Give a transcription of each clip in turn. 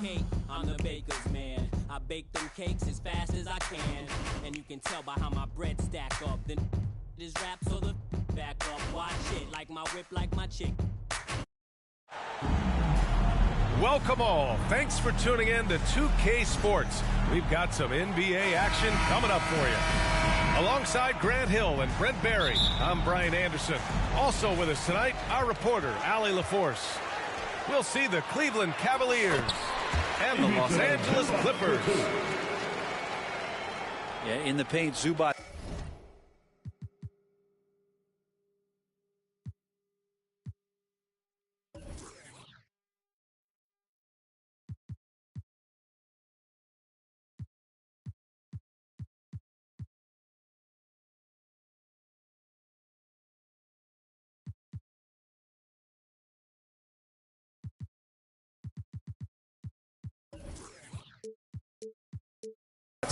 cake, I'm the baker's man. I bake them cakes as fast as I can. And you can tell by how my bread stack up. Then this rap so the back up. Watch it, like my whip, like my chick. Welcome all. Thanks for tuning in to 2K Sports. We've got some NBA action coming up for you. Alongside Grant Hill and Brent Barry, I'm Brian Anderson. Also with us tonight, our reporter, Allie LaForce. We'll see the Cleveland Cavaliers and the Los Angeles Clippers. Yeah, in the paint, Zubac.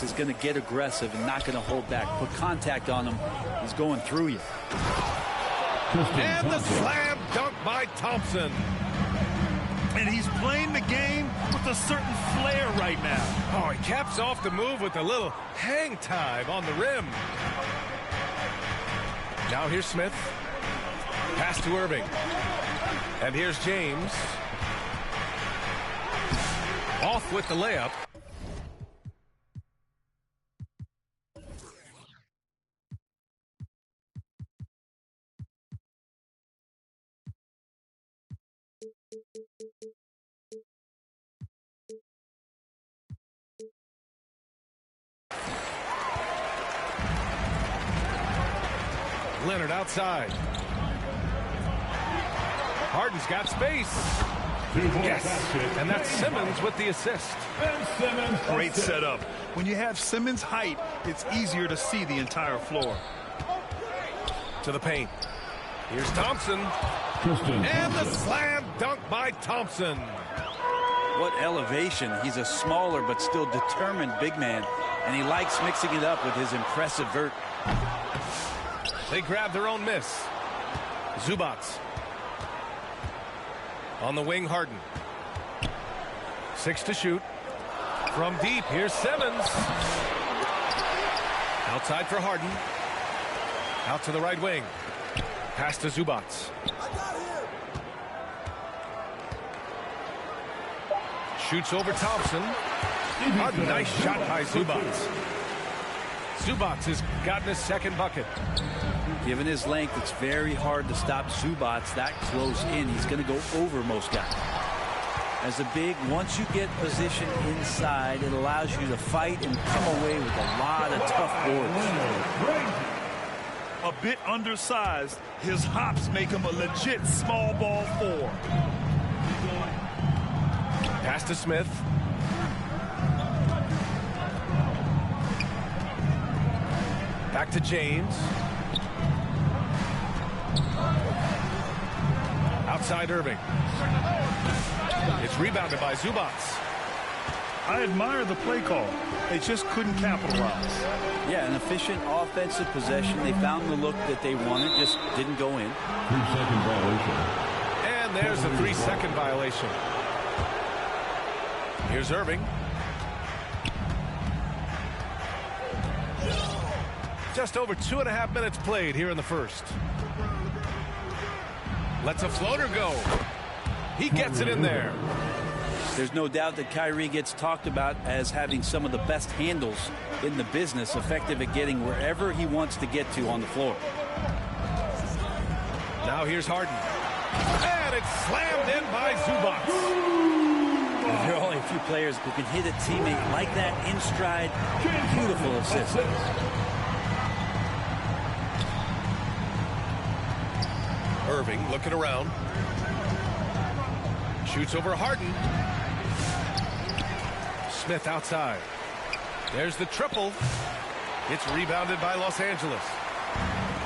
Is going to get aggressive and not going to hold back. Put contact on him. He's going through you. And the slam dunk by Thompson. And he's playing the game with a certain flair right now. Oh, he caps off the move with a little hang time on the rim. Now here's Smith. Pass to Irving. And here's James. Off with the layup. Leonard outside. Harden's got space. Yes, and that's Simmons with the assist. Great setup. When you have Simmons' height, it's easier to see the entire floor. To the paint. Here's Thompson. And the slam dunk by Thompson. What elevation. He's a smaller but still determined big man, and he likes mixing it up with his impressive vert. They grab their own miss. Zubac. On the wing, Harden. 6 to shoot. From deep, here's Simmons. Outside for Harden. Out to the right wing. Pass to Zubac. Shoots over Thompson. A nice shot by Zubac. Zubac has gotten his second bucket. Given his length, it's very hard to stop Zubac that close in. He's going to go over most guys. As a big, once you get position inside, it allows you to fight and come away with a lot of tough boards. A bit undersized, his hops make him a legit small ball 4. Pass to Smith. Back to James. Outside Irving. It's rebounded by Zubac. I admire the play call. They just couldn't capitalize. Yeah, an efficient offensive possession. They found the look that they wanted, just didn't go in. 3-second violation. And there's a 3-second violation. Here's Irving. Just over 2.5 minutes played here in the first. Lets a floater go. He gets it in there. There's no doubt that Kyrie gets talked about as having some of the best handles in the business, effective at getting wherever he wants to get to on the floor. Now here's Harden. And it's slammed in by Zubac. There are only a few players who can hit a teammate like that in stride. Beautiful assist. Irving looking around. Shoots over Harden. Smith outside. There's the triple. It's rebounded by Los Angeles.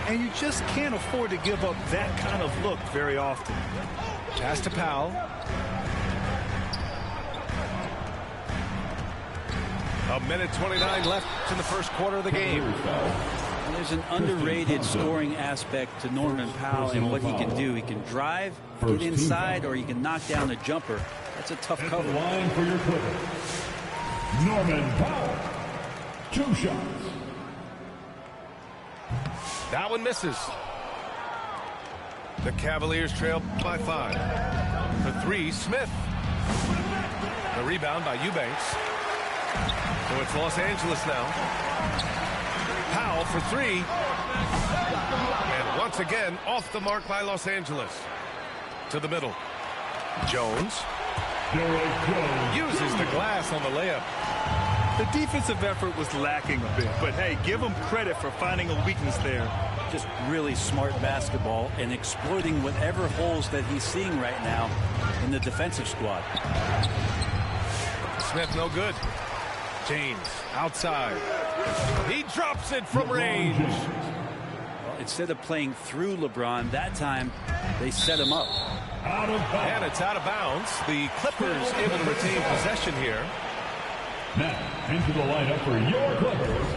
And you just can't afford to give up that kind of look very often. Pass to Powell. A minute 29 left in the first quarter of the game. There's an underrated scoring aspect to Norman Powell and what he can do. He can drive, get inside, or he can knock down a jumper. That's a tough At cover. the line for your Clippers, Norman Powell. 2 shots. That one misses. The Cavaliers trail by 5. For 3, Smith. The rebound by Eubanks. So it's Los Angeles now. Powell for 3. And once again, off the mark by Los Angeles. To the middle. Jones. Uses the glass on the layup. The defensive effort was lacking a bit, but hey, give him credit for finding a weakness there. Just really smart basketball and exploiting whatever holes that he's seeing right now in the defensive squad. Smith no good. James outside. He drops it from range. Well, instead of playing through LeBron, that time they set him up. And it's out of bounds. The Clippers able to retain possession here. Now, into the lineup for your Clippers,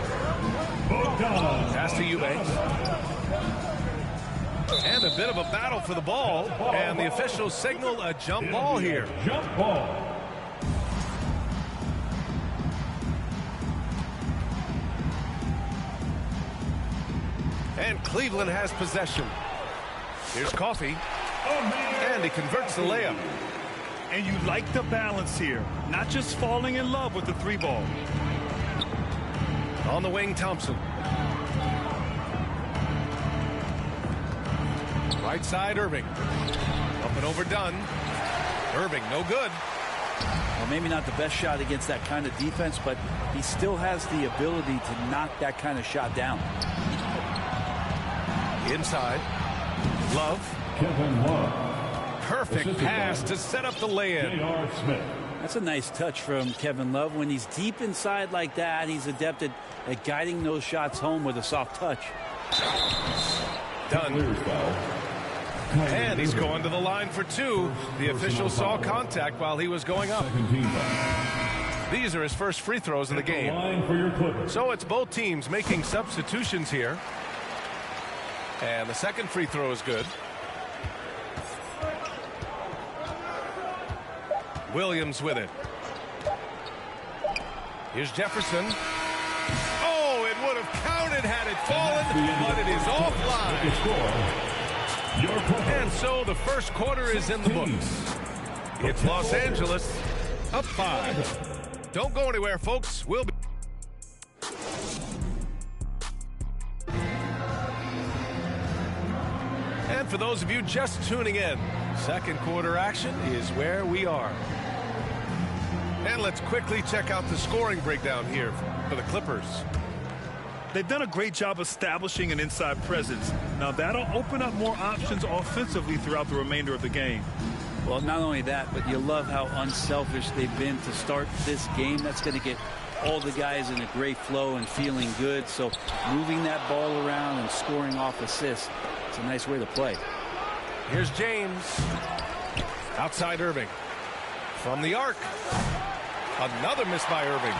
Bogdan. Pass to Eubanks. And a bit of a battle for the ball. And the officials signal a jump ball here. Jump ball. And Cleveland has possession. Here's Coffey. And he converts the layup. And you like the balance here, not just falling in love with the 3-ball. On the wing, Thompson. Right side, Irving. Up and overdone. Irving, no good. Well, maybe not the best shot against that kind of defense, but he still has the ability to knock that kind of shot down. Inside. Love. Kevin Love. Perfect pass to set up the lay-in. J.R. Smith. That's a nice touch from Kevin Love. When he's deep inside like that, he's adept at guiding those shots home with a soft touch. Done. And he's going to the line for 2. The official saw contact while he was going up. These are his first free throws of the game. So it's both teams making substitutions here. And the second free throw is good. Williams with it. Here's Jefferson. Oh, it would have counted had it fallen, but it is offline. And so the first quarter is in the books. It's Los Angeles up 5. Don't go anywhere, folks. We'll be. And for those of you just tuning in, second quarter action is where we are. And let's quickly check out the scoring breakdown here for the Clippers. They've done a great job establishing an inside presence. Now that'll open up more options offensively throughout the remainder of the game. Well, not only that, but you love how unselfish they've been to start this game. That's going to get all the guys in a great flow and feeling good. So moving that ball around and scoring off assists, it's a nice way to play. Here's James. Outside Irving. From the arc. Another miss by Irving.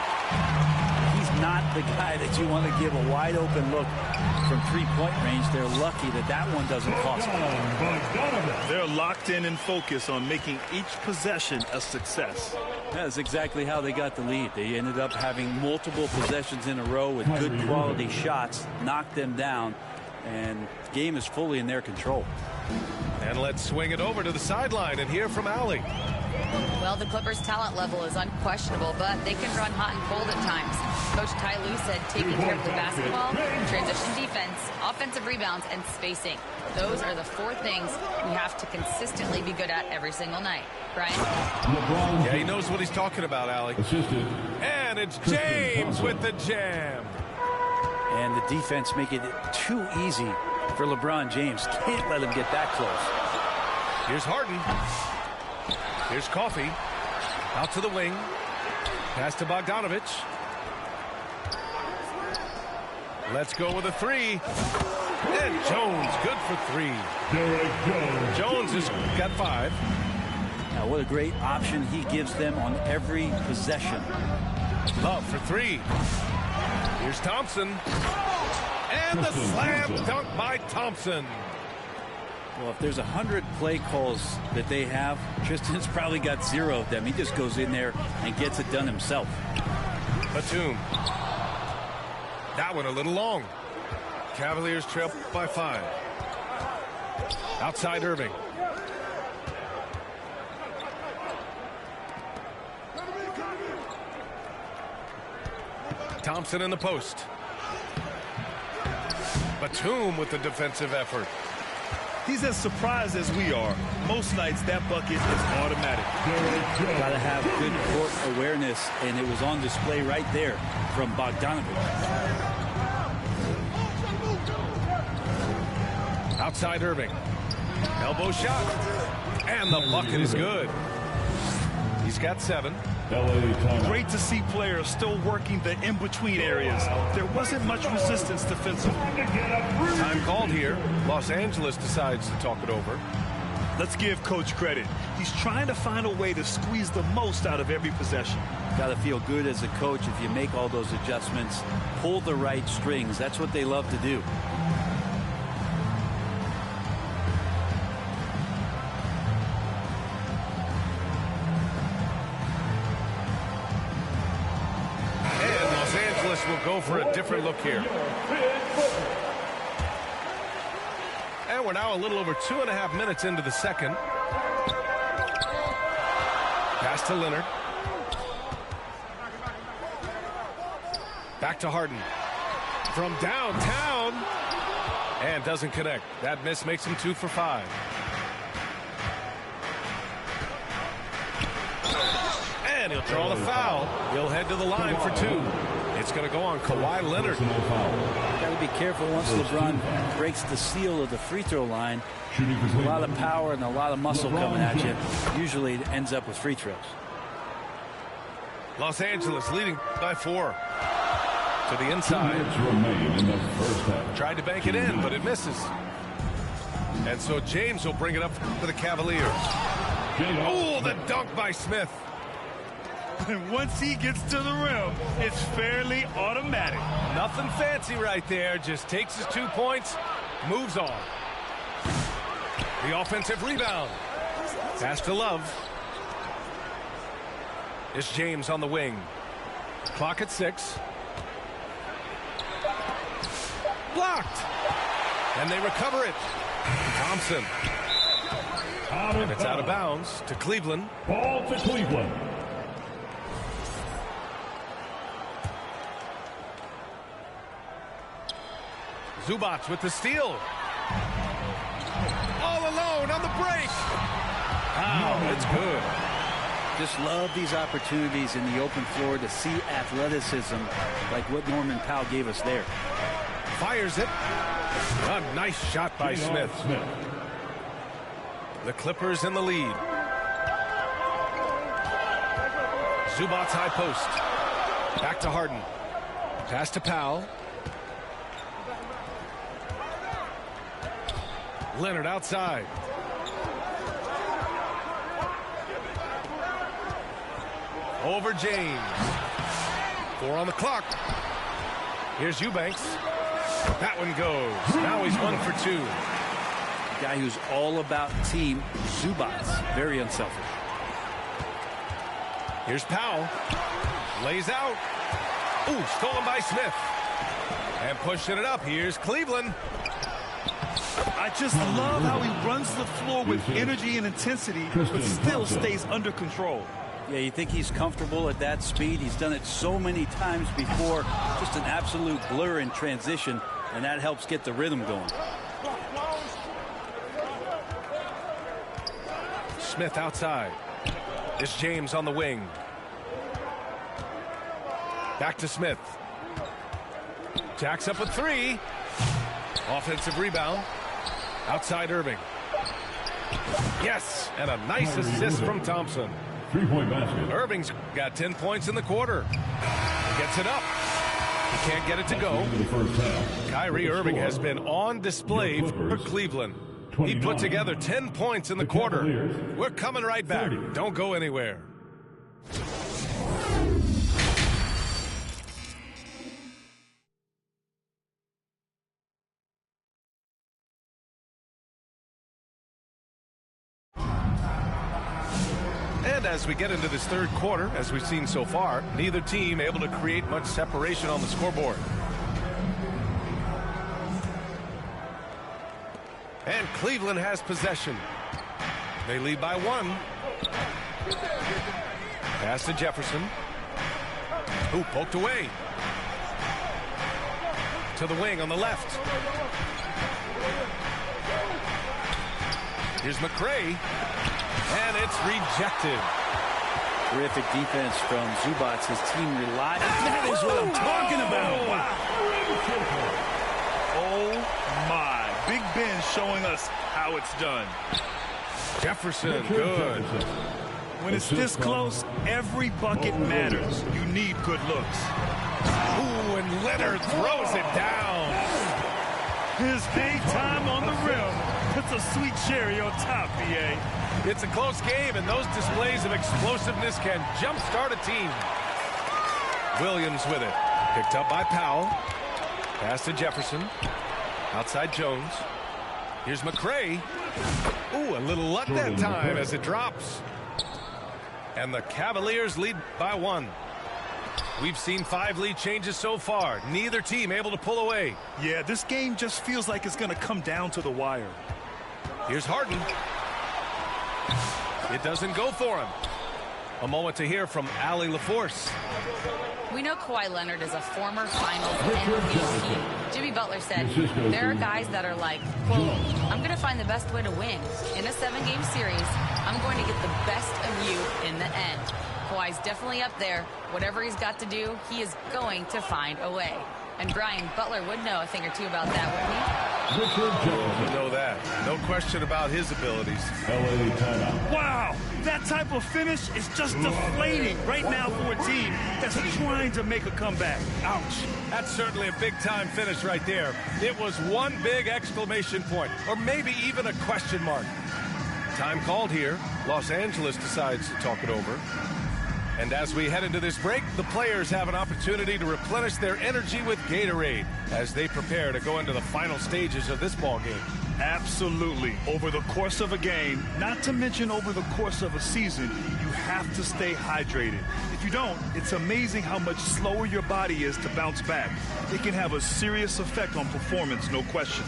He's not the guy that you want to give a wide open look from 3-point range. They're lucky that that one doesn't cost them. They're locked in and focused on making each possession a success. That's exactly how they got the lead. They ended up having multiple possessions in a row with good quality shots, knocked them down, and the game is fully in their control. And let's swing it over to the sideline and hear from Allie. Well, the Clippers' talent level is unquestionable, but they can run hot and cold at times. Coach Ty Lue said taking care of the basketball, transition defense, offensive rebounds, and spacing. Those are the 4 things we have to consistently be good at every single night. Brian? Yeah, he knows what he's talking about, Allie. And it's James with the jam. And the defense making it too easy for LeBron James. Can't let him get that close. Here's Harden. Here's Coffey. Out to the wing. Pass to Bogdanovich. Let's go with a 3. And Jones, good for 3. Jones has got 5. Now, what a great option he gives them on every possession. Love for 3. Here's Thompson. And the slam dunk by Thompson. Well, if there's 100 play calls that they have, Tristan's probably got 0 of them. He just goes in there and gets it done himself. Batum. That one a little long. Cavaliers trail by 5. Outside Irving. Thompson in the post. Batum with the defensive effort. He's as surprised as we are. Most nights that bucket is automatic. Got to have good court awareness, and it was on display right there from Bogdanovich. Outside Irving. Elbow shot. And the bucket is good. He's got 7. Great to see players still working the in-between areas. There wasn't much resistance defensively. Time called here. Los Angeles decides to talk it over. Let's give Coach credit. He's trying to find a way to squeeze the most out of every possession. Got to feel good as a coach if you make all those adjustments, pull the right strings. That's what they love to do. Will go for a different look here. And we're now a little over 2.5 minutes into the second. Pass to Leonard. Back to Harden. From downtown. And doesn't connect. That miss makes him 2 for 5. And he'll draw the foul. He'll head to the line for 2. It's going to go on Kawhi Leonard. Got to be careful once LeBron breaks the seal of the free throw line. A lot of power and a lot of muscle coming at you. Usually it ends up with free throws. Los Angeles leading by 4. To the inside. Tried to bank it in, but it misses. And so James will bring it up for the Cavaliers. Oh, the dunk by Smith. And once he gets to the rim, it's fairly automatic. Nothing fancy right there. Just takes his 2 points, moves on. The offensive rebound. Pass to Love. It's James on the wing. Clock at 6. Blocked. And they recover it. Thompson. And it's out of bounds to Cleveland. Ball to Cleveland. Zubac with the steal. All alone on the break. Wow, it's good. Just love these opportunities in the open floor to see athleticism like what Norman Powell gave us there. Fires it. A nice shot by Smith. The Clippers in the lead. Zubac's high post. Back to Harden. Pass to Powell. Leonard outside. Over James. 4 on the clock. Here's Eubanks. That one goes. Now he's 1 for 2. Guy who's all about team. Zubac, very unselfish. Here's Powell. Lays out. Ooh, stolen by Smith. And pushing it up. Here's Cleveland. I just love how he runs the floor with energy and intensity, but still stays under control. Yeah, you think he's comfortable at that speed. He's done it so many times before. Just an absolute blur in transition, and that helps get the rhythm going. Smith outside. It's James on the wing. Back to Smith. Jacks up a 3. Offensive rebound. Outside Irving. Yes, and a nice assist from Thompson. 3-point basket. Irving's got 10 points in the quarter. Gets it up. He can't get it to go. Kyrie Irving has been on display for Cleveland. He put together 10 points in the quarter. We're coming right back. Don't go anywhere. And as we get into this third quarter, as we've seen so far, neither team able to create much separation on the scoreboard. And Cleveland has possession. They lead by 1. Pass to Jefferson. Who poked away. To the wing on the left. Here's McRae. And it's rejected. Terrific defense from Zubac. His team relied. That is what I'm talking about. Wow. Oh, my. Big Ben showing us how it's done. Jefferson, good. When it's this close, every bucket matters. You need good looks. Ooh, and Leonard throws it down. His hang time on the rim puts a sweet cherry on top, BA. It's a close game, and those displays of explosiveness can jumpstart a team. Williams with it. Picked up by Powell. Pass to Jefferson. Outside Jones. Here's McRae. Ooh, a little luck that time as it drops. And the Cavaliers lead by 1. We've seen 5 lead changes so far. Neither team able to pull away. Yeah, this game just feels like it's going to come down to the wire. Here's Harden. It doesn't go for him. A moment to hear from Allie LaForce. We know Kawhi Leonard is a former Finals MVP. Jimmy Butler said, there are guys that are like, quote, I'm going to find the best way to win. In a 7-game series, I'm going to get the best of you in the end. Kawhi's definitely up there. Whatever he's got to do, he is going to find a way. And Brian, Butler would know a thing or two about that, wouldn't he? You know that. No question about his abilities. Wow, that type of finish is just deflating right now for a team that's trying to make a comeback. Ouch. That's certainly a big-time finish right there. It was one big exclamation point, or maybe even a question mark. Time called here. Los Angeles decides to talk it over. And as we head into this break, the players have an opportunity to replenish their energy with Gatorade as they prepare to go into the final stages of this ball game. Absolutely. Over the course of a game, not to mention over the course of a season, you have to stay hydrated. If you don't, it's amazing how much slower your body is to bounce back. It can have a serious effect on performance, no question.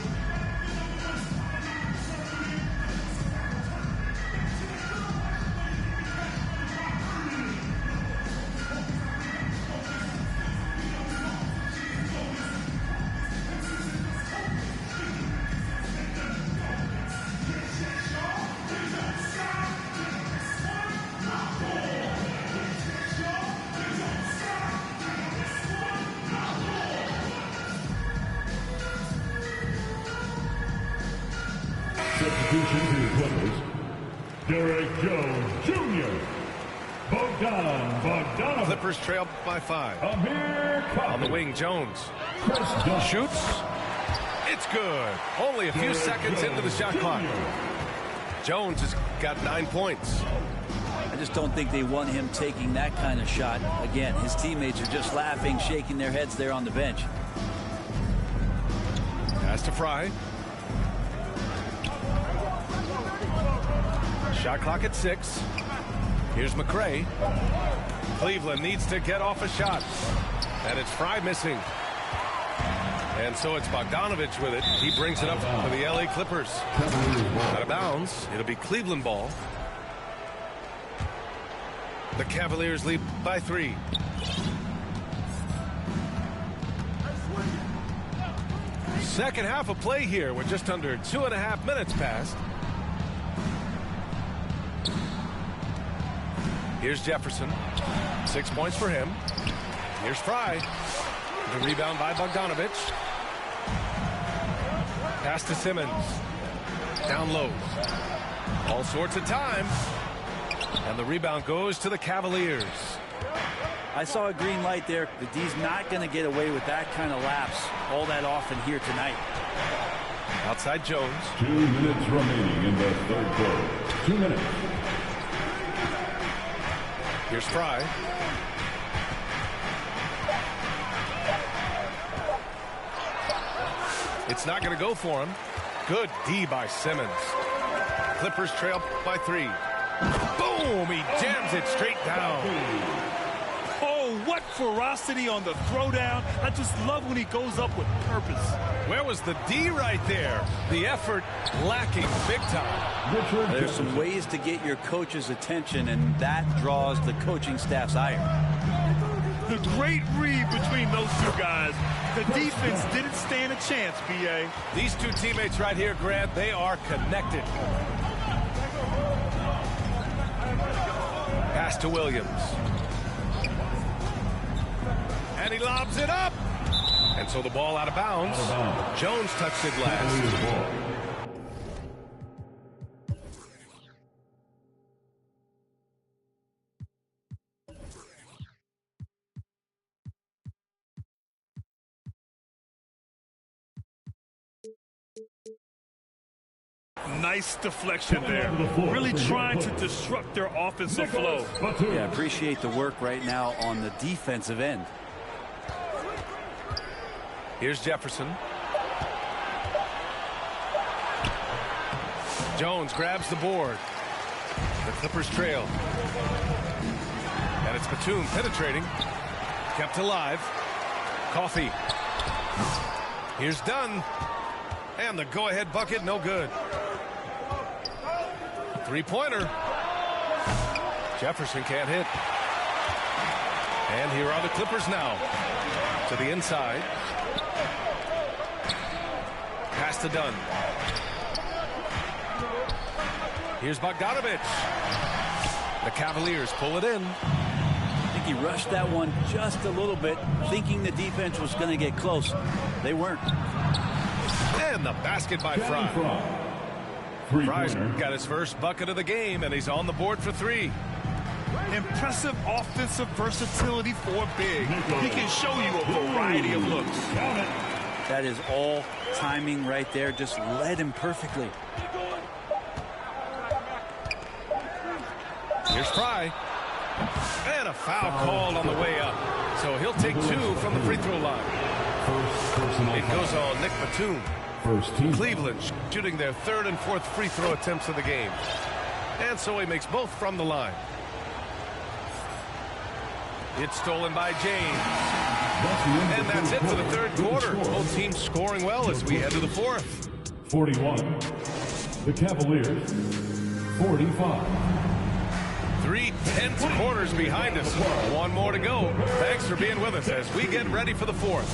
Substitution to the Clippers, Derek Jones Jr. Bogdanovich. Clippers trail by 5. On the wing, Jones. Shoots. It's good. Only a few seconds into the shot clock. Jones has got 9 points. I just don't think they want him taking that kind of shot. Again, his teammates are just laughing, shaking their heads there on the bench. Pass to Fry. Shot clock at 6. Here's McRae. Cleveland needs to get off a shot. And it's Fry missing. And so it's Bogdanovich with it. He brings it up for the LA Clippers. Out of bounds. It'll be Cleveland ball. The Cavaliers lead by 3. Second half of play here. We're just under 2.5 minutes past. Here's Jefferson. 6 points for him. Here's Fry. The rebound by Bogdanovich. Pass to Simmons. Down low. All sorts of time. And the rebound goes to the Cavaliers. I saw a green light there. The D's not going to get away with that kind of lapse all that often here tonight. Outside Jones. 2 minutes remaining in the third quarter. 2 minutes. Here's Fry. It's not going to go for him. Good D by Simmons. Clippers trail by 3. Boom! He jams it straight down. Oh, what ferocity on the throwdown. I just love when he goes up with purpose. Where was the D right there? The effort lacking big time. There's some ways to get your coach's attention, and that draws the coaching staff's ire. The great read between those two guys. The defense didn't stand a chance, B.A. These two teammates right here, Grant, they are connected. Pass to Williams. And he lobs it up. And so the ball out of bounds. Jones touched it last. Nice deflection there. Really trying to disrupt their offensive flow. Yeah, appreciate the work right now on the defensive end. Here's Jefferson. Jones grabs the board. The Clippers trail. And it's Batum penetrating. Kept alive. Coffee. Here's Dunn. And the go-ahead bucket, no good. Three-pointer. Jefferson can't hit. And here are the Clippers now. To the inside. Pass to Dunn. Here's Bogdanović. The Cavaliers pull it in. I think he rushed that one just a little bit, thinking the defense was going to get close. They weren't. And the basket by Fry. Fry's got his first bucket of the game, and he's on the board for three. Impressive offensive versatility for a big. He can show you a variety of looks. That is all timing right there. Just led him perfectly. Here's Fry. And a foul called on the way up. So he'll take two from the free throw line. It goes on Nick Batum. Cleveland shooting their third and fourth free throw attempts of the game. And so he makes both from the line. It's stolen by James. And that's it for the third quarter. Both teams scoring well as we head to the fourth. 41. The Cavaliers, 45. 3 tense quarters behind us. One more to go. Thanks for being with us as we get ready for the fourth.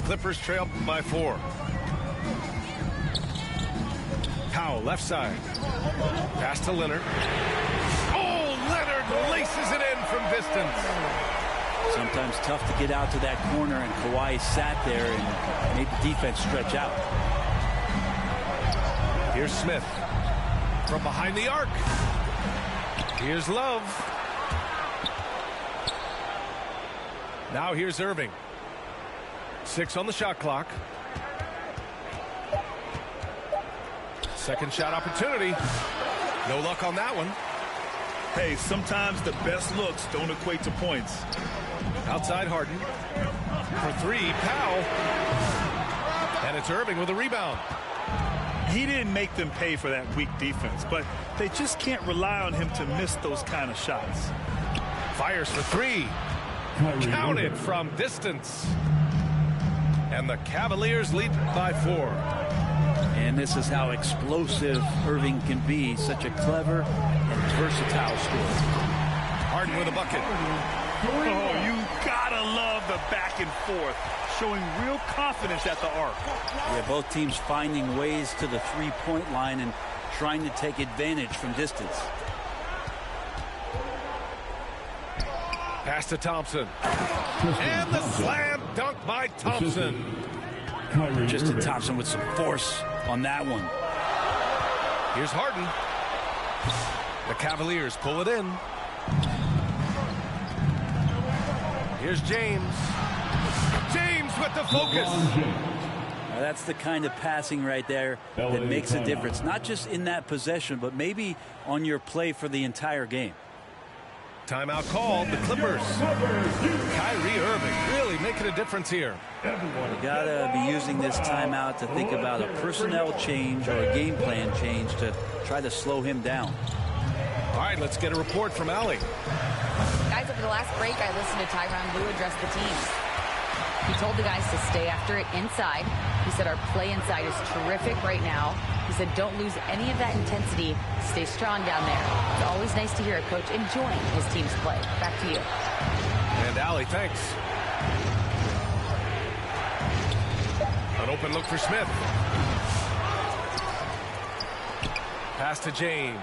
Clippers trail by 4. Powell left side. Pass to Leonard. Oh, Leonard laces it in from distance. Sometimes tough to get out to that corner, and Kawhi sat there and made the defense stretch out. Here's Smith from behind the arc. Here's Love. Now here's Irving. 6 on the shot clock. Second shot opportunity. No luck on that one. Hey, sometimes the best looks don't equate to points. Outside Harden. For 3, Powell. And it's Irving with a rebound. He didn't make them pay for that weak defense, but they just can't rely on him to miss those kind of shots. Fires for 3. Counted from distance. And the Cavaliers lead by 4. And this is how explosive Irving can be. Such a clever and versatile scorer. Harden with a bucket. Oh, you gotta love the back and forth. Showing real confidence at the arc. Yeah, both teams finding ways to the three-point line and trying to take advantage from distance. Pass to Thompson. And the slam dunk by Thompson. Justin Thompson with some force on that one. Here's Harden. The Cavaliers pull it in. Here's James. James with the focus. Now that's the kind of passing right there that makes a difference. Not just in that possession, but maybe on your play for the entire game. Timeout called. The Clippers. Kyrie Irving really making a difference here. You gotta be using this timeout to think about a personnel change or a game plan change to try to slow him down. All right, let's get a report from Allie. Guys, over the last break, I listened to Tyronn Lue address the team. He told the guys to stay after it inside. He said our play inside is terrific right now. He said don't lose any of that intensity. Stay strong down there. It's always nice to hear a coach enjoying his team's play. Back to you. And Allie, thanks. An open look for Smith. Pass to James.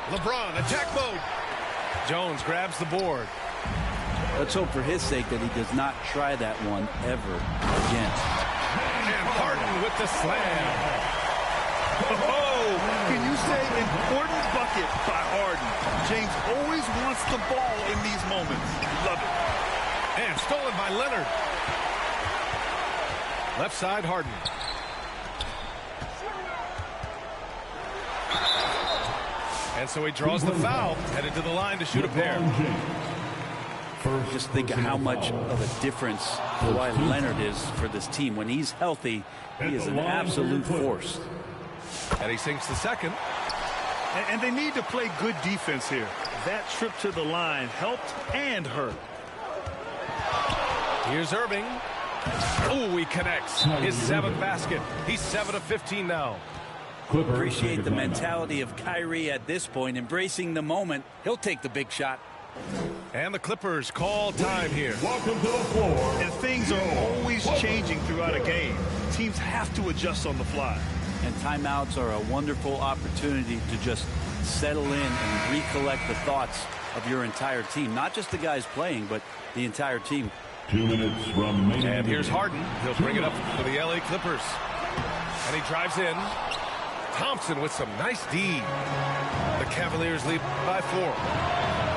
LeBron, attack mode. Jones grabs the board. Let's hope for his sake that he does not try that one ever again. And Harden with the slam. Oh, can you say important bucket by Harden? James always wants the ball in these moments. Love it. And stolen by Leonard. Left side, Harden. And so he draws the foul, headed to the line to shoot a pair. Just think of how much of a difference Kawhi Leonard is for this team. When he's healthy, he is an absolute force. And he sinks the second. And they need to play good defense here. That trip to the line helped and hurt. Here's Irving. Oh, he connects. His 7th basket. He's 7 of 15 now. Appreciate the mentality of Kyrie at this point, embracing the moment. He'll take the big shot. And the Clippers call time here. Welcome to the floor. And things are always changing throughout a game. Teams have to adjust on the fly. And timeouts are a wonderful opportunity to just settle in and recollect the thoughts of your entire team. Not just the guys playing, but the entire team. 2 minutes remaining. And here's Harden. He'll bring it up for the LA Clippers. And he drives in. Thompson with some nice D. The Cavaliers lead by 4.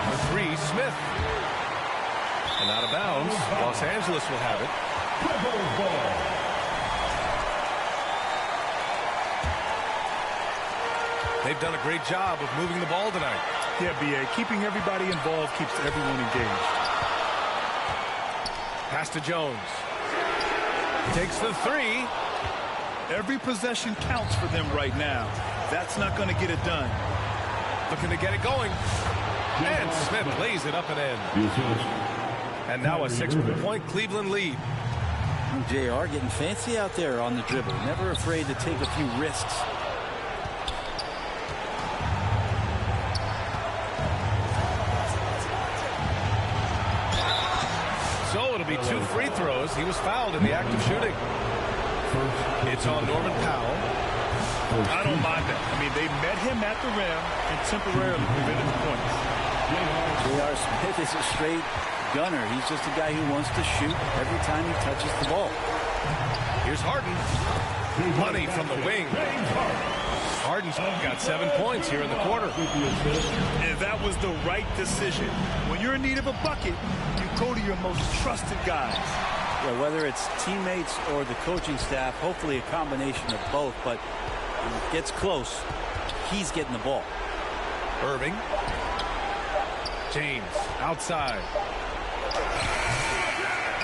For 3, Smith. And out of bounds. Los Angeles will have it. Clippers ball. They've done a great job of moving the ball tonight. Yeah, B.A. Keeping everybody involved keeps everyone engaged. Pass to Jones. Takes the 3. Every possession counts for them right now. That's not going to get it done. Looking to get it going. And Smith lays it up and in. And now a 6-point Cleveland lead. JR getting fancy out there on the dribble. Never afraid to take a few risks. So it'll be 2 free throws. He was fouled in the act of shooting. It's on Norman Powell. I don't mind that. I mean, they met him at the rim and temporarily prevented the points. J.R. Smith is a straight gunner. He's just a guy who wants to shoot every time he touches the ball. Here's Harden. Money from the wing. Harden's got 7 points here in the quarter. And that was the right decision. When you're in need of a bucket, you go to your most trusted guys. Yeah, whether it's teammates or the coaching staff, hopefully a combination of both, but when it gets close, he's getting the ball. Irving. James outside.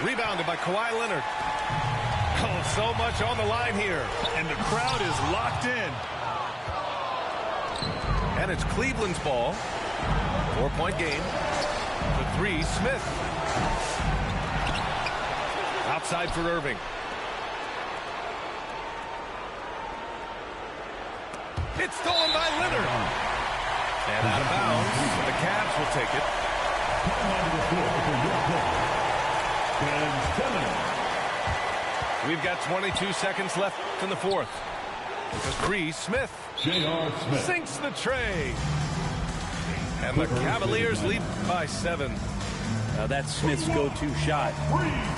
Rebounded by Kawhi Leonard. Oh, so much on the line here. And the crowd is locked in. And it's Cleveland's ball. 4-point game. For 3, Smith. Outside for Irving. It's stolen by Leonard. And out of bounds. The Cavs will take it. We've got 22 seconds left in the 4th. For 3, Smith. J.R. Smith sinks the tray. And the Cavaliers lead by 7. That's Smith's go-to shot.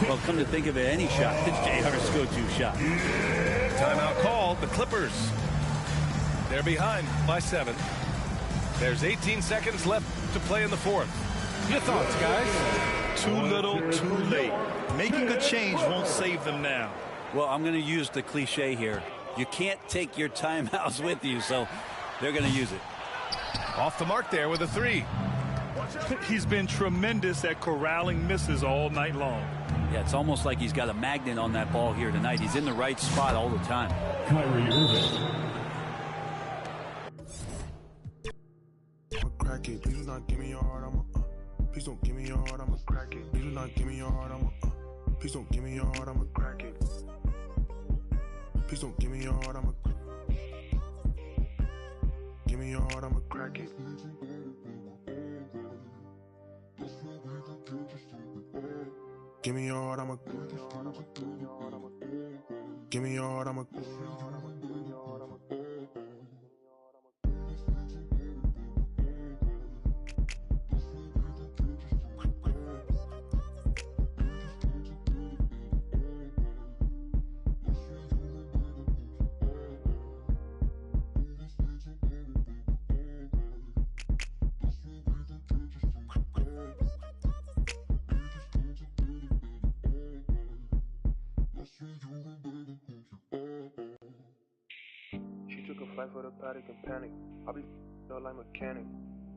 Well, come to think of it, any shot is J.R.'s go-to shot. Timeout called. The Clippers. They're behind by 7. There's 18 seconds left to play in the 4th. Your thoughts, guys? Too little, too late. Making a change won't save them now. Well, I'm going to use the cliche here. You can't take your timeouts with you, so they're going to use it. Off the mark there with a 3. He's been tremendous at corralling misses all night long. Yeah, it's almost like he's got a magnet on that ball here tonight. He's in the right spot all the time. Kyrie Irving. Crack it, please do not give me your heart, please don't give me your heart, I'ma crack it. Please do not give me your heart, please don't give me your heart, I'ma crack it. Please don't give me your heart, give me your heart, I'ma crack it. Give me your heart, give me your heart, She took a flight for the paddock and panic. I be her like mechanic.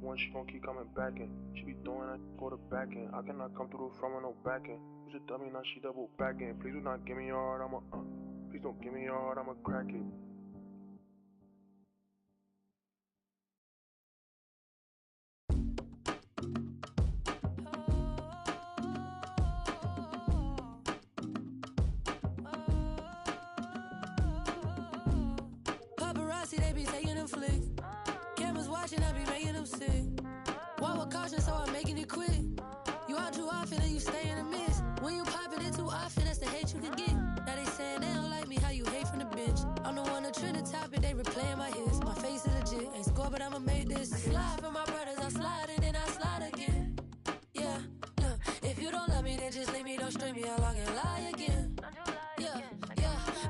One, she gon' keep coming back in. She be throwing that go to back in. I cannot come through the front with no back in. Who's a dummy, now she double back in. Please do not give me your heart, please don't give me your heart, I'ma crack it. They be taking them flicks. Cameras watching, I be making them sick. Walk with caution, so I'm making it quick. You out too often and you stay in the mist. When you popping it too often, that's the hate you can get. Now they saying they don't like me, how you hate from the bench. I'm the one to trend the topic, they replaying my hits. My face is legit, ain't score, but I'ma make this. I slide for my brothers, I slide and then I slide again. Yeah, look, if you don't love me, then just leave me, don't string me along and lie again. Yeah,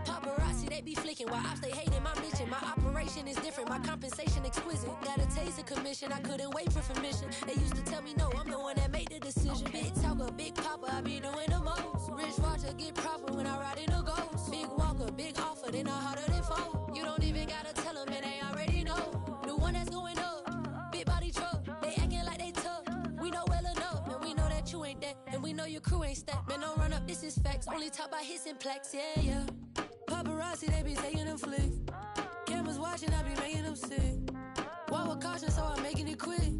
paparazzi, they be flicking while I stay hating my mission. My operation is different, my compensation exquisite. Got a taste of commission, I couldn't wait for permission. They used to tell me no, I'm the one that made the decision. Big talker, big papa, I be doing the most. Rich watcher, get proper when I ride in a ghost. Big walker, big offer, they know harder than foe. You don't even gotta tell them, and they already know. The one that's going up, big body truck. They acting like they tough, we know well enough. And we know that you ain't that, and we know your crew ain't stacked. Man, don't run up, this is facts. Only talk about hits and plaques, yeah. Paparazzi, they be taking them flicks. Cameras watching, I be making them sick. Walk with caution, so I'm making it quick.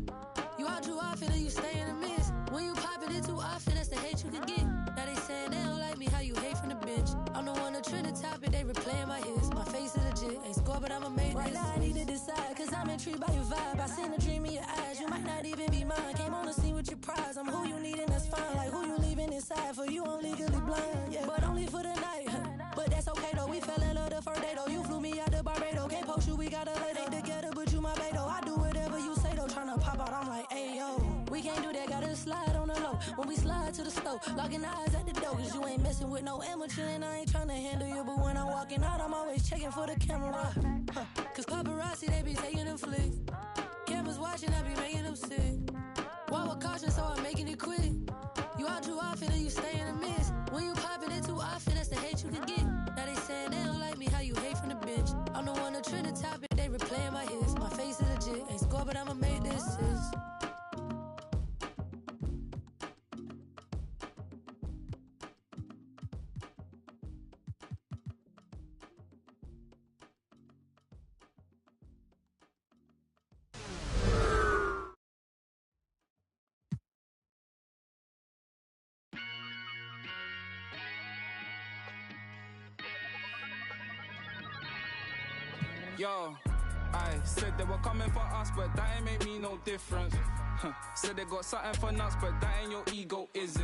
You out too often and you stay in the mist. When you popping it too often, that's the hate you can get. Now they saying they don't like me, how you hate from the bench. I'm the one to trend the topic, they replaying my hits. My face is legit, ain't score, but I'ma make this. Right now I need to decide, cause I'm intrigued by your vibe. I seen a dream in your eyes, you might not even be mine. Came on the scene with your prize, I'm who you need and that's fine. Like who you leaving inside, for you I'm legally blind. Yeah, but only for the night, but that's okay though. We fell in love the first day though. You flew me out to Barbados, can't post you, we gotta lay they together, but you my bae though. I do whatever you say though, tryna pop out, I'm like, hey yo. We can't do that, gotta slide on the low. When we slide to the stove, locking eyes at the door, cause you ain't messing with no amateur and I ain't tryna handle you. But when I'm walking out, I'm always checking for the camera. Cause paparazzi, they be taking them flicks. Cameras watching, I be making them sick. Walk with caution, so I'm making it quick. You out too often and you stay in the mist. When you popping it too often, that's the hate you can get. Now they saying they don't like me, how you hate from the bench. I'm the one to trend the topic, they replaying my hits. My face is legit, ain't score, but I'ma make this. Yo, I said they were coming for us, but that ain't make me no difference. Said they got something for nuts, but that ain't your ego, is it?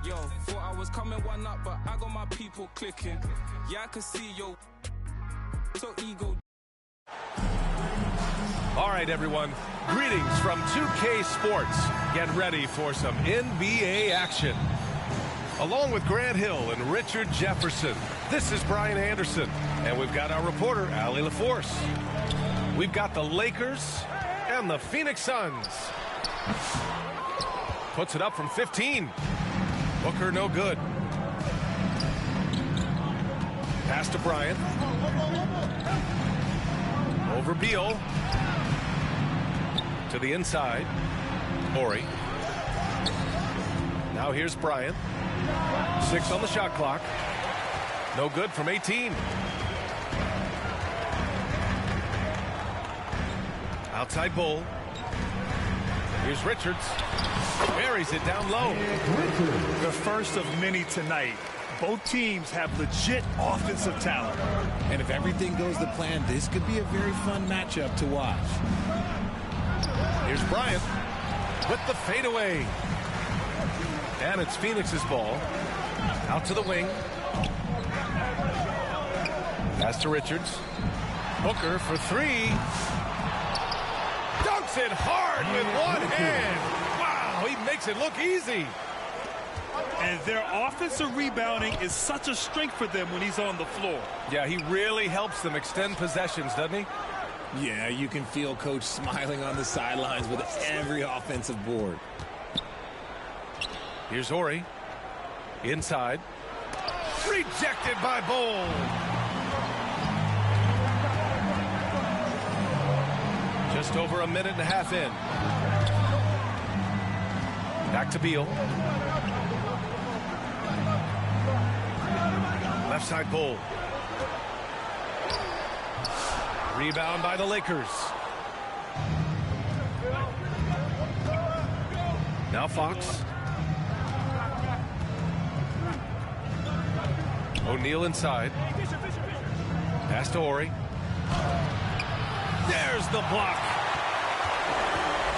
Yo, thought I was coming one up, but I got my people clicking. Yeah, I can see yo, so ego. All right, everyone. Greetings from 2K Sports. Get ready for some NBA action. Along with Grant Hill and Richard Jefferson, this is Brian Anderson, and we've got our reporter, Allie LaForce. We've got the Lakers and the Phoenix Suns. Puts it up from 15. Booker no good. Pass to Bryant. Over Beal. To the inside. Horry. Now here's Bryant. 6 on the shot clock. No good from 18. Outside Bull. Here's Richards. Buries it down low. The first of many tonight. Both teams have legit offensive talent. And if everything goes to plan, this could be a very fun matchup to watch. Here's Bryant with the fadeaway. And it's Phoenix's ball. Out to the wing. Pass to Richards. Booker for 3. Dunks it hard with one hand. Wow, he makes it look easy. And their offensive rebounding is such a strength for them when he's on the floor. Yeah, he really helps them extend possessions, doesn't he? Yeah, you can feel Coach smiling on the sidelines with every offensive board. Here's Horry. Inside. Rejected by Bull. Just over a minute and a half in. Back to Beal. Left side Bull. Rebound by the Lakers. Now Fox. O'Neal inside. Pass to Horry. There's the block.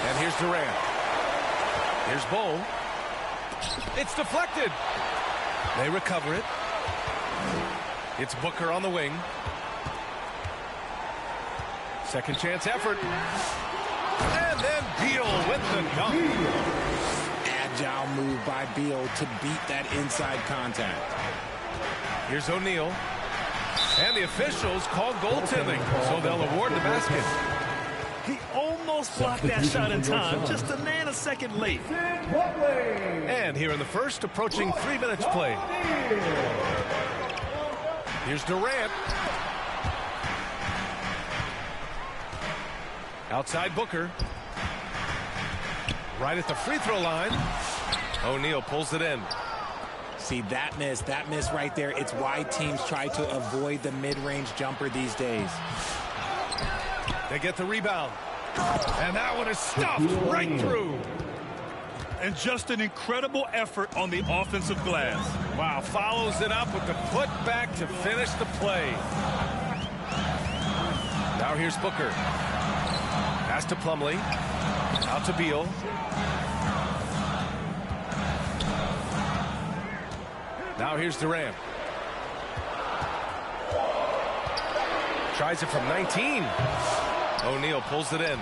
And here's Durant. Here's Bull. It's deflected. They recover it. It's Booker on the wing. Second chance effort. And then Beal with the dunk. Agile move by Beal to beat that inside contact. Here's O'Neal. And the officials called goaltending, so they'll award the basket. He almost blocked that shot in time, just a nanosecond late. And here in the first, approaching 3 minutes played. Here's Durant. Outside Booker. Right at the free throw line. O'Neal pulls it in. See, that miss right there, it's why teams try to avoid the mid-range jumper these days. They get the rebound. And that one is stuffed right through. And just an incredible effort on the offensive glass. Wow, follows it up with the putback to finish the play. Now here's Booker. Pass to Plumlee. Out to Beal. Now here's Durant. Tries it from 19. O'Neal pulls it in.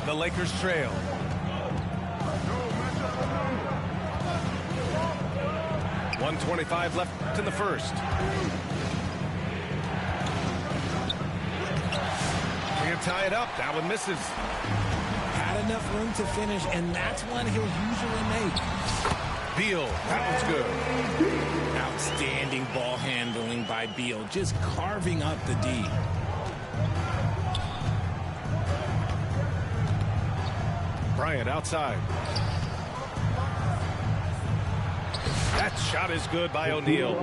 The Lakers trail. .125 left in the first. They can tie it up. That one misses. Had enough room to finish, and that's one he'll usually make. Beal, that one's good. Outstanding ball handling by Beal, just carving up the D. Bryant outside. That shot is good by O'Neal.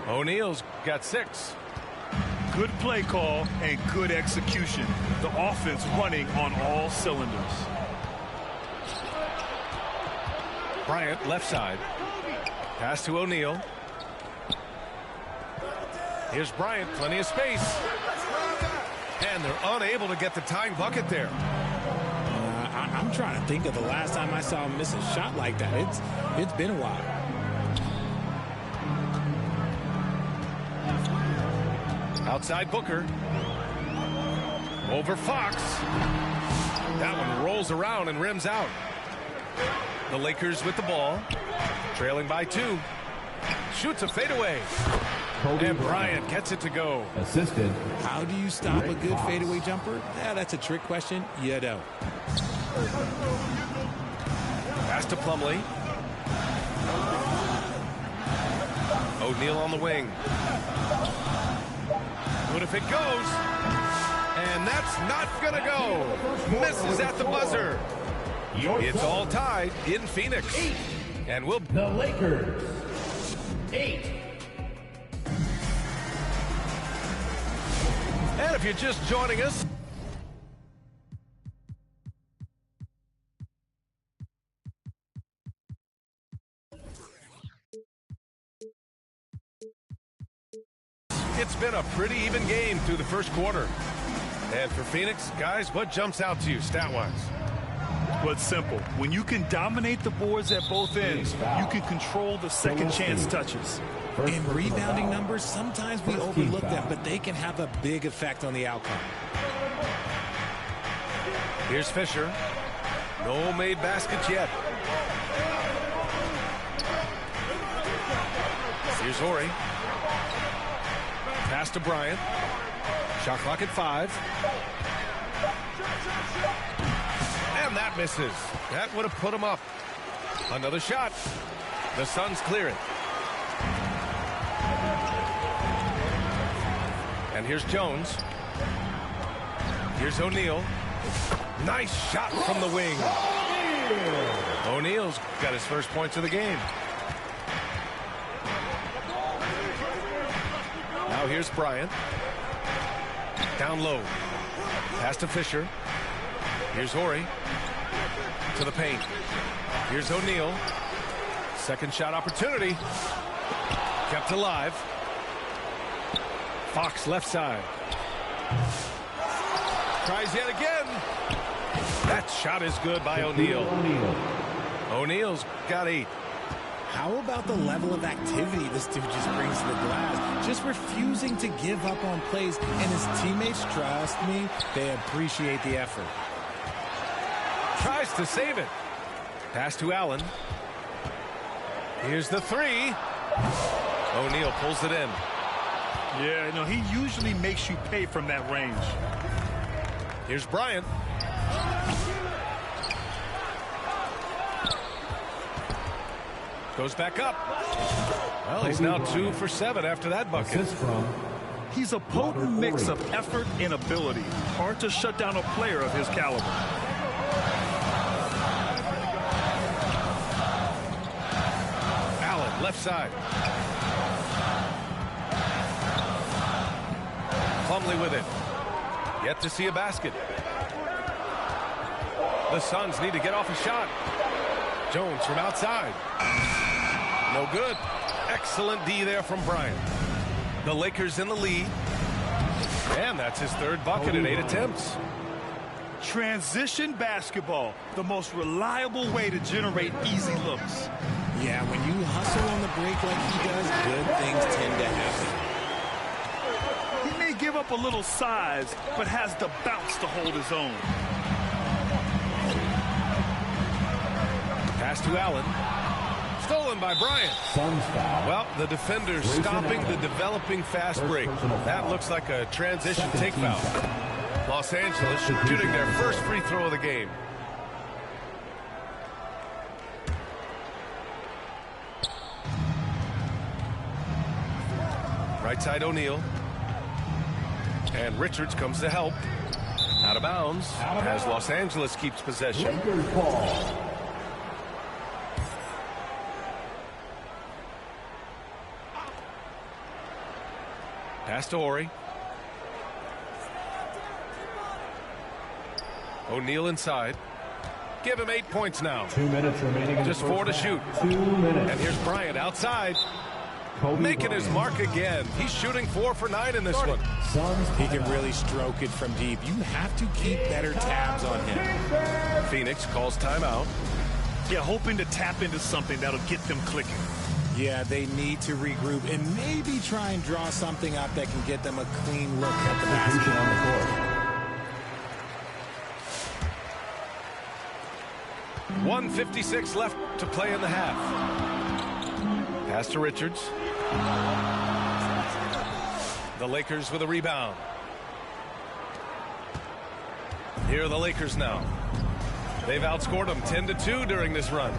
O'Neal's got 6. Good play call and good execution. The offense running on all cylinders. Bryant left side. Pass to O'Neal. Here's Bryant, plenty of space. And they're unable to get the tying bucket there. I'm trying to think of the last time I saw him miss a shot like that. It's been a while. Outside Booker. Over Fox. That one rolls around and rims out. The Lakers with the ball. Trailing by 2. Shoots a fadeaway. And Bryant gets it to go. Assisted. How do you stop a good fadeaway jumper? Yeah, that's a trick question. You don't. Pass to Plumlee. O'Neal on the wing. What if it goes? And that's not going to go. Misses at the buzzer. It's all tied in Phoenix. And we'll... The Lakers, 8. And if you're just joining us, it's been a pretty even game through the first quarter. And for Phoenix, guys, what jumps out to you stat-wise? Well, it's simple. When you can dominate the boards at both ends, you can control the second chance touches. In rebounding numbers, sometimes we overlook them, but they can have a big effect on the outcome. Here's Fisher. No made baskets yet. Here's Horry. Pass to Bryant. Shot clock at 5. And that misses. That would have put him up. Another shot. The Suns clear it. And here's Jones. Here's O'Neal. Nice shot from the wing. O'Neal's got his first points of the game. Now here's Bryant. Down low. Pass to Fisher. Here's Horry. To the paint. Here's O'Neal. Second shot opportunity. Kept alive. Fox left side. Tries yet again. That shot is good by O'Neal. O'Neal's got 8. How about the level of activity this dude just brings to the glass? Just refusing to give up on plays, and his teammates, trust me, they appreciate the effort. Tries to save it. Pass to Allen. Here's the 3. O'Neal pulls it in. Yeah, no, he usually makes you pay from that range. Here's Bryant. Goes back up. Well, he's now 2 for 7 after that bucket. He's a potent mix of effort and ability. Hard to shut down a player of his caliber. Allen, left side. Plumlee with it. Yet to see a basket. The Suns need to get off a shot. Jones from outside. No good. Excellent D there from Bryant. The Lakers in the lead. And that's his 3rd bucket in 8 attempts. Transition basketball, the most reliable way to generate easy looks. Yeah, when you hustle on the break like he does, good things tend to happen. He may give up a little size, but has the bounce to hold his own. Pass to Allen. Stolen by Bryant. Well, the defender stopping the developing fast break. That looks like a transition take foul. Los Angeles shooting their first free throw of the game. Right side O'Neal. And Richards comes to help. Out of bounds as Los Angeles keeps possession. Pass to Horry. O'Neal inside. Give him 8 points now. 2 minutes remaining. Just 4 to shoot. 2 minutes. And here's Bryant outside. Making his mark again. He's shooting 4 for 9 in this one. He can really stroke it from deep. You have to keep better tabs on him. Phoenix calls timeout. Yeah, hoping to tap into something that'll get them clicking. Yeah, they need to regroup and maybe try and draw something up that can get them a clean look at the basket. On the court. 1:56 left to play in the half. Pass to Richards. The Lakers with a rebound. Here are the Lakers now. They've outscored them 10-2 during this run.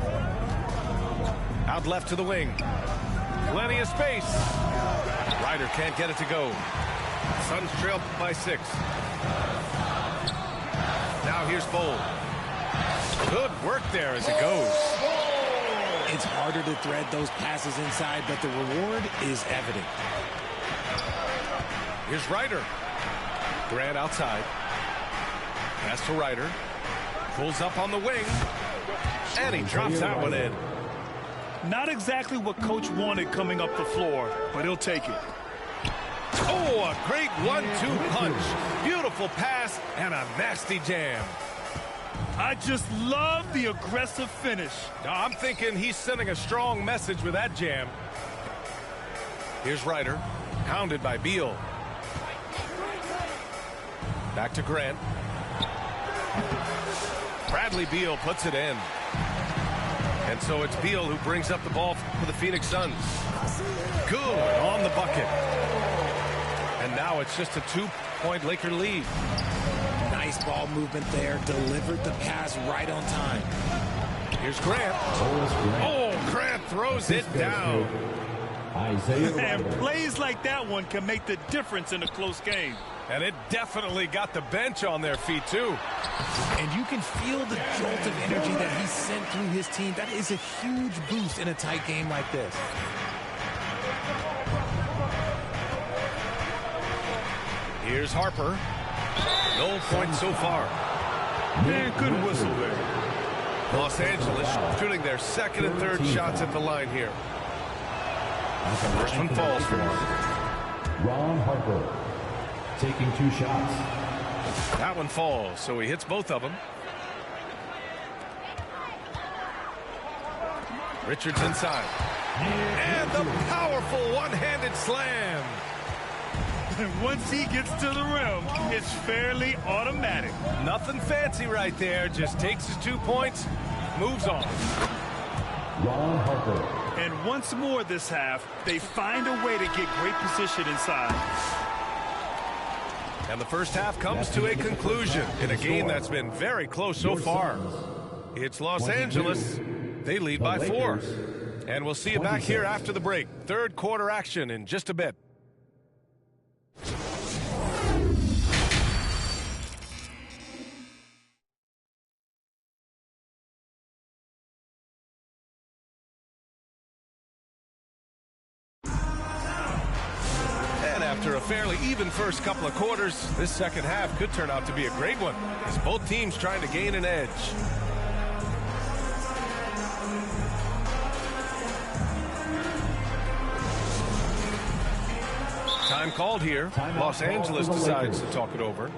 Out left to the wing. Plenty of space. Ryder can't get it to go. Suns trail by 6. here's Bowl. Good work there as it goes. It's harder to thread those passes inside, but the reward is evident. Here's Ryder. Grant outside. Pass to Ryder. Pulls up on the wing. And he drops that one in. Not exactly what coach wanted coming up the floor, but he'll take it. Oh, a great 1-2 punch. Beautiful pass and a nasty jam. I just love the aggressive finish. I'm thinking he's sending a strong message with that jam. Here's Ryder, hounded by Beal. Back to Grant. Bradley Beal puts it in. And so it's Beal who brings up the ball for the Phoenix Suns. Good on the bucket. And now it's just a 2-point Laker lead. Nice ball movement there. Delivered the pass right on time. Here's Grant. Oh, Grant throws it down. And plays like that one can make the difference in a close game. And it definitely got the bench on their feet, too. And you can feel the jolt of energy that he sent through his team. That is a huge boost in a tight game like this. Here's Harper. No points so far. Man, good whistle there. Los Angeles shooting their second and third shots at the line here. First one falls for him. Ron Harper taking 2 shots. That one falls, so he hits both of them. Richards inside. And the powerful one-handed slam. And once he gets to the rim, it's fairly automatic. Nothing fancy right there. Just takes his 2 points, moves on. Ron Harper. And once more this half, they find a way to get great position inside. And the first half comes to a conclusion in a game that's been very close so far. It's Los Angeles. They lead by 4. And we'll see you back here after the break. Third quarter action in just a bit. After a fairly even first couple of quarters, this second half could turn out to be a great one as both teams trying to gain an edge. Time called here. Los Angeles decides to talk it over.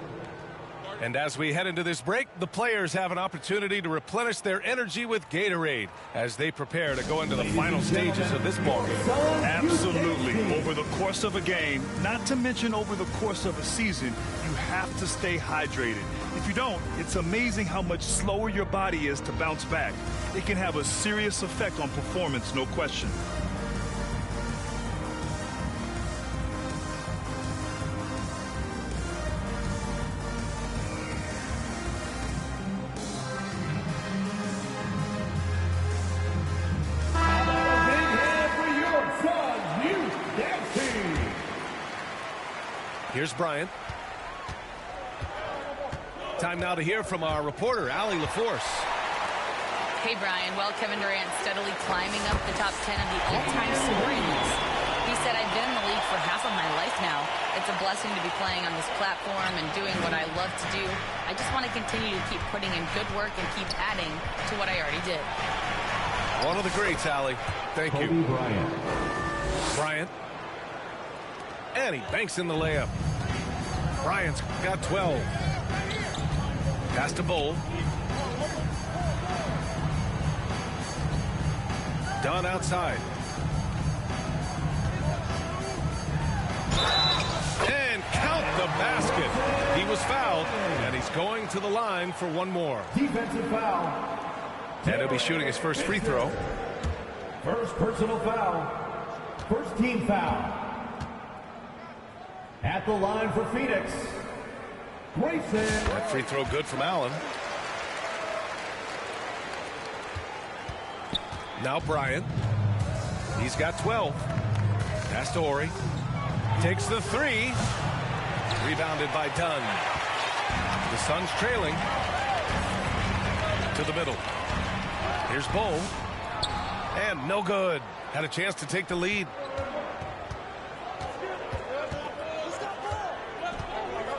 And as we head into this break, the players have an opportunity to replenish their energy with Gatorade as they prepare to go into the final stages of this ballgame. Absolutely. Over the course of a game, not to mention over the course of a season, you have to stay hydrated. If you don't, it's amazing how much slower your body is to bounce back. It can have a serious effect on performance, no question. Here's Bryant. Time now to hear from our reporter, Allie LaForce. Hey, Brian. Well, Kevin Durant steadily climbing up the top 10 of the all-time scoring list. He said, I've been in the league for half of my life now. It's a blessing to be playing on this platform and doing what I love to do. I just want to continue to keep putting in good work and keep adding to what I already did. One of the greats, Allie. Thank you. Bryant. And he banks in the layup. Bryant's got 12. Pass to Bowl. Dunn outside. And count the basket. He was fouled, and he's going to the line for one more. Defensive foul. And he'll be shooting his first free throw. First personal foul. First team foul. At the line for Phoenix, Grayson. That free throw good from Allen. Now Bryant. He's got 12. Pass to Ori. Takes the 3. Rebounded by Dunn. The Suns trailing. to the middle. Here's Bull. And no good. Had a chance to take the lead.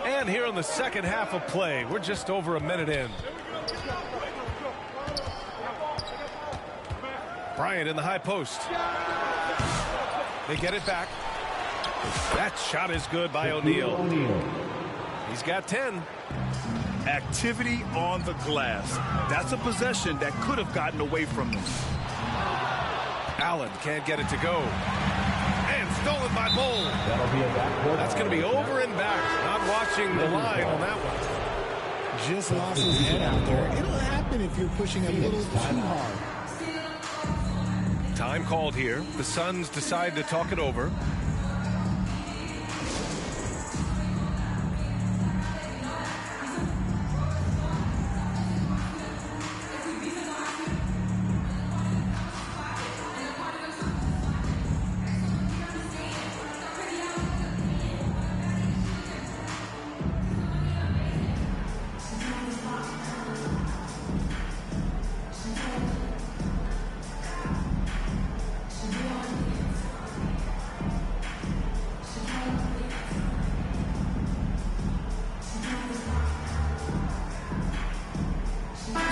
And here in the second half of play, we're just over a minute in. Bryant in the high post. They get it back. That shot is good by O'Neal. He's got 10. Activity on the glass. That's a possession that could have gotten away from them. Allen can't get it to go. And stolen by Bull. That's going to be over and back. Not watching the line on that one. Just lost his head out there. It'll happen if you're pushing a little too hard. Time called here. The Suns decide to talk it over.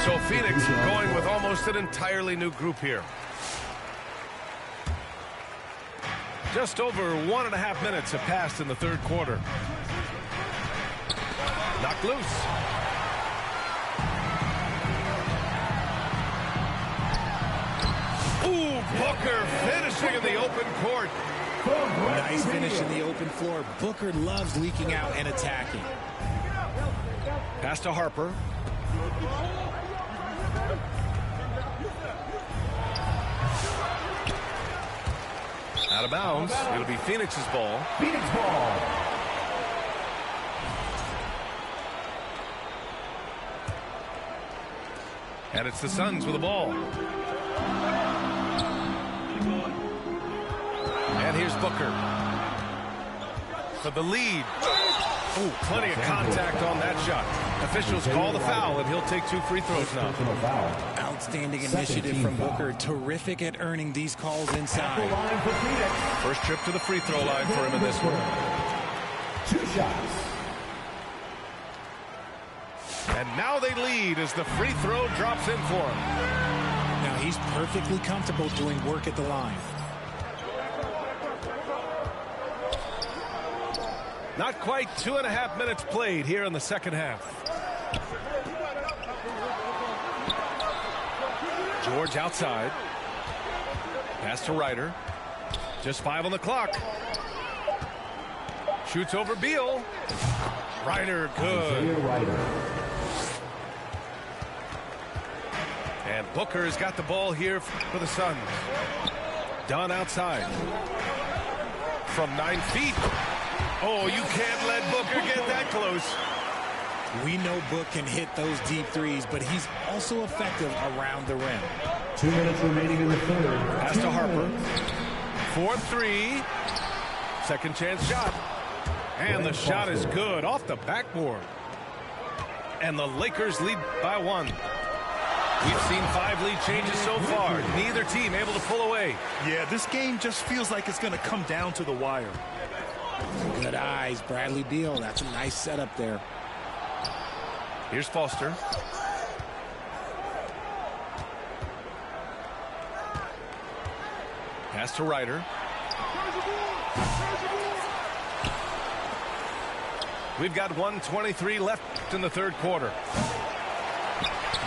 So Phoenix going with almost an entirely new group here. Just over 1.5 minutes have passed in the third quarter. Knocked loose. Ooh, Booker finishing in the open court. Nice finish in the open floor. Booker loves leaking out and attacking. Pass to Harper. Out of bounds. It'll be Phoenix's ball. Phoenix ball. And it's the Suns with the ball. And here's Booker for the lead. Ooh, plenty of contact on that shot. Officials call the foul, and he'll take 2 free throws now. Outstanding initiative from Booker. Terrific at earning these calls inside. First trip to the free throw line for him in this one. 2 shots. And now they lead as the free throw drops in for him. Now he's perfectly comfortable doing work at the line. Not quite 2.5 minutes played here in the second half. George outside. Pass to Ryder. Just 5 on the clock. Shoots over Beal. Ryder, good. And Booker has got the ball here for the Suns. Dunn outside. From 9 feet. Oh, you can't let Booker get that close. We know Book can hit those deep threes, but he's also effective around the rim. 2 minutes remaining in the third. Pass to Harper. 4-3. Second chance shot. And the shot is good off the backboard. And the Lakers lead by 1. We've seen 5 lead changes so far. Neither team able to pull away. Yeah, this game just feels like it's going to come down to the wire. Good eyes, Bradley Beal. That's a nice setup there. Here's Foster. Pass to Ryder. We've got 1:23 left in the third quarter.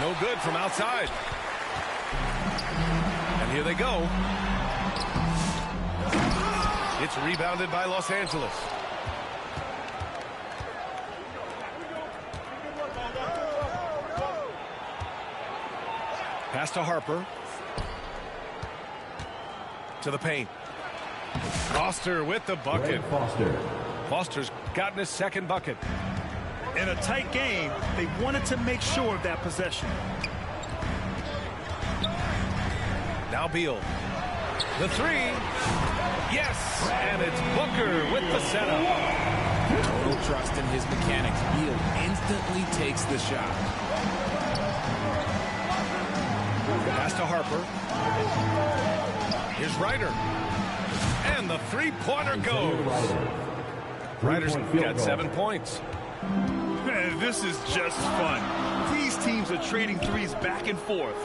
No good from outside. And here they go. It's rebounded by Los Angeles. Pass to Harper. To the paint. Foster with the bucket. Foster's gotten his second bucket. In a tight game, they wanted to make sure of that possession. Now Beal. The 3. Yes, and it's Booker with the setup. Total trust in his mechanics. Beal instantly takes the shot. Pass to Harper. Here's Ryder. And the three-pointer goes. Ryder's got 7 points. Man, this is just fun. These teams are trading threes back and forth.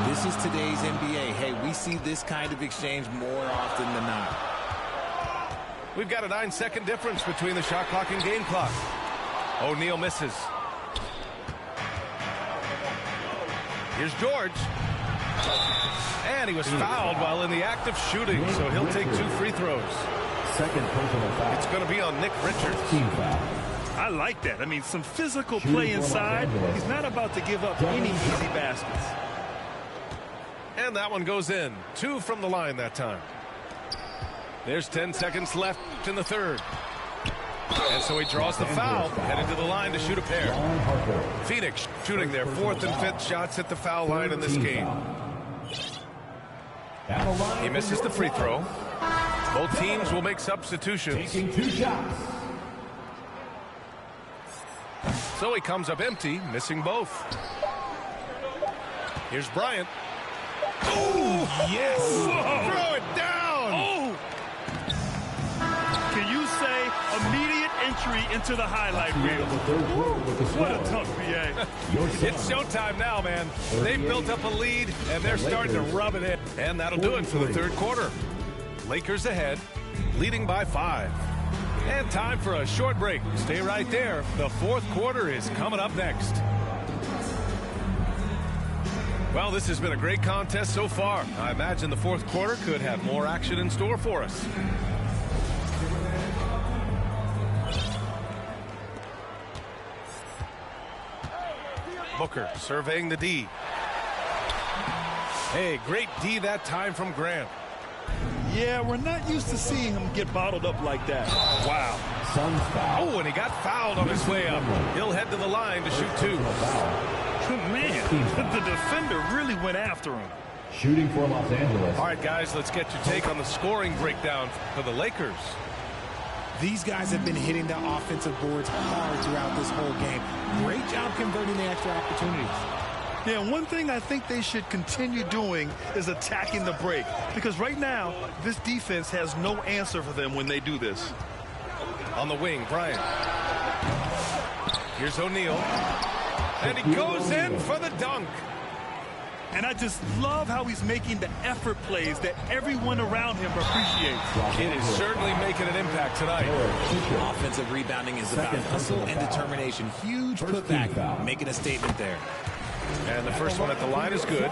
This is today's NBA. Hey, we see this kind of exchange more often than not. We've got a 9-second difference between the shot clock and game clock. O'Neal misses. Here's George. And he was fouled while in the act of shooting, so he'll take 2 free throws. Second personal foul. It's going to be on Nick Richards. Team foul. I like that. I mean, some physical play inside. He's not about to give up any easy baskets. And that one goes in. 2 from the line that time. There's 10 seconds left in the third. And so he draws the foul, headed to the line to shoot a pair. Phoenix shooting their 4th and 5th shots at the foul line in this game. He misses the free throw. Both teams will make substitutions. Taking 2 shots. So he comes up empty, missing both. Here's Bryant. Oh, yes! Whoa. Throw it down! Oh! Can you say immediate entry into the highlight reel? What a dunk, BA. It's showtime now, man. They've built up a lead, and they're starting to rub it in. And that'll do it for the third quarter. Lakers ahead, leading by 5. And time for a short break. Stay right there. The fourth quarter is coming up next. Well, this has been a great contest so far. I imagine the fourth quarter could have more action in store for us. Booker surveying the D. Hey, great D that time from Grant. Yeah, we're not used to seeing him get bottled up like that. Wow. Suns foul. Oh, and he got fouled on his way up. He'll head to the line to shoot 2. Man, the defender really went after him. Shooting for Los Angeles. All right, guys, let's get your take on the scoring breakdown for the Lakers. These guys have been hitting the offensive boards hard throughout this whole game. Great job converting the extra opportunities. Yeah, one thing I think they should continue doing is attacking the break. Because right now, this defense has no answer for them when they do this. On the wing, Bryant. Here's O'Neal. And he goes in for the dunk. And I just love how he's making the effort plays that everyone around him appreciates. It is certainly making an impact tonight. Offensive rebounding is about hustle and determination. Huge putback, making a statement there. And the first one at the line is good.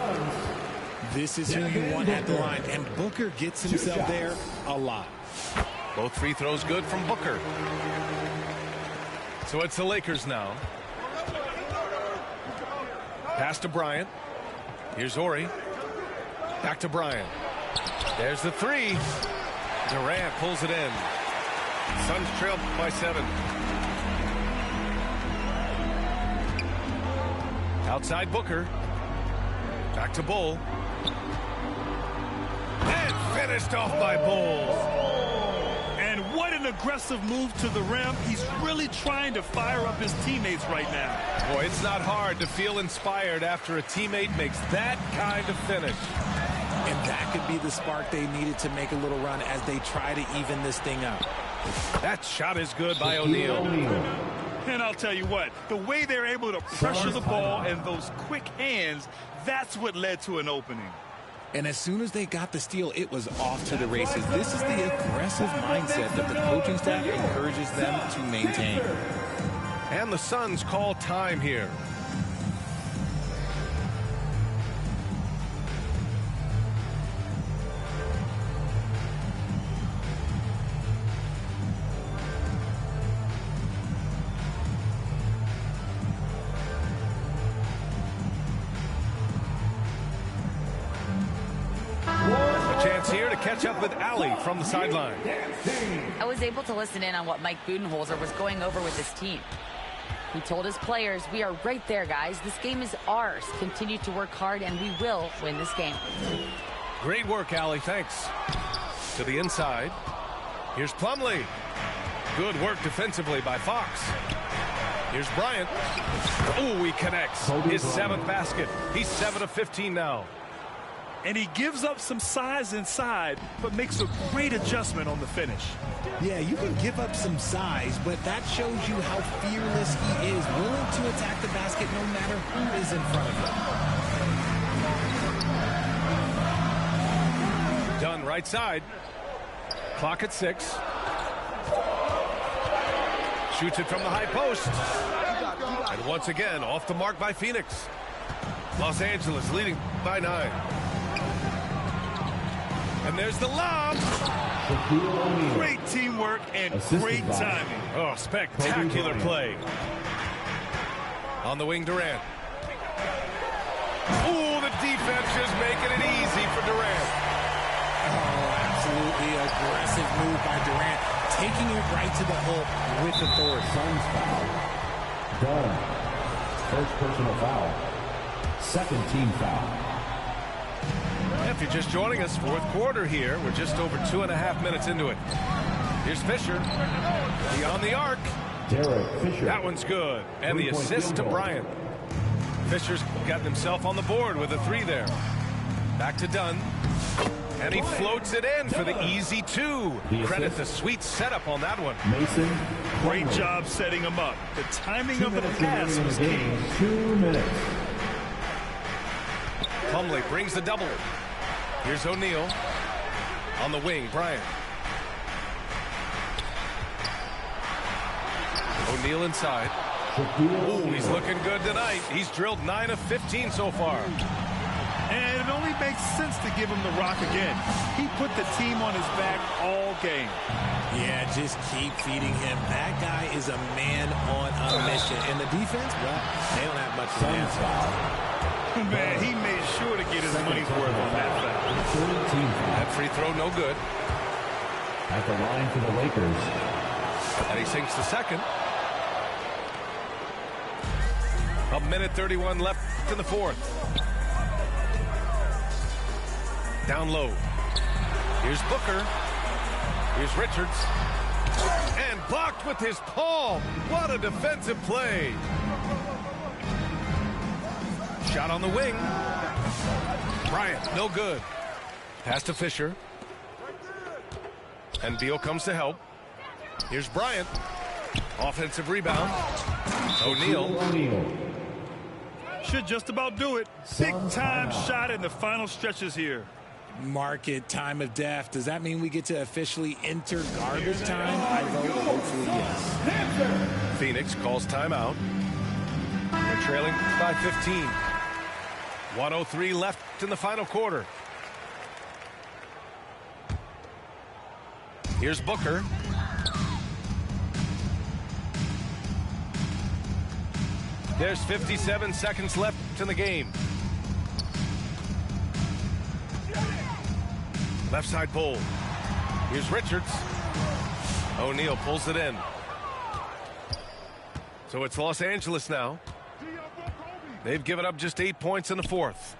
This is who you want at the line, and Booker gets himself there a lot. Both free throws good from Booker. So it's the Lakers now. Pass to Bryant. Here's Ori. Back to Bryant. There's the 3. Durant pulls it in. Suns trail by 7. Outside Booker. Back to Bull. And finished off by Bull. And what an aggressive move to the rim. He's really trying to fire up his teammates right now. Boy, it's not hard to feel inspired after a teammate makes that kind of finish. And that could be the spark they needed to make a little run as they try to even this thing up. That shot is good by O'Neal. And I'll tell you what, the way they're able to pressure the ball and those quick hands, that's what led to an opening. And as soon as they got the steal, it was off to the races. This is the aggressive mindset that the coaching staff encourages them to maintain. And the Suns call time here. Here to catch up with Allie from the sideline. I was able to listen in on what Mike Budenholzer was going over with his team. He told his players, we are right there, guys. This game is ours. Continue to work hard, and we will win this game. Great work, Allie. Thanks. To the inside. Here's Plumlee. Good work defensively by Fox. Here's Bryant. Oh, he connects. His 7th basket. He's 7 of 15 now. And he gives up some size inside, but makes a great adjustment on the finish. Yeah, you can give up some size, but that shows you how fearless he is, willing to attack the basket no matter who is in front of him. Dunn right side. Clock at 6. Shoots it from the high post. And once again, off the mark by Phoenix. Los Angeles leading by 9. And there's the lob. Great teamwork and great timing. Oh, spectacular play. On the wing, Durant. Oh, the defense just making it easy for Durant. Oh, absolutely aggressive move by Durant, taking it right to the hole with authority. Suns foul. Done. First personal foul. Second team foul. If you're just joining us, fourth quarter here. We're just over 2.5 minutes into it. Here's Fisher. Beyond the arc. Derek Fisher. That one's good. And the assist to Bryant. Fisher's gotten himself on the board with a 3 there. Back to Dunn. And he floats it in for the easy 2. Credit the sweet setup on that one. Mason. Great job setting him up. The timing of the pass was key. 2 minutes. Plumlee brings the double. Here's O'Neal. On the wing, Bryant. O'Neal inside. Ooh, he's looking good tonight. He's drilled 9 of 15 so far. And it only makes sense to give him the rock again. He put the team on his back all game. Yeah, just keep feeding him. That guy is a man on a mission. And the defense, well, they don't have much to answer. Man, he made sure to get his money's worth on that foul. That free throw no good. At the line for the Lakers. And he sinks the second. A minute 31 left in the fourth. Down low. Here's Booker. Here's Richards. And blocked with his palm. What a defensive play. Shot on the wing. Bryant, no good. Pass to Fisher. And Beal comes to help. Here's Bryant. Offensive rebound. O'Neal. Should just about do it. Big time shot in the final stretches here. Market time of death. Does that mean we get to officially enter garbage time? I vote hopefully yes. Phoenix calls timeout. They're trailing by 15. 1:03 left in the final quarter. Here's Booker. There's 57 seconds left in the game. Left side pull. Here's Richards. O'Neal pulls it in. So it's Los Angeles now. They've given up just 8 points in the fourth.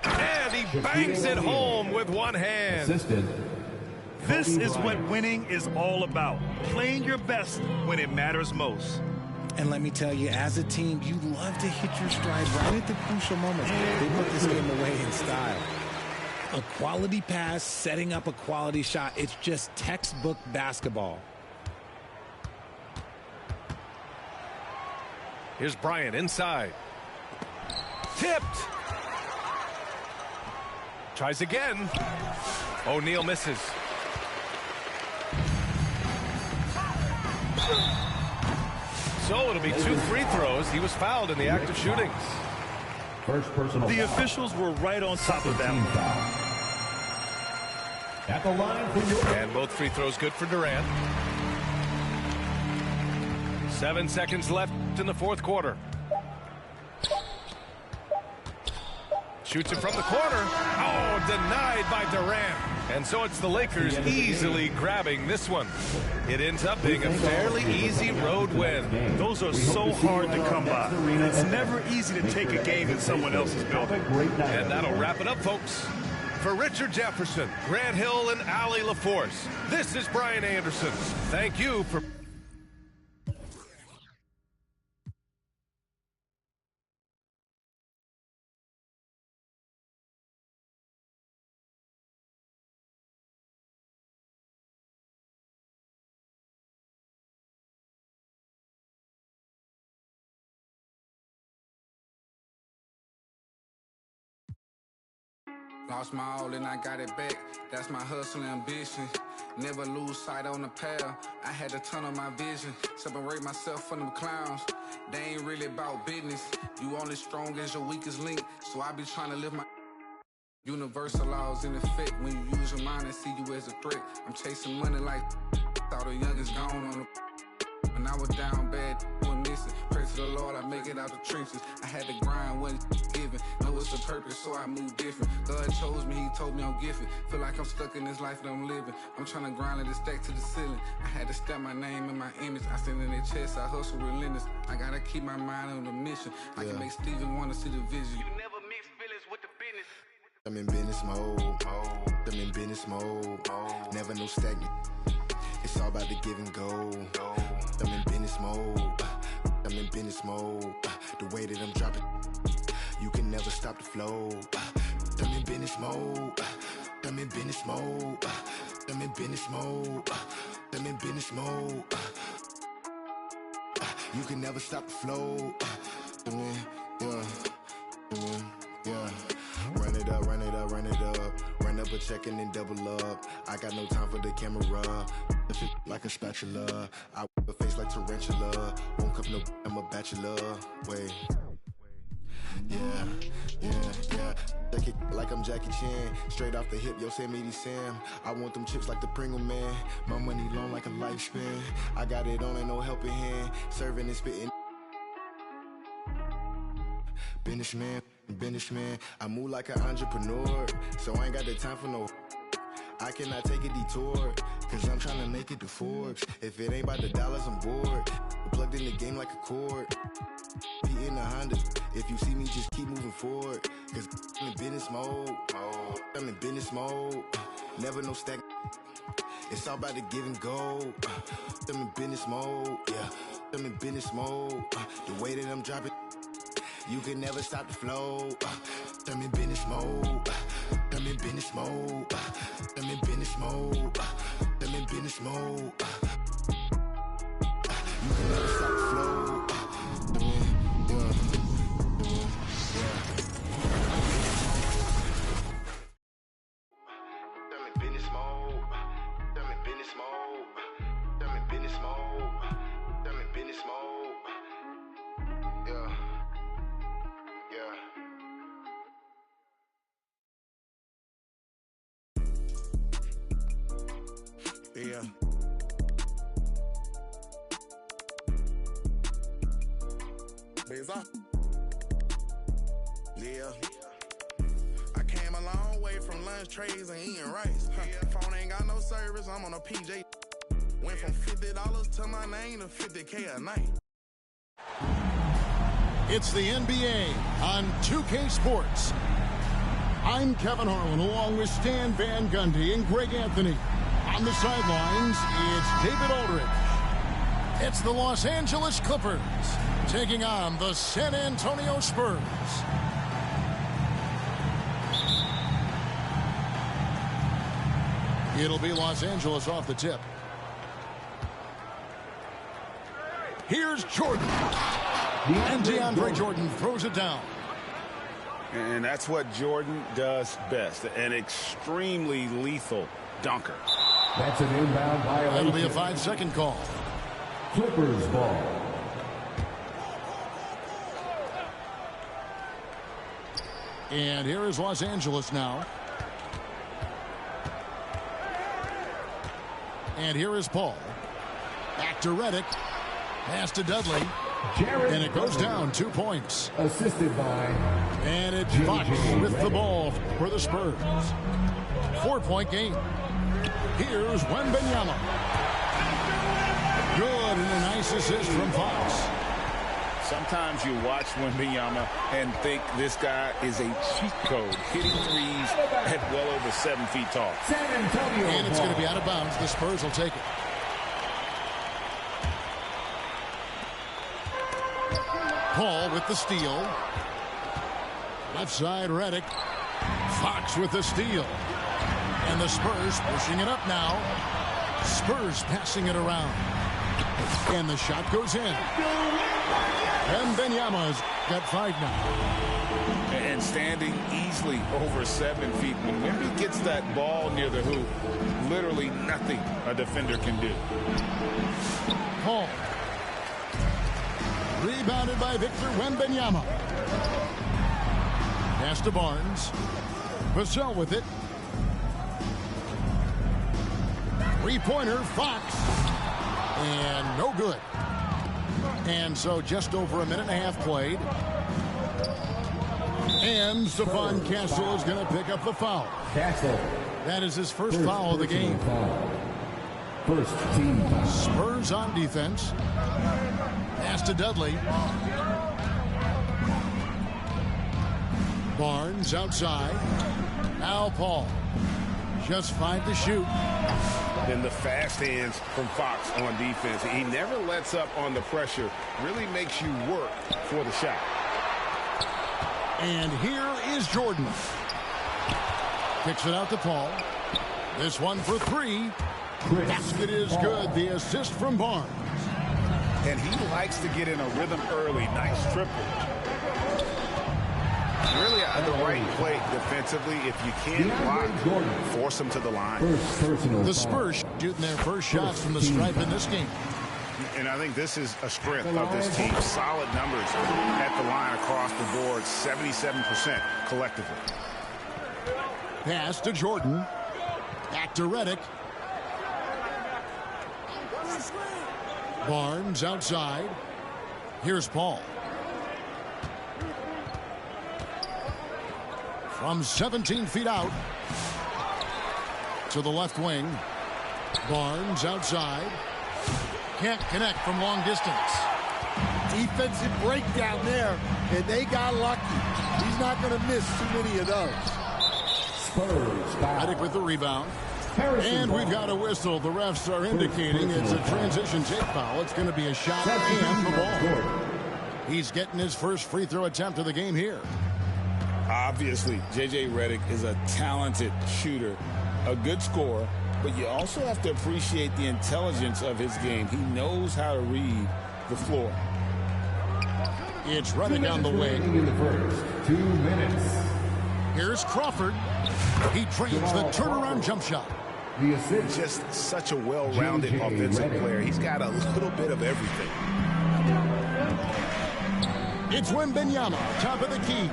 And he bangs it home with one hand. This is what winning is all about. Playing your best when it matters most. And let me tell you, as a team, you love to hit your stride right at the crucial moments. They put this game away in style. A quality pass, setting up a quality shot. It's just textbook basketball. Here's Bryant inside. Tipped. Tries again. O'Neal misses. So it'll be 2 free throws. He was fouled in the act of shooting. First personal The foul. officials were right on top of that. At the line for your... And both free throws good for Durant. 7 seconds left in the fourth quarter. Shoots it from the corner. Oh, denied by Durant. And so it's the Lakers easily grabbing this one. It ends up being a fairly easy road win. Those are so hard to come by. It's never easy to take a game in someone else's building. And that'll wrap it up, folks. For Richard Jefferson, Grant Hill, and Allie LaForce, this is Brian Anderson. Thank you for... Lost my all and I got it back. That's my hustle and ambition. Never lose sight on the path. I had to turn on my vision. Separate myself from them clowns. They ain't really about business. You only strong as your weakest link. So I be trying to live my universal laws in effect. When you use your mind and see you as a threat. I'm chasing money like thought the youngest gone on the. When I was down bad, wasn't missing. Pray to the Lord, I make it out the trenches. I had to grind, wasn't given. Know it's a purpose, so I move different. God chose me, he told me I'm gifted. Feel like I'm stuck in this life that I'm living. I'm trying to grind it stack to the ceiling. I had to step my name and my image. I stand in their chest, I hustle relentless. I gotta keep my mind on the mission. I can make Steven wanna see the vision. You never mix feelings with the business. I'm in business mode. I'm in business mode. Never no stagnant. It's all about the give and go. I'm in business mode. I'm in business mode. The way that I'm dropping, you can never stop the flow. I'm in business mode. I'm in business mode. I'm in business mode. I'm in business mode. You can never stop the flow. Yeah. Run it up, run it up, run it up. Run up a check and then double up. I got no time for the camera. Like a spatula. I whip a face like tarantula. Won't cup no, I'm a bachelor. Wait. Yeah. Check it like I'm Jackie Chan. Straight off the hip, Yosemite Sam. I want them chips like the Pringle Man. My money long like a lifespan. I got it on and no helping hand. Serving and spitting. Businessman. I move like an entrepreneur. So I ain't got the time for no. I cannot take a detour, cause I'm trying to make it to Forbes. If it ain't about the dollars, I'm bored. Plugged in the game like a cord. Be in a Honda. If you see me, just keep moving forward. Cause I'm in business mode. I'm in business mode. Never no stack. It's all about the give and go. I'm in business mode. Yeah. I'm in business mode. The way that I'm dropping, you can never stop the flow. I'm in business mode. I'm in business mode. I'm in business mode. I'm in business mode. You can never stop the flow. I'm in business mode. I'm in business mode. I'm in business mode. I'm in business mode. Yeah. Yeah. Beza. Yeah. I came a long way from lunch trays and eating rice. Phone ain't got no service, I'm on a PJ. Went from $50 to my name to $50K a night. It's the NBA on 2K Sports. I'm Kevin Harlan along with Stan Van Gundy and Greg Anthony. On the sidelines, it's David Aldridge. It's the Los Angeles Clippers taking on the San Antonio Spurs. It'll be Los Angeles off the tip. Here's Jordan. And DeAndre Jordan throws it down. And that's what Jordan does best. An extremely lethal dunker. That's an inbound violation. That'll be a 5-second call. Clippers ball. And here is Los Angeles now. And here is Paul. Back to Redick. Pass to Dudley. And it goes down 2 points. Assisted by. And it's Fox with the ball for the Spurs. 4-point game. Here's Wembanyama. Good, and a nice assist from Fox. Sometimes you watch Wembanyama and think this guy is a cheat code, hitting threes at well over 7 feet tall. San Antonio. And it's going to be out of bounds. The Spurs will take it. Paul with the steal. Left side, Redick. Fox with the steal. And the Spurs pushing it up now. Spurs passing it around. And the shot goes in. Wembanyama's got 5 now. And standing easily over 7 feet. When Wemby gets that ball near the hoop, literally nothing a defender can do. Paul. Rebounded by Victor Wembanyama. Pass to Barnes. Vassell with it. Three-pointer, Fox. And no good. And so just over a minute and a half played. And Stephon Castle is going to pick up the foul. Castle. That is his first foul of the game. First team foul. Spurs on defense. Pass to Dudley. Barnes outside. Now Paul. Just 5 to shoot. And the fast hands from Fox on defense. He never lets up on the pressure. Really makes you work for the shot. And here is Jordan. Kicks it out to Paul. This one for 3. Basket is good. The assist from Barnes. And he likes to get in a rhythm early. Nice triple. Really the right play defensively. If you can't block, force them to the line. The Spurs shooting their first shots from the stripe in this game. And I think this is a strength of this team. Solid numbers at the line across the board. 77% collectively. Pass to Jordan. Back to Redick. Barnes outside. Here's Paul. From 17 feet out. To the left wing. Barnes outside. Can't connect from long distance. Defensive breakdown there, and they got lucky. He's not going to miss too many of those. Spurs foul. Redick with the rebound. And we've got a whistle. The refs are indicating it's a transition take foul. It's going to be a shot and the ball. He's getting his first free throw attempt of the game here. Obviously, J.J. Redick is a talented shooter, a good scorer, but you also have to appreciate the intelligence of his game. He knows how to read the floor. It's Redick on the wing. In the first 2 minutes. Here's Crawford. He trains the turnaround jump shot. Just such a well-rounded offensive player. He's got a little bit of everything. It's Wembanyama, top of the key.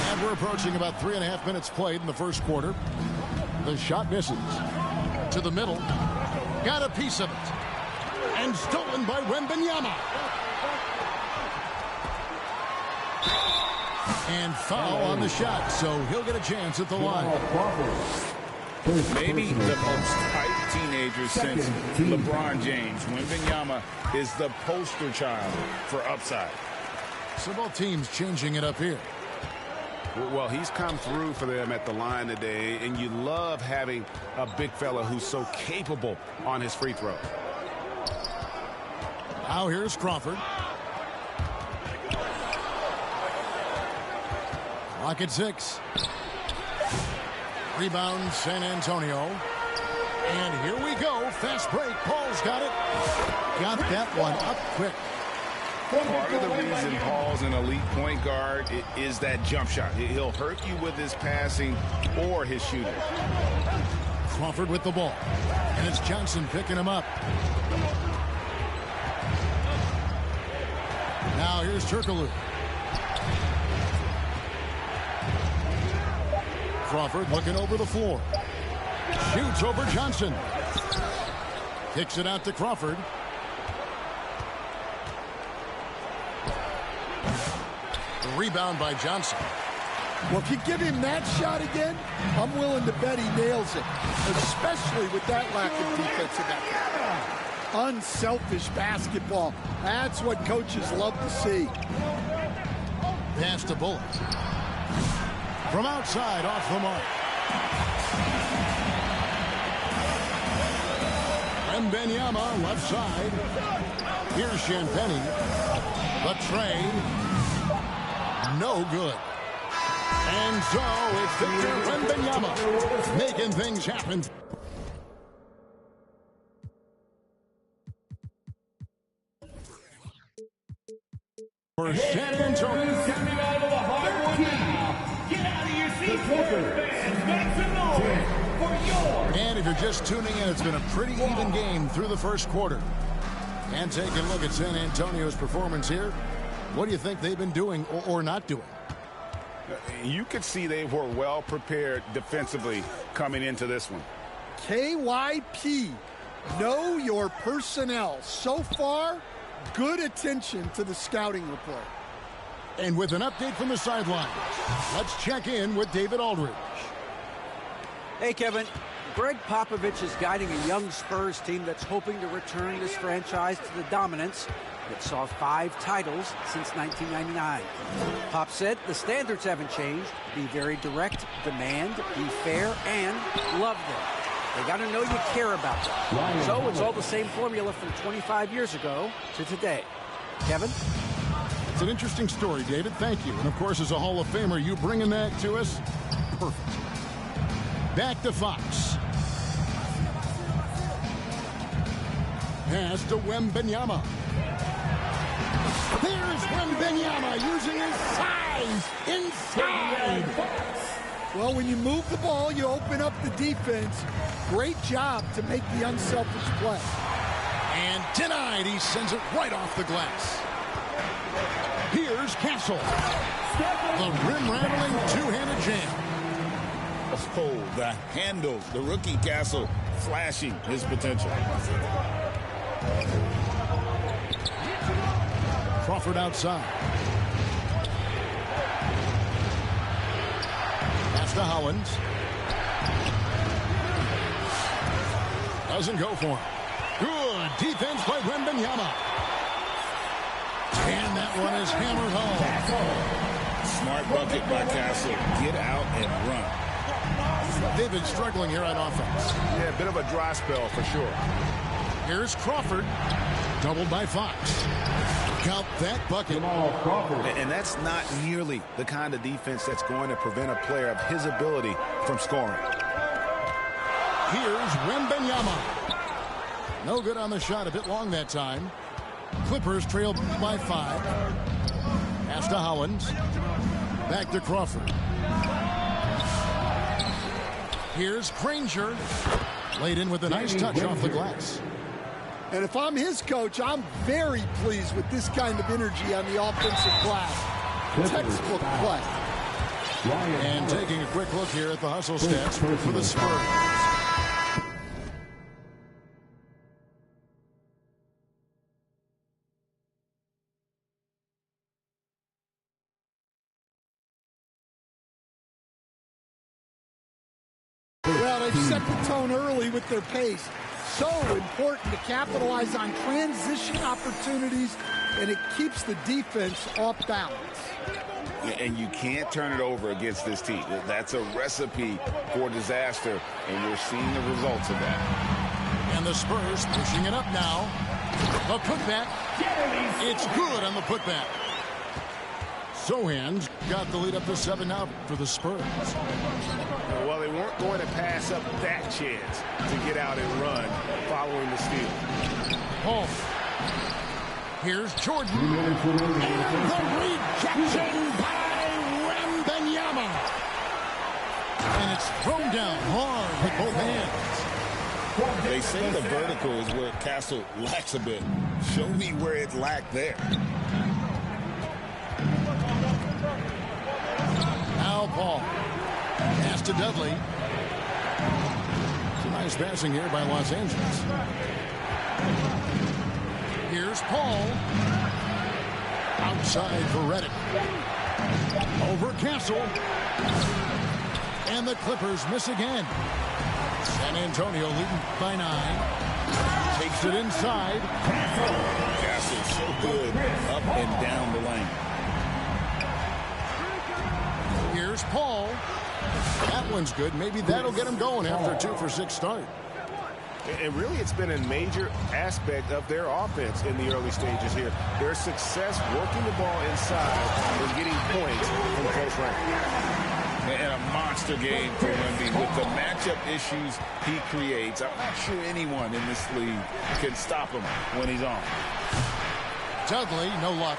And we're approaching about 3.5 minutes played in the first quarter. The shot misses. To the middle. Got a piece of it. And stolen by Wembanyama. And foul on the shot, so he'll get a chance at the line. Maybe the most hyped teenager since LeBron James. Wembanyama is the poster child for upside. So both teams changing it up here. Well, he's come through for them at the line today, and you love having a big fella who's so capable on his free throw. Now here's Crawford. Clock at 6. Rebound San Antonio. And here we go. Fast break. Paul's got it. Got that one up quick. Part of the reason Paul's an elite point guard is that jump shot. He'll hurt you with his passing or his shooting. Crawford with the ball. And it's Johnson picking him up. Now here's Turkoglu. Crawford looking over the floor. Shoots over Johnson. Kicks it out to Crawford. The rebound by Johnson. Well, if you give him that shot again, I'm willing to bet he nails it, especially with that lack of defensive effort. Unselfish basketball. That's what coaches love to see. Pass to Bullock. From outside, off the mark. Wembanyama, left side. Here's Champagnie. The trade. No good. And so it's Victor Wembanyama making things happen. For San Antonio. Stepping out of the hardwood now. Get out of your seats, Clippers fans. Make some noise for yours. And if you're just tuning in, it's been a pretty even game through the first quarter. And taking a look at San Antonio's performance here, what do you think they've been doing or not doing? You could see they were well prepared defensively coming into this one. KYP, know your personnel. So far, good attention to the scouting report. And with an update from the sidelines, let's check in with David Aldridge. Hey, Kevin. Greg Popovich is guiding a young Spurs team that's hoping to return this franchise to the dominance that saw 5 titles since 1999. Pop said the standards haven't changed. Be very direct, demand, be fair, and love them. They got to know you care about them. So it's all the same formula from 25 years ago to today. Kevin? It's an interesting story, David. Thank you. And, of course, as a Hall of Famer, you bringing that to us? Perfect. Back to Fox. Pass to Wembanyama. Here's Wembanyama using his size inside. Well, when you move the ball, you open up the defense. Great job to make the unselfish play. And denied. He sends it right off the glass. Here's Castle. The rim-rattling two-handed jam. Oh, the handle. The rookie Castle flashing his potential. Crawford outside. Pass to Hollins. Doesn't go for him. Good defense by Wembanyama. And that one is hammered home. Smart bucket by Castle. Get out and run. They've been struggling here on offense. Yeah, a bit of a dry spell for sure. Here's Crawford. Doubled by Fox. Count that bucket. And that's not nearly the kind of defense that's going to prevent a player of his ability from scoring. Here's Wembanyama. No good on the shot. A bit long that time. Clippers trail by 5. Pass to Hollins. Back to Crawford. Here's Granger. Laid in with a nice touch off the glass. And if I'm his coach, I'm very pleased with this kind of energy on the offensive glass. Textbook play. And taking a quick look here at the hustle stats for the Spurs. Well, they've set the tone early with their pace. So important to capitalize on transition opportunities, and it keeps the defense off balance. And you can't turn it over against this team. That's a recipe for disaster, and we're seeing the results of that. And the Spurs pushing it up now. The putback. It's good on the putback. Sohan's got the lead up to 7 now for the Spurs. Well, they weren't going to pass up that chance to get out and run following the steal. Home. Here's Jordan. And the rejection by Wembanyama. And it's thrown down hard with both hands. They say the vertical is where Castle lacks a bit. Show me where it lacked there. Now Paul. Pass to Dudley. Some nice passing here by Los Angeles. Here's Paul. Outside for Redick. Over Castle. And the Clippers miss again. San Antonio leading by 9. Takes it inside. Castle so good up and down the lane. Here's Paul. That one's good. Maybe that'll get him going after a 2 for 6 start. And really, it's been a major aspect of their offense in the early stages here. Their success working the ball inside and getting points from close range. And a monster game for Wemby with the matchup issues he creates. I'm not sure anyone in this league can stop him when he's on. Dudley, no luck.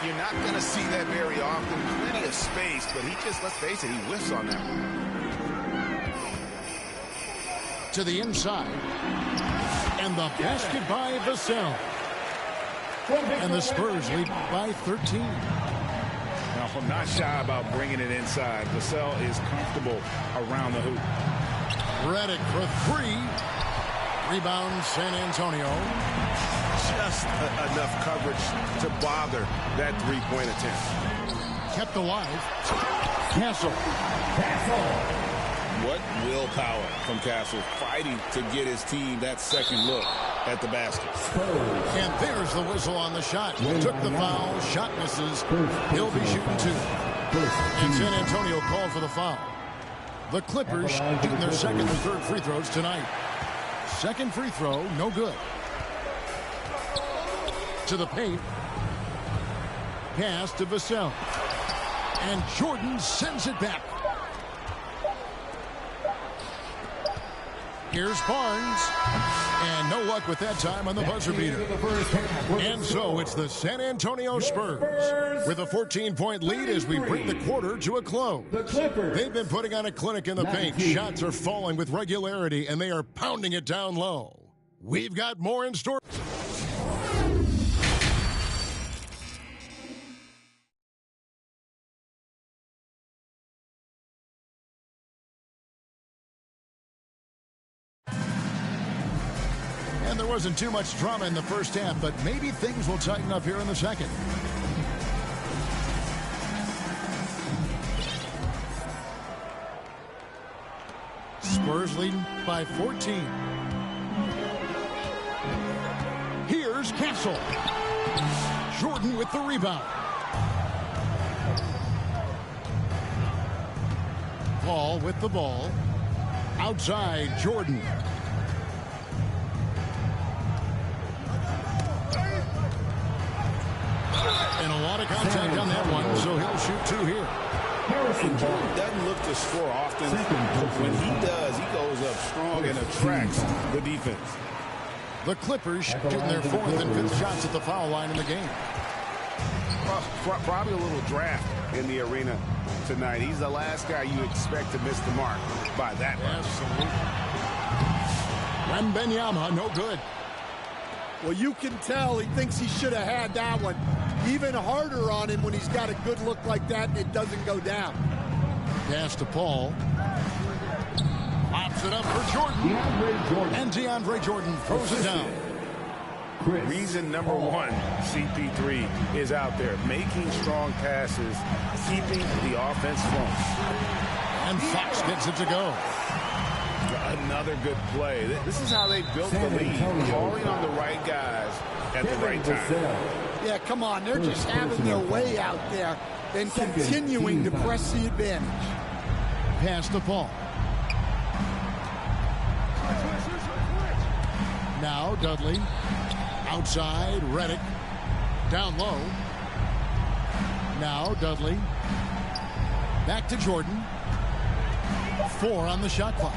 You're not going to see that very often. Plenty of space, but he just, let's face it, he whiffs on that one. To the inside. And the basket by Vassell. And the Spurs lead by 13. Now, I'm not shy about bringing it inside. Vassell is comfortable around the hoop. Redick for three. Rebound, San Antonio. Just enough coverage to bother that three-point attempt. Kept alive. Castle. What willpower from Castle, fighting to get his team that second look at the basket. And there's the whistle on the shot. Took the foul. Shot misses. He'll be shooting two. And San Antonio called for the foul. The Clippers shooting their second and third free throws tonight. Second free throw, no good. To the paint. Pass to Vassell. And Jordan sends it back. Here's Barnes. And no luck with that time on the buzzer beater. And so it's the San Antonio Spurs with a 14-point lead as we bring the quarter to a close. They've been putting on a clinic in the paint. Shots are falling with regularity, and they are pounding it down low. We've got more in store. And there wasn't too much drama in the first half, but maybe things will tighten up here in the second. Spurs leading by 14. Here's Castle. Jordan with the rebound. Paul with the ball. Outside, Jordan. And a lot of contact on that one, so he'll shoot two here. And Jordan doesn't look to score often. When he does, he goes up strong and attracts the defense. The Clippers shooting their fourth and fifth shots at the foul line in the game. Probably a little draft in the arena tonight. He's the last guy you expect to miss the mark by that much. Absolutely. Wembanyama, no good. Well, you can tell he thinks he should have had that one. Even harder on him when he's got a good look like that and it doesn't go down. Pass to Paul. Pops it up for Jordan. And DeAndre Jordan throws it down. Reason number one, CP3 is out there making strong passes, keeping the offense flowing. And Fox gets it to go. Another good play. This is how they built the lead, calling on the right guys at the right time. Yeah, come on. They're just having their way out there and continuing to press the advantage. Pass to Paul. Now Dudley. Outside, Redick. Down low. Now Dudley. Back to Jordan. 4 on the shot clock.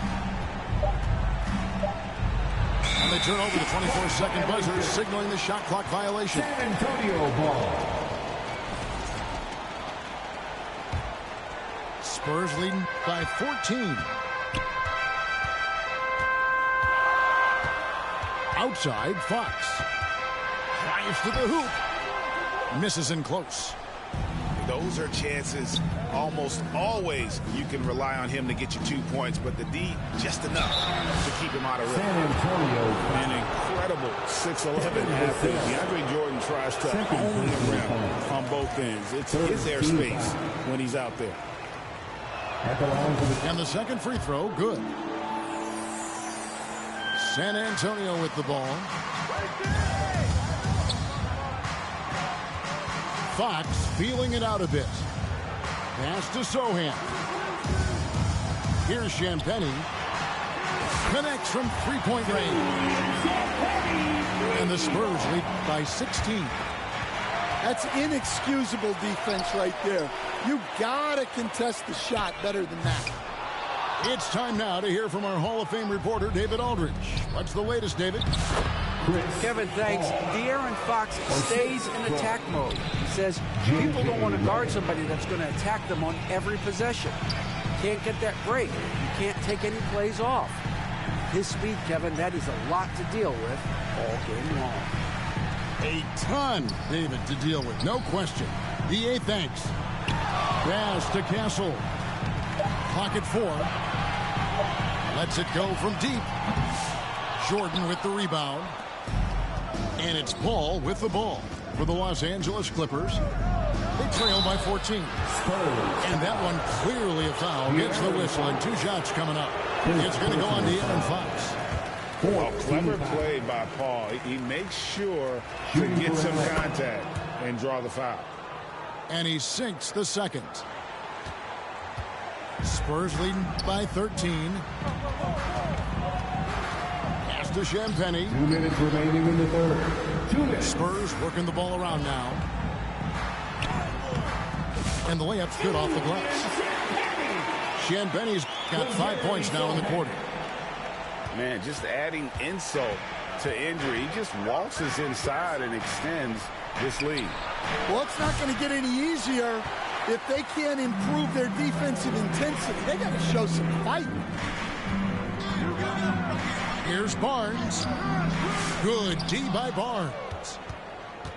And they turn over the 24-second buzzer, signaling the shot clock violation. San Antonio ball. Spurs leading by 14. Outside, Fox. Drives to the hoop. Misses in close. Those are chances almost always you can rely on him to get you 2 points, but the D just enough to keep him out of rhythm. San Antonio. An incredible 6'11" athlete. DeAndre Jordan tries to own the rim on both ends. It's his airspace when he's out there. And the second free throw, good. San Antonio with the ball. Fox feeling it out a bit. Pass to Sohan. Here's Champagnie. Connects from three-point range. And the Spurs lead by 16. That's inexcusable defense right there. You gotta contest the shot better than that. It's time now to hear from our Hall of Fame reporter, David Aldridge. What's the latest, David? Kevin, thanks. De'Aaron Fox stays in attack mode. He says people don't want to guard somebody that's going to attack them on every possession. Can't get that break. You can't take any plays off. His speed, Kevin, that is a lot to deal with all game long. A ton, David, to deal with, no question. DA thanks. Pass to Castle. Pocket 4. Lets it go from deep. Jordan with the rebound. And it's Paul with the ball for the Los Angeles Clippers. They trail by 14. And that one clearly a foul. Gets the whistle and 2 shots coming up. It's going to go on De'Aaron Fox. Well, clever play by Paul. He makes sure to get some contact and draw the foul. And he sinks the second. Spurs leading by 13. Pass to Champagny. 2 minutes remaining in the third. 2 minutes. Spurs working the ball around now. And the layup's good off the glass. Champagny's got 5 points now in the quarter. Man, just adding insult to injury. He just waltzes inside and extends this lead. Well, it's not going to get any easier if they can't improve their defensive intensity. They got to show some fight. Here's Barnes. Good D by Barnes.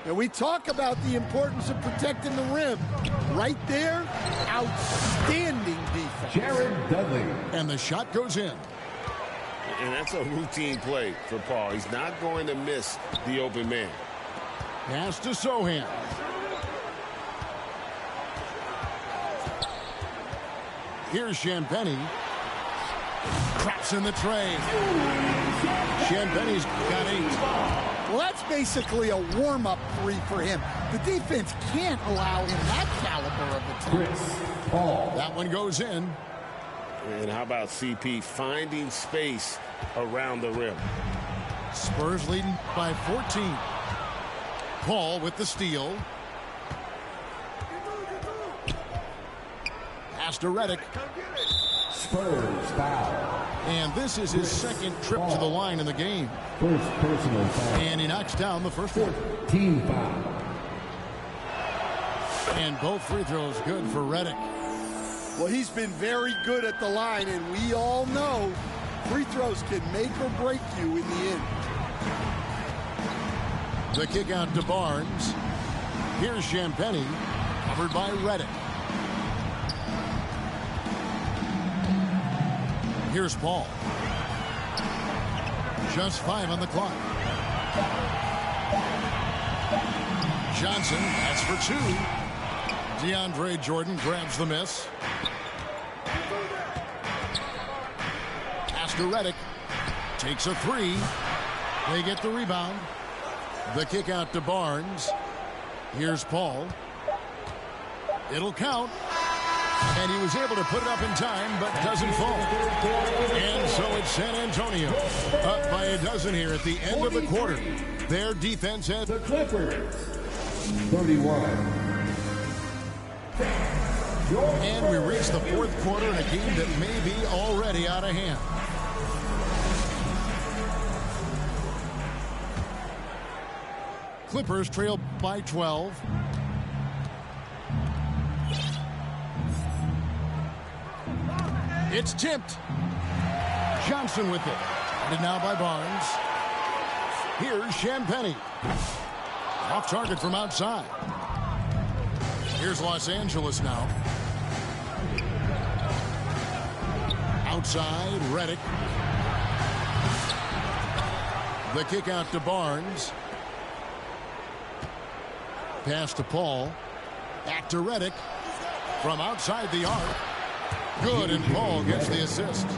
And we talk about the importance of protecting the rim. Right there, outstanding defense. Jared Dudley. And the shot goes in. And that's a routine play for Paul. He's not going to miss the open man. Pass to Sohan. Here's Champagny. Traps in the tray. Champagny's got 8. Well, that's basically a warm-up 3 for him. The defense can't allow him that caliber of attack. Chris Paul. That one goes in. And how about CP finding space around the rim? Spurs leading by 14. Paul with the steal. Pass to Redick. Spurs foul. And this is his second trip to the line in the game. First personal foul. And he knocks down the first one. Team foul. And both free throws good for Redick. Well, he's been very good at the line, and we all know free throws can make or break you in the end. The kick out to Barnes. Here's Champagny, covered by Redick. Here's Paul. Just 5 on the clock. Johnson, that's for 2. DeAndre Jordan grabs the miss. Pass to Redick. Takes a 3. They get the rebound. The kick out to Barnes. Here's Paul. It'll count. And he was able to put it up in time, but doesn't fall. And so it's San Antonio up by a dozen here at the end of the quarter. Their defense has the Clippers 31. And we reach the fourth quarter in a game that may be already out of hand. Clippers trail by 12. It's tipped. Johnson with it. And now by Barnes. Here's Champagny. Off target from outside. Here's Los Angeles now. Outside, Redick. The kick out to Barnes. Pass to Paul. Back to Redick. From outside the arc. Good, and Paul gets the assist.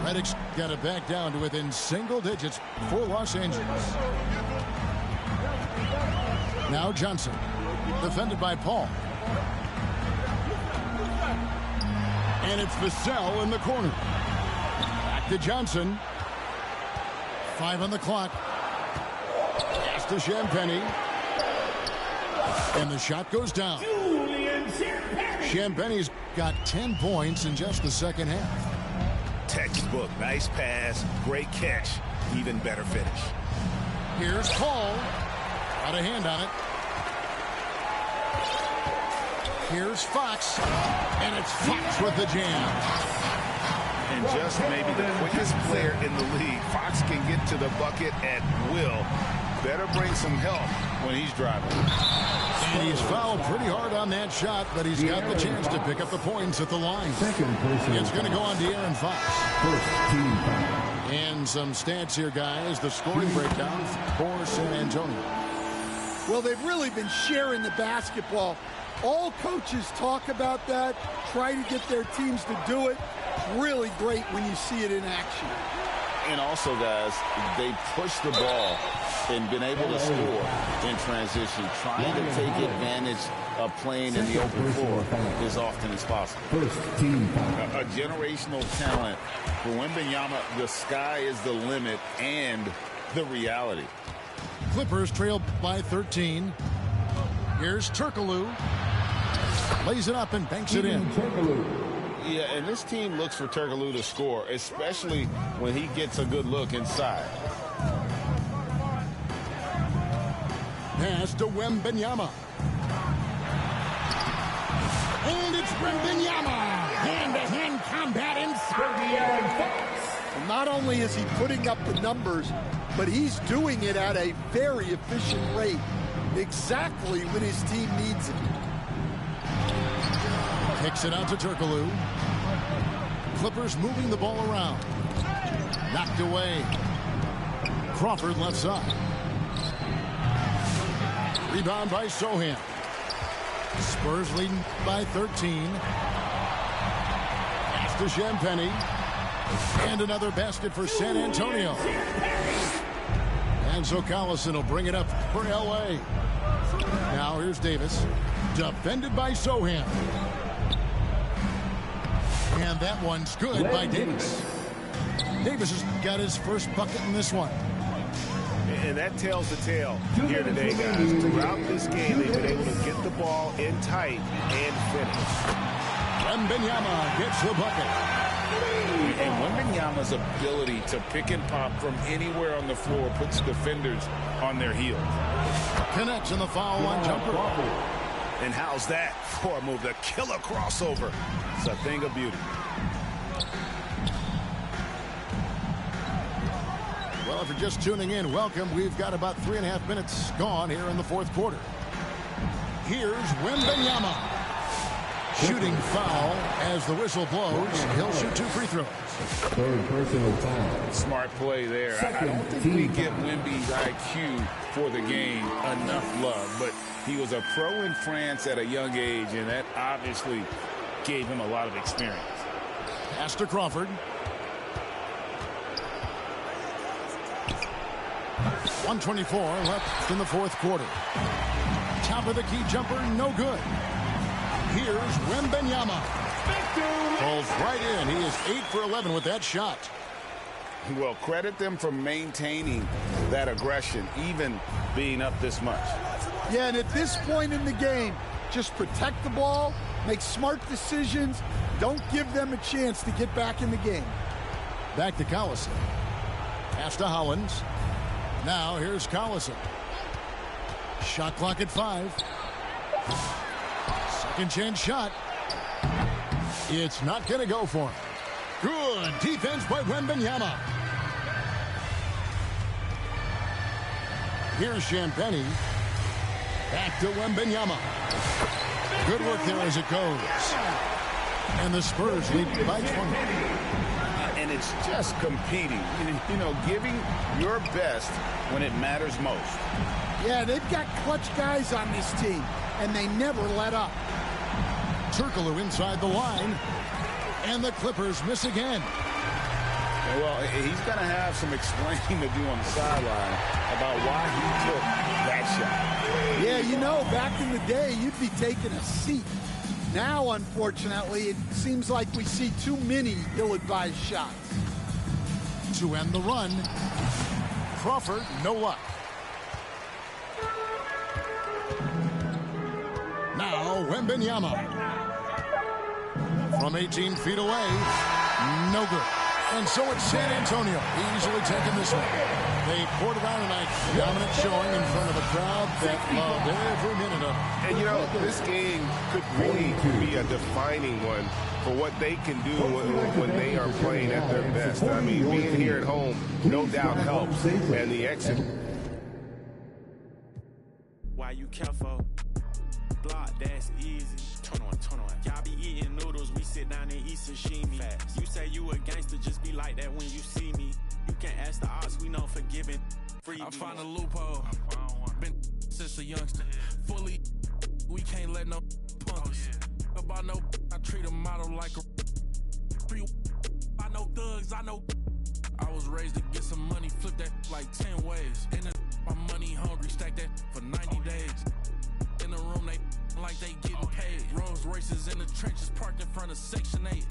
Redick's got it back down to within single digits for Los Angeles. Now Johnson, defended by Paul. And it's Vassell in the corner. Back to Johnson. 5 on the clock. Pass to Champagny. And the shot goes down. Champagny's got 10 points in just the second half. Textbook, nice pass, great catch, even better finish. Here's Paul. Got a hand on it. Here's Fox. And it's Fox with the jam. And just maybe the quickest player in the league. Fox can get to the bucket at will. Better bring some help when he's driving. And he's fouled pretty hard on that shot, but he's got the chance to pick up the points at the line. It's going to go on De'Aaron Fox. And some stats here, guys. The scoring breakdown for San Antonio. Well, they've really been sharing the basketball. All coaches talk about that, try to get their teams to do it. It's really great when you see it in action. And also, guys, they push the ball and been able to score in transition, trying to take advantage of playing in the open floor as often as possible. A generational talent for Wembanyama. The sky is the limit and the reality. Clippers trail by 13. Here's Turkoglu. Lays it up and banks it in. Yeah, and this team looks for Turkoglu to score, especially when he gets a good look inside. Pass to Wembanyama. And it's Wembanyama. Hand-to-hand combat inside. And not only is he putting up the numbers, but he's doing it at a very efficient rate. Exactly when his team needs it. Kicks it out to Turkoglu. Clippers moving the ball around. Knocked away. Crawford left side. Rebound by Sohan. Spurs leading by 13. Pass to Champagny. And another basket for San Antonio. And so Collison will bring it up for L.A. Now here's Davis. Defended by Sohan. And that one's good by Davis. Davis has got his first bucket in this one. And that tells the tale here today, guys. Throughout this game, they've been able to get the ball in tight and finish. Wembanyama gets the bucket. And Wembanyama's ability to pick and pop from anywhere on the floor puts defenders on their heels. Connects in the foul line jumper. And how's that for a move? The killer crossover. It's a thing of beauty. Well, if you're just tuning in, welcome. We've got about 3.5 minutes gone here in the fourth quarter. Here's Wembanyama. Shooting foul as the whistle blows. He'll shoot 2 free throws. Third personal foul. Smart play there. I don't think we give Wemby's IQ for the game enough love, but he was a pro in France at a young age, and that obviously gave him a lot of experience. Pass to Crawford. .124 left in the fourth quarter. Top of the key jumper, no good. Here's Wembanyama. Falls right in. He is 8 for 11 with that shot. Well, credit them for maintaining that aggression, even being up this much. Yeah, and at this point in the game, just protect the ball, make smart decisions, don't give them a chance to get back in the game. Back to Collison. Pass to Hollins. Now here's Collison. Shot clock at 5. Second chance shot. It's not going to go for him. Good defense by Wembanyama. Here's Champagny. Back to Wembanyama. Good work there as it goes. And the Spurs lead by 20. And it's just competing, you know, giving your best when it matters most. Yeah, they've got clutch guys on this team, and they never let up. Turkoglu inside the line, and the Clippers miss again. Well, he's going to have some explaining to do on the sideline about why he took that shot. Yeah, you know, back in the day, you'd be taking a seat. Now, unfortunately, it seems like we see too many ill-advised shots. To end the run, Crawford, no luck. Now, Wembanyama. From 18 feet away, no good. And so it's San Antonio easily taking this one. They poured it on tonight. Dominant showing in front of a crowd that loved every minute of it. And, you know, this game could really be a defining one for what they can do when they are playing at their best. I mean, being here at home no doubt helps. And the exit. Why you careful? Block, that's easy. Turn on. Y'all be eating noodles, we sit down and eat sashimi. Facts. You say you a gangster, just be like that when you see me. You can't ask the odds, we know forgiving. Free I find a loophole. Been since a youngster. Fully, we can't let no punk us. About no, I treat a model like a. I know thugs, I know. I was raised to get some money, flip that like 10 ways. In the my money hungry, stack that for 90 days. In the room, they like they getting paid. Rolls Royces in the trenches, parked in front of Section 8.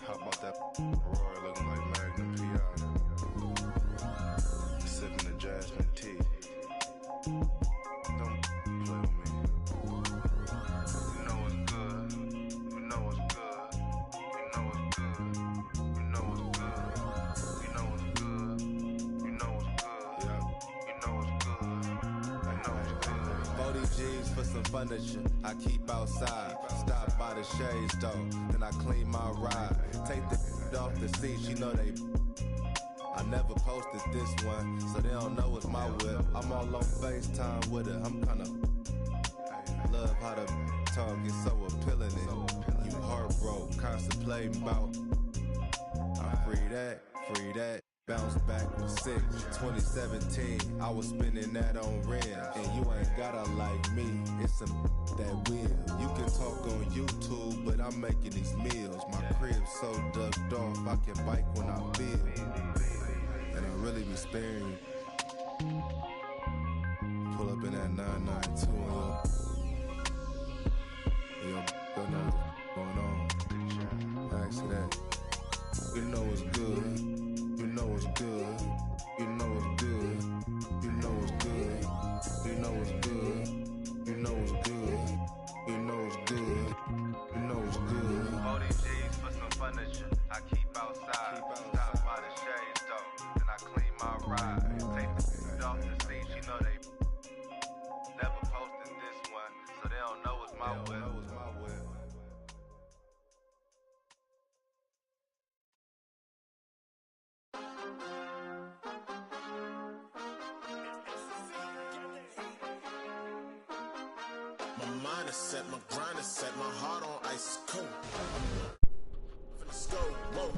How about that Roy looking like Magnum P.I. Sipping the jasmine tea. Don't play with me. You know it's good. You know it's good. You know it's good. You know it's good. You know it's good. You know it's good. Yeah. You know it's good. I know it's good. 40 G's for some furniture I keep outside. Stop by the shade store, then I clean my ride. Take the off the seat, you know they. I never posted this one, so they don't know it's my whip. I'm all on FaceTime with her, I'm kinda love how the talk is so appealing. You heartbroke, contemplating about. I free that. Bounce back with 6. 2017, I was spending that on rent. And you ain't gotta like me, it's some that will. You can talk on YouTube, but I'm making these meals. My crib's so ducked off, I can bike when I feel. And I really be sparing you. Pull up in that 992 and yo, don't know what's going on. Ask you that. You know it's good. You know it's good. You know it's good. You know it's good. You know it's good. You know it's good. You know it's good. You know it's good. 40 G's for some furniture I keep outside. Stop by the shade store, then I clean my ride. Take the seat off the seat, you know they never posted this one, so they don't know it's my whip. My mind is set, my grind is set, my heart on ice cold. Finna go, whoa.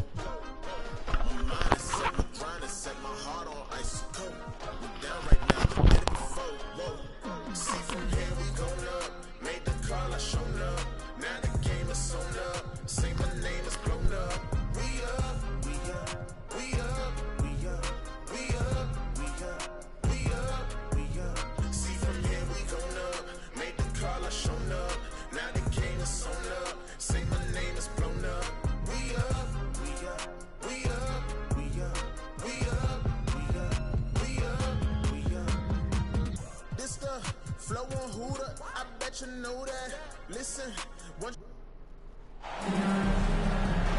My mind is set, my grind is set, my heart on ice cold. We down right now, we did it before, whoa. See from here we going up, made the call, I shown up. Now the game is on up, say my name is blown up. We up, we up, we up, we up, we up, we up, we up, we up. See from here we going up, made the call, I shown up. Now the game is on up, say my name is blown up. We up, we up, we up, we up, we up, we up, we up, we up. This the flow on Hooter, I bet you know that. Listen, one.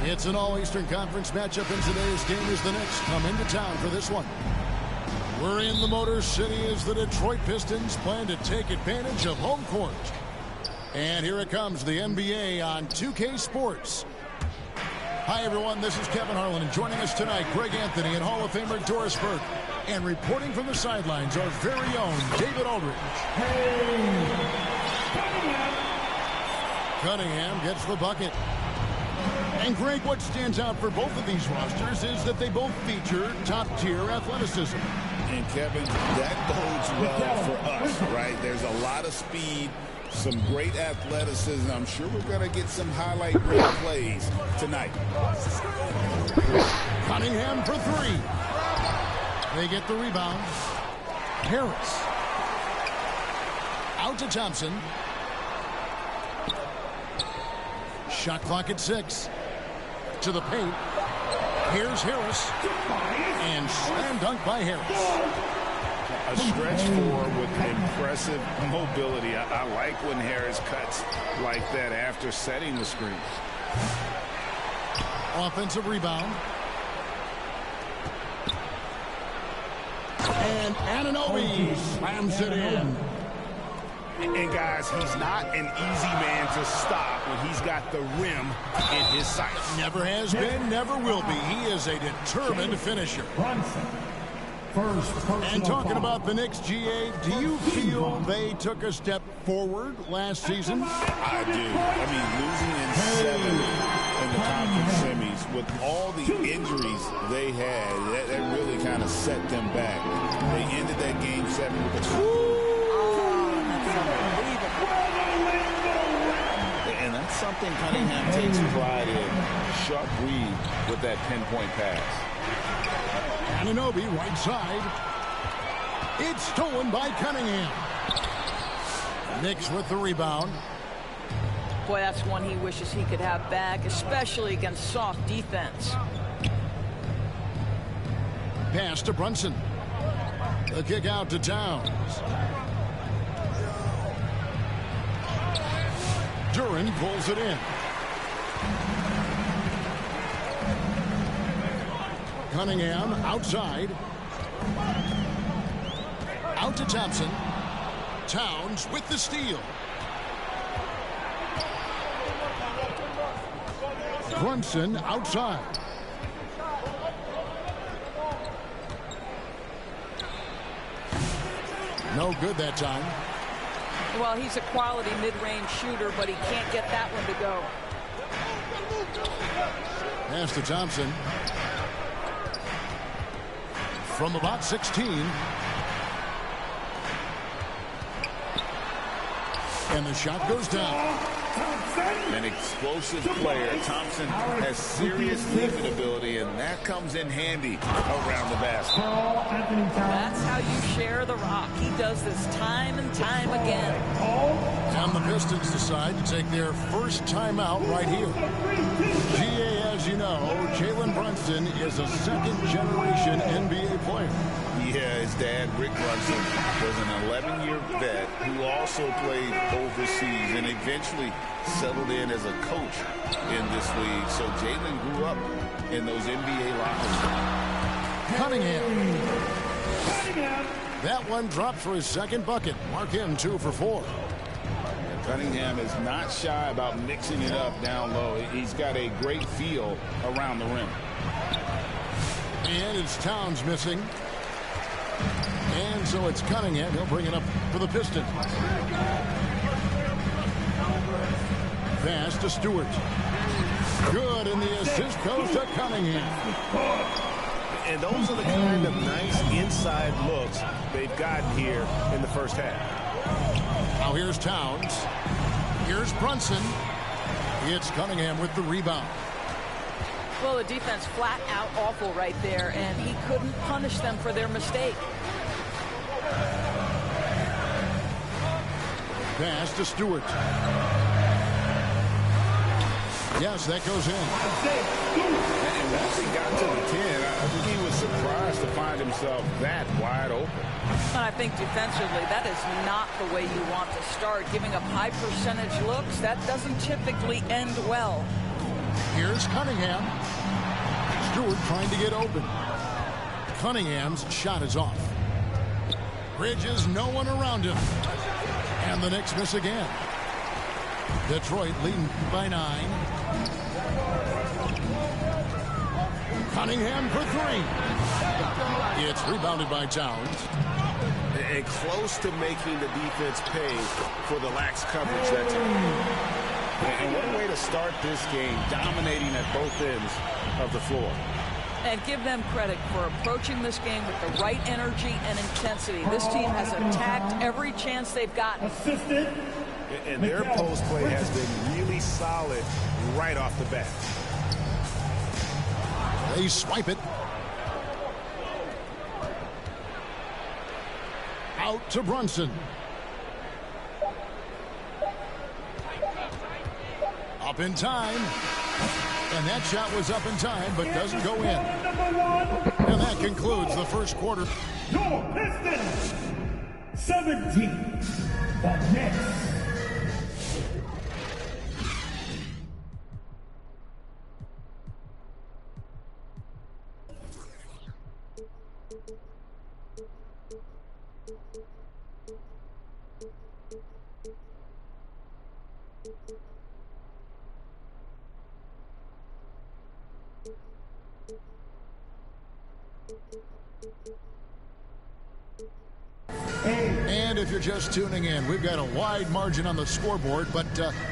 It's an all-Eastern Conference matchup, and today's game is the Knicks come into town for this one. We're in the Motor City as the Detroit Pistons plan to take advantage of home court. And here it comes, the NBA on 2K Sports. Hi, everyone. This is Kevin Harlan, and joining us tonight, Greg Anthony and Hall of Famer Doris Burke. And reporting from the sidelines, our very own David Aldridge. Cunningham gets the bucket. And Greg, what stands out for both of these rosters is that they both feature top-tier athleticism. And Kevin, that bodes well for us, right? There's a lot of speed, some great athleticism. I'm sure we're going to get some highlight reel plays tonight. Cunningham for 3. They get the rebound. Harris. Out to Thompson. Shot clock at 6. To the paint. Here's Harris. And slam dunk by Harris. A stretch four with impressive mobility. I like when Harris cuts like that after setting the screen. Offensive rebound. And Anunoby slams it in. And guys, he's not an easy man to stop when he's got the rim in his sights. Never has been, never will be. He is a determined finisher. And talking about the Knicks, GA, do you feel they took a step forward last season? I do. I mean, losing in 7 in the conference semis with all the injuries they had, that really kind of set them back. They ended that game 7 with a and that's something Cunningham takes pride in. Sharp read with that pinpoint pass. Anunoby, right side. It's stolen by Cunningham. Knicks with the rebound. Boy, that's one he wishes he could have back, especially against soft defense. Pass to Brunson. The kick out to Towns. Duran pulls it in. Cunningham outside. Out to Thompson. Towns with the steal. Brunson outside. No good that time. Well, he's a quality mid-range shooter, but he can't get that one to go. Pass to Thompson. From about 16. And the shot goes down. An explosive player. Thompson has serious leaping ability, and that comes in handy around the basket. That's how you share the rock. He does this time and time again. And the Pistons decide to take their first timeout right here. GA, as you know, Jalen Brunson is a second-generation NBA player. Yeah, his dad, Rick Brunson, was an 11-year vet who also played overseas and eventually settled in as a coach in this league. So Jalen grew up in those NBA locker rooms. Cunningham. That one dropped for his second bucket. Mark him 2 for 4. Cunningham is not shy about mixing it up down low. He's got a great feel around the rim. And it's Towns missing. And so it's Cunningham. He'll bring it up for the Pistons. Pass to Stewart. Good, and the assist goes to Cunningham. And those are the kind of nice inside looks they've gotten here in the first half. Now here's Towns. Here's Brunson. It's Cunningham with the rebound. Well, the defense flat out awful right there, and he couldn't punish them for their mistake. Pass to Stewart. Yes, that goes in. And once he got to the 10, I think he was surprised to find himself that wide open. I think defensively, that is not the way you want to start. Giving up high percentage looks, that doesn't typically end well. Here's Cunningham. Stewart trying to get open. Cunningham's shot is off. Bridges, no one around him. And the Knicks miss again. Detroit leading by 9. Cunningham for 3. It's rebounded by Towns. And close to making the defense pay for the lax coverage that time. And what a way to start this game, dominating at both ends of the floor. And give them credit for approaching this game with the right energy and intensity. This team has attacked every chance they've gotten. And their post play has been really solid right off the bat. They swipe it. Out to Brunson. Up in time. And that shot was up in time, but doesn't go in. And that concludes the first quarter. Your Pistons. 17. The Nets. And if you're just tuning in, we've got a wide margin on the scoreboard, but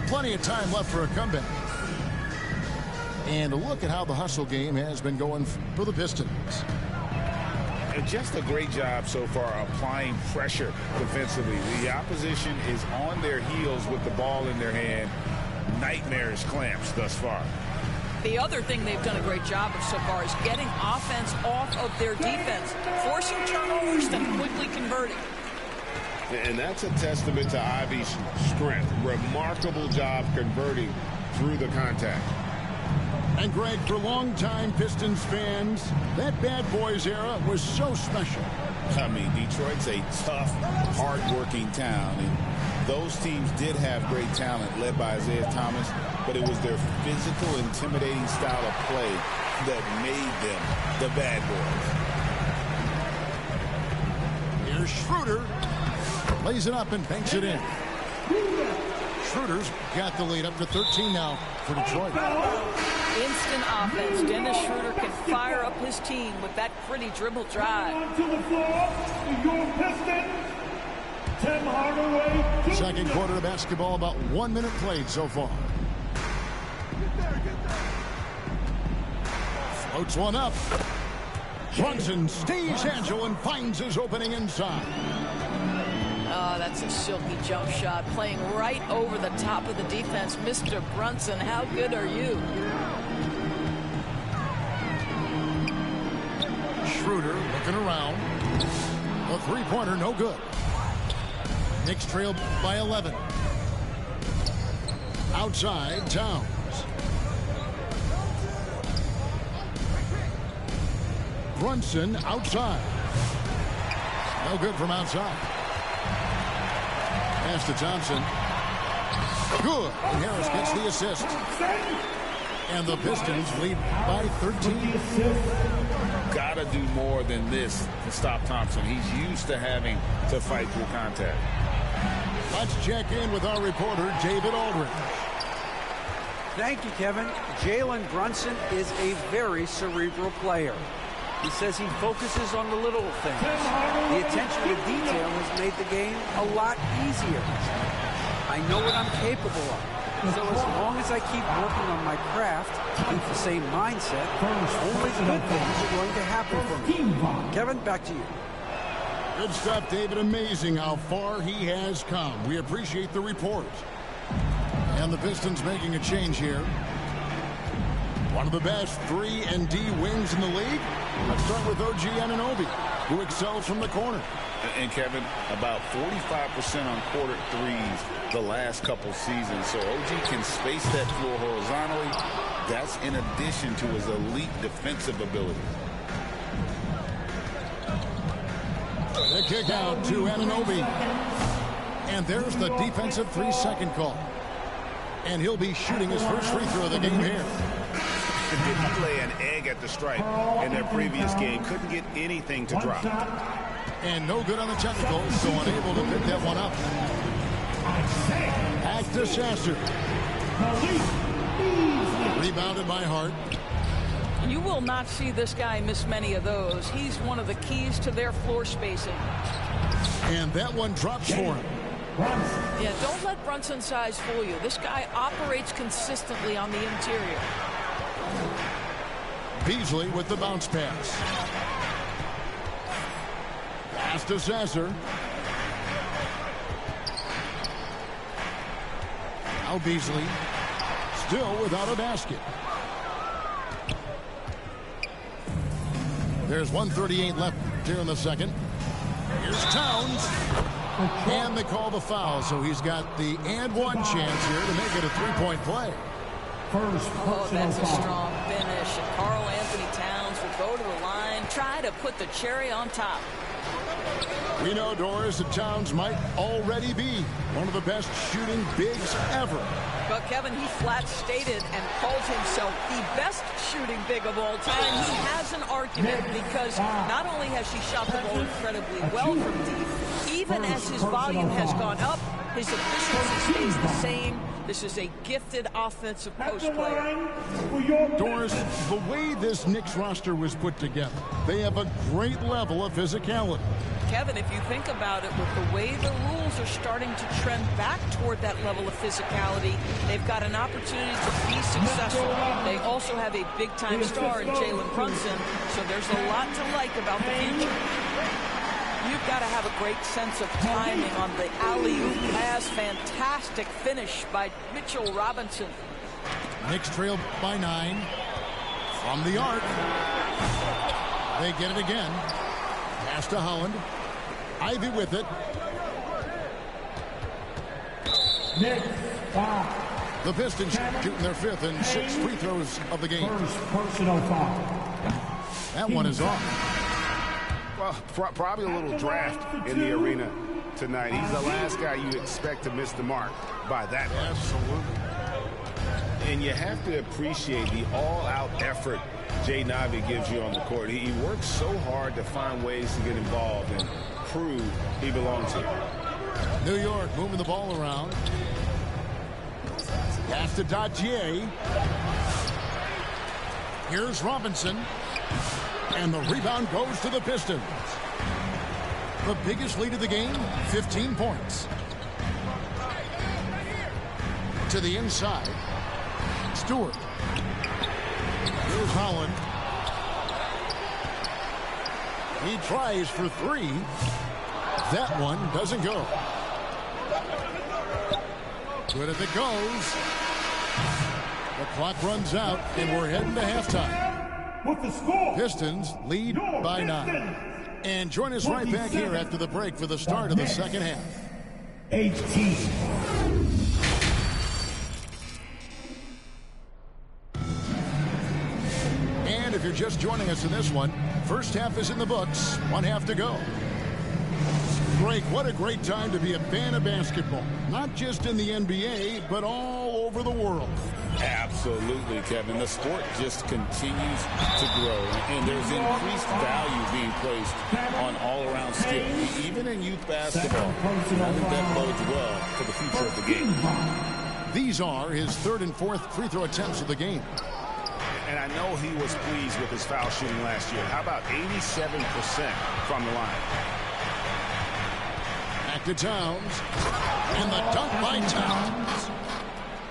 plenty of time left for a comeback. And look at how the hustle game has been going for the Pistons. And just a great job so far applying pressure defensively. The opposition is on their heels with the ball in their hand. Nightmarish clamps thus far. The other thing they've done a great job of so far is getting offense off of their defense, forcing turnovers, then quickly converting. And that's a testament to Ivy's strength. Remarkable job converting through the contact. And Greg, for longtime Pistons fans, that bad boys era was so special. I mean, Detroit's a tough, hard-working town. And those teams did have great talent led by Isaiah Thomas, but it was their physical, intimidating style of play that made them the bad boys. Here's Schroeder. Lays it up and banks it in. Schroeder's got the lead up to 13 now for Detroit. Instant offense. Dennis Schroeder can fire up his team with that pretty dribble drive. To the floor, your Pistons. Tim Hardaway. Second quarter of basketball, about 1 minute played so far. Floats one up. Brunson stays agile and finds his opening inside. Oh, that's a silky jump shot, playing right over the top of the defense. Mr. Brunson, how good are you? Schroeder looking around. A three-pointer, no good. Knicks trail by 11. Outside, Towns. Brunson outside. No good from outside. Pass to Thompson. Good. And Harris gets the assist. And the Pistons lead by 13. Gotta do more than this to stop Thompson. He's used to having to fight through contact. Let's check in with our reporter, David Aldridge. Thank you, Kevin. Jalen Brunson is a very cerebral player. He says he focuses on the little things. The attention to detail has made the game a lot easier. I know what I'm capable of. So as long as I keep working on my craft, keep the same mindset, only good things are going to happen for me. Kevin, back to you. Good stuff, David. Amazing how far he has come. We appreciate the report. And the Pistons making a change here. One of the best 3-and-D wings in the league. Let's start with OG Anunoby, who excels from the corner. And Kevin, about 45% on quarter threes the last couple seasons. So OG can space that floor horizontally. That's in addition to his elite defensive ability. The kick out to Anunoby. And there's the defensive 3-second call. And he'll be shooting his first free throw of the game here. Did he lay an egg at the stripe in their previous game? Couldn't get anything to drop. And no good on the technical, so unable to pick that one up. Back to Sasser. Rebounded by Hart. You will not see this guy miss many of those. He's one of the keys to their floor spacing. And that one drops for him. Yeah, don't let Brunson's size fool you. This guy operates consistently on the interior. Beasley with the bounce pass. Pass to Sasser. Now Beasley. Still without a basket. There's 1:38 left here in the second. Here's Towns. And they call the foul, so he's got the and one chance here to make it a three-point play. Oh, that's a strong finish. Karl Anthony Towns with go to the line, try to put the cherry on top. We know, Doris, that Towns might already be one of the best shooting bigs ever. But Kevin, he flat stated and calls himself the best shooting big of all time. He has an argument because not only has she shot the ball incredibly well from deep, even as his volume has gone up, his efficiency stays the same. This is a gifted offensive post player. Doris, the way this Knicks roster was put together, they have a great level of physicality. Kevin, if you think about it, with the way the rules are starting to trend back toward that level of physicality, they've got an opportunity to be successful. They also have a big-time star in Jalen Brunson, so there's a lot to like about the future. You've got to have a great sense of timing on the alley-oop pass. Fantastic finish by Mitchell Robinson. Knicks trail by 9 from the arc. They get it again. Pass to Holland. Ivy with it. The Pistons shooting their 5th and 6th free throws of the game. First personal foul. That one is off. Well, probably a little draft in the arena tonight. He's the last guy you'd expect to miss the mark by that much. Absolutely. And you have to appreciate the all-out effort Jay Navi gives you on the court. He works so hard to find ways to get involved and prove he belongs here. New York moving the ball around. Pass to Dottier. Here's Robinson. And the rebound goes to the Pistons. The biggest lead of the game, 15 points. To the inside. Stewart. Here's Holland. He tries for 3. That one doesn't go. Good if it goes. The clock runs out, and we're heading to halftime. With the score, Pistons lead by 9. And join us right back here after the break for the start of the second half. 18. And if you're just joining us in this one, first half is in the books. 1 half to go. Greg, what a great time to be a fan of basketball. Not just in the NBA, but all over the world. Absolutely, Kevin. The sport just continues to grow, and there's increased value being placed on all-around skill, even in youth basketball. I think that bodes well for the future of the game. These are his 3rd and 4th free throw attempts of the game. And I know he was pleased with his foul shooting last year. How about 87% from the line? Back to Towns. And the dunk by Towns.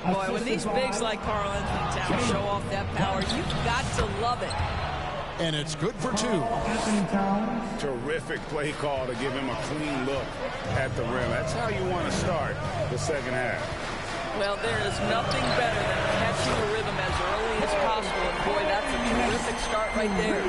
Boy, when these bigs like Karl Anthony Towns show off that power, you've got to love it. And it's good for 2. Terrific play call to give him a clean look at the rim. That's how you want to start the second half. Well, there is nothing better than catching the rhythm as early as possible. And boy, that's a terrific start right there.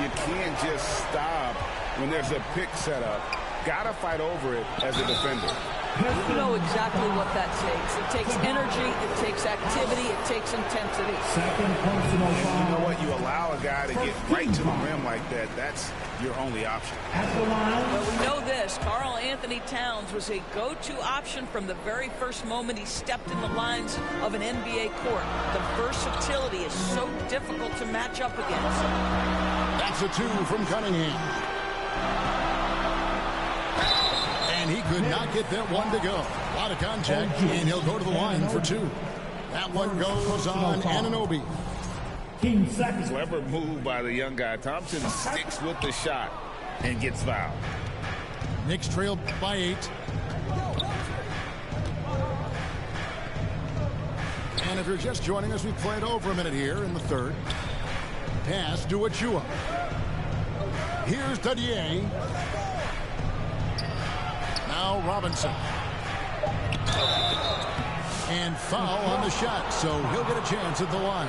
You can't just stop when there's a pick set up. Got to fight over it as a defender. You know exactly what that takes. It takes energy, it takes activity, it takes intensity. Second personal foul. You know what? You allow a guy to get right to the rim like that, that's your only option. Well, we know this. Karl Anthony Towns was a go-to option from the very first moment he stepped in the lines of an NBA court. The versatility is so difficult to match up against. That's a 2 from Cunningham. And he could not get that one to go. A lot of contact, and he'll go to the line for 2. That one goes on Anunoby. Clever move by the young guy. Thompson sticks with the shot and gets fouled. Knicks trailed by 8. And if you're just joining us, we played over a minute here in the 3rd. Pass to Achua. Here's Dadier. Now Robinson. And foul on the shot, so he'll get a chance at the line.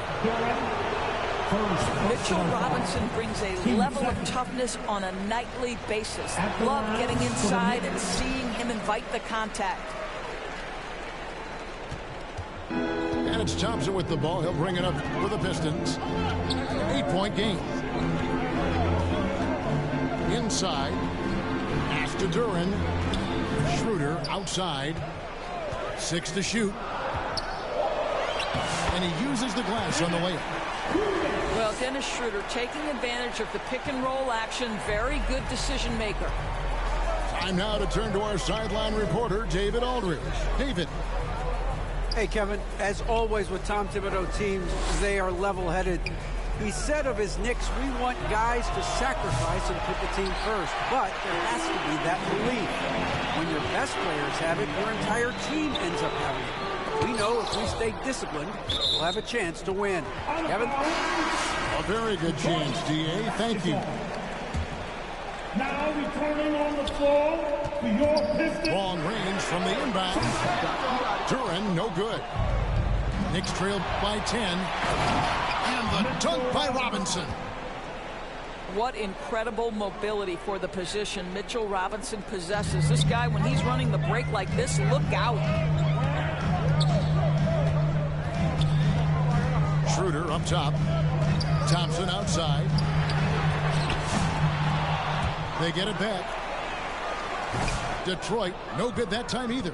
Mitchell Robinson brings a level of toughness on a nightly basis. Love getting inside and seeing him invite the contact. And It's Thompson with the ball. He'll bring it up for the Pistons. 8-point game. Inside. Pass to Duran. Schroeder outside. 6 to shoot. And he uses the glass on the layup. Well, Dennis Schroeder taking advantage of the pick-and-roll action. Very good decision maker. Time now to turn to our sideline reporter, David Aldridge. David. Hey, Kevin, as always with Tom Thibodeau teams, they are level-headed. He said of his Knicks, we want guys to sacrifice and put the team first. But there has to be that belief. When your best players have it, your entire team ends up having it. We know if we stay disciplined, we'll have a chance to win. Kevin? A very good chance, D.A. Thank you. Now returning on the floor to your Pistons. Long range from the inbound. Duran, no good. Knicks trailed by 10. And the dunk by Robinson. What incredible mobility for the position Mitchell Robinson possesses. This guy, when he's running the break like this, look out. Schroeder up top. Thompson outside. They get it back. Detroit, no good that time either.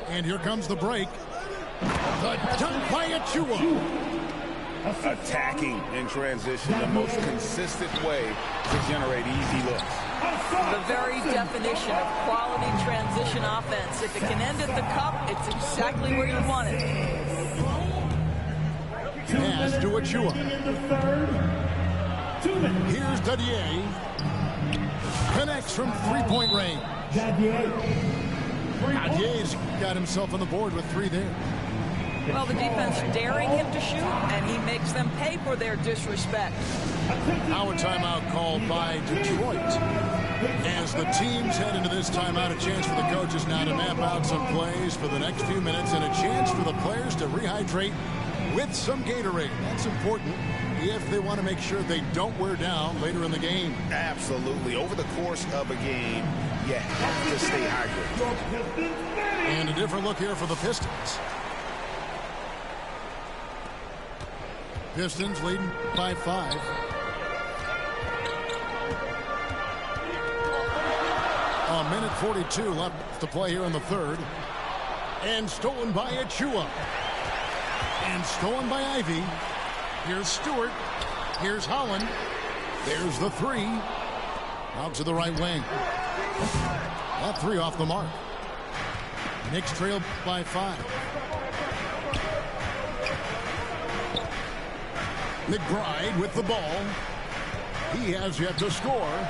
And here comes the break. The dunk by Achua. Attacking in transition, the most consistent way to generate easy looks. The very definition of quality transition offense. If it can end at the cup, it's exactly where you want it. Pass to Achua. Here's Dadier. Connects from three-point range. Dadier's got himself on the board with 3 there. Well, the defense daring him to shoot, and he makes them pay for their disrespect. Now a timeout called by Detroit. As the teams head into this timeout, a chance for the coaches now to map out some plays for the next few minutes and a chance for the players to rehydrate with some Gatorade. That's important if they want to make sure they don't wear down later in the game. Absolutely. Over the course of a game, you have to stay hydrated. And a different look here for the Pistons. Pistons leading by 5. A minute 42 left to play here in the third. And stolen by Achua. And stolen by Ivy. Here's Stewart. Here's Holland. There's the 3. Out to the right wing. That 3 off the mark. Knicks trail by 5. McBride with the ball. He has yet to score.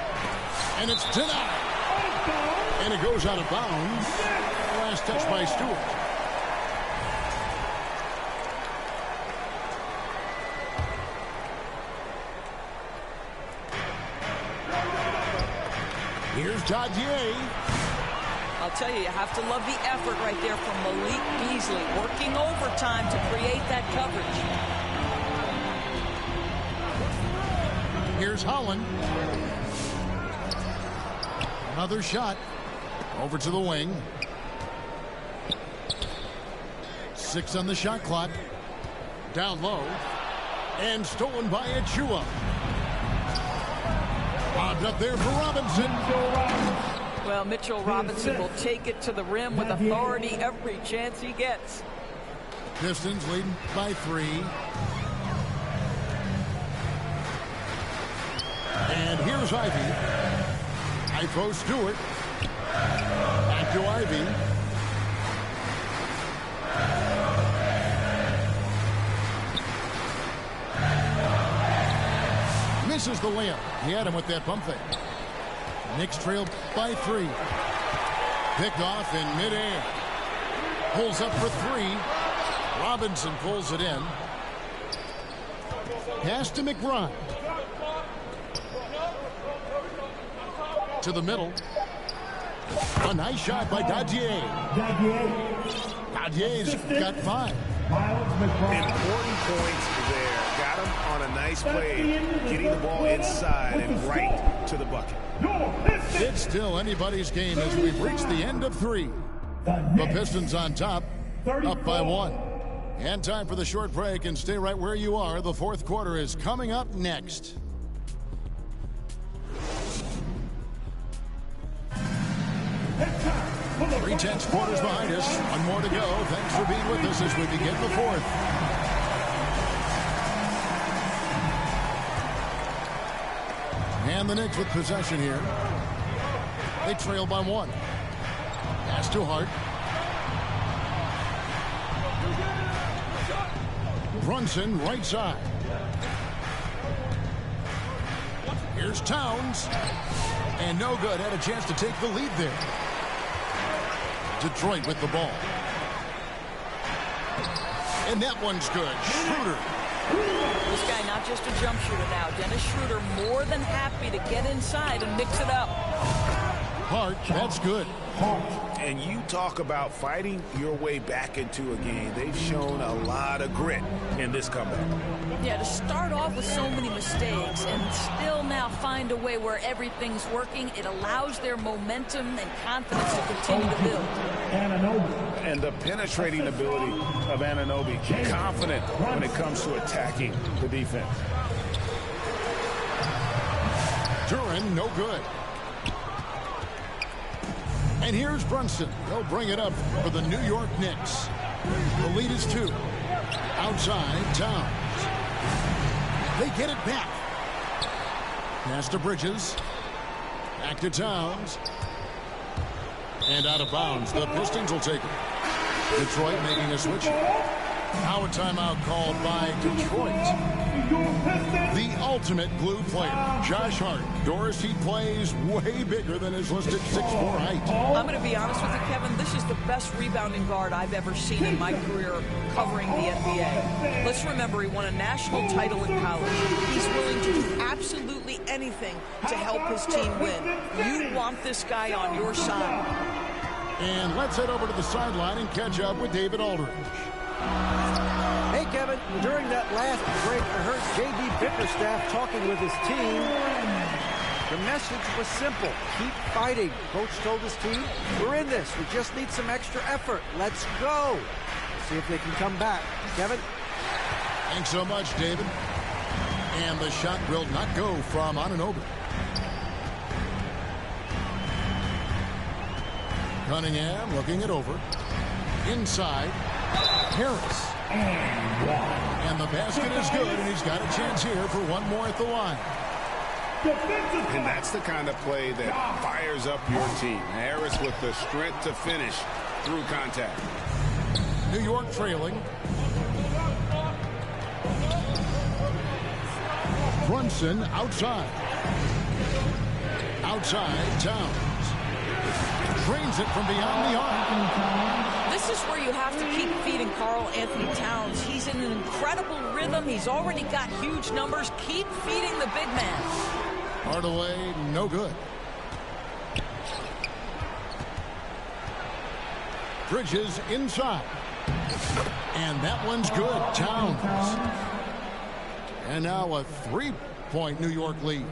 And it's denied. And it goes out of bounds. Last touch by Stewart. Here's Dadier. I'll tell you have to love the effort right there from Malik Beasley, working overtime to create that coverage. Here's Holland. Another shot. Over to the wing. 6 on the shot clock. Down low. And stolen by Achua. Bobbed up there for Robinson. Well, Mitchell Robinson will take it to the rim with authority every chance he gets. Pistons leading by 3. And here's Ivy. Ifo Stewart. Back to Ivy. Misses the layup. He had him with that pump fake. Knicks trailed by 3. Picked off in midair. Pulls up for 3. Robinson pulls it in. Pass to McBride. To the middle. A nice shot by Dadier. Dadier's got 5. Important points there. Got him on a nice play, getting the ball inside and right to the bucket. It's still anybody's game as we've reached the end of 3. The Pistons on top, up by 1. And time for the short break, and stay right where you are. The fourth quarter is coming up next. Three-tenths quarters behind us. One more to go. Thanks for being with us as we begin the fourth. And the Knicks with possession here. They trail by one. Pass to Hart. Brunson right side. Here's Towns. And no good. Had a chance to take the lead there. Detroit with the ball. And that one's good. Schroeder. This guy not just a jump shooter now. Dennis Schroeder more than happy to get inside and mix it up. Hart, that's good. And you talk about fighting your way back into a game. They've shown a lot of grit in this comeback. Yeah, to start off with so many mistakes and still now find a way where everything's working, it allows their momentum and confidence to continue to build. And the penetrating ability of Anunoby, confident when it comes to attacking the defense. Duran, no good. And here's Brunson. They'll bring it up for the New York Knicks. The lead is 2. Outside, Towns. They get it back. Pass to Bridges. Back to Towns. And out of bounds. The Pistons will take it. Detroit making a switch. Now a timeout called by Detroit. The ultimate glue player, Josh Hart. Doris, he plays way bigger than his listed 6'4" height. I'm going to be honest with you, Kevin. This is the best rebounding guard I've ever seen in my career covering the NBA. Let's remember, he won a national title in college. He's willing to do absolutely anything to help his team win. You want this guy on your side. And let's head over to the sideline and catch up with David Aldridge. Hey, Kevin, during that last break, I heard J.D. Bickerstaff talking with his team. The message was simple. Keep fighting. Coach told his team, we're in this. We just need some extra effort. Let's go. See if they can come back. Kevin? Thanks so much, David. And the shot will not go from Anunoby. Cunningham looking it over. Inside. Harris. And the basket is good, and he's got a chance here for one more at the line. And that's the kind of play that fires up your team. Harris with the strength to finish through contact. New York trailing. Brunson outside. Outside, Towns. Drains it from beyond the arc. This is where you have to keep feeding Karl Anthony Towns. He's in an incredible rhythm. He's already got huge numbers. Keep feeding the big man. Hardaway, no good. Bridges inside. And that one's good. Towns. And now a 3-point New York lead.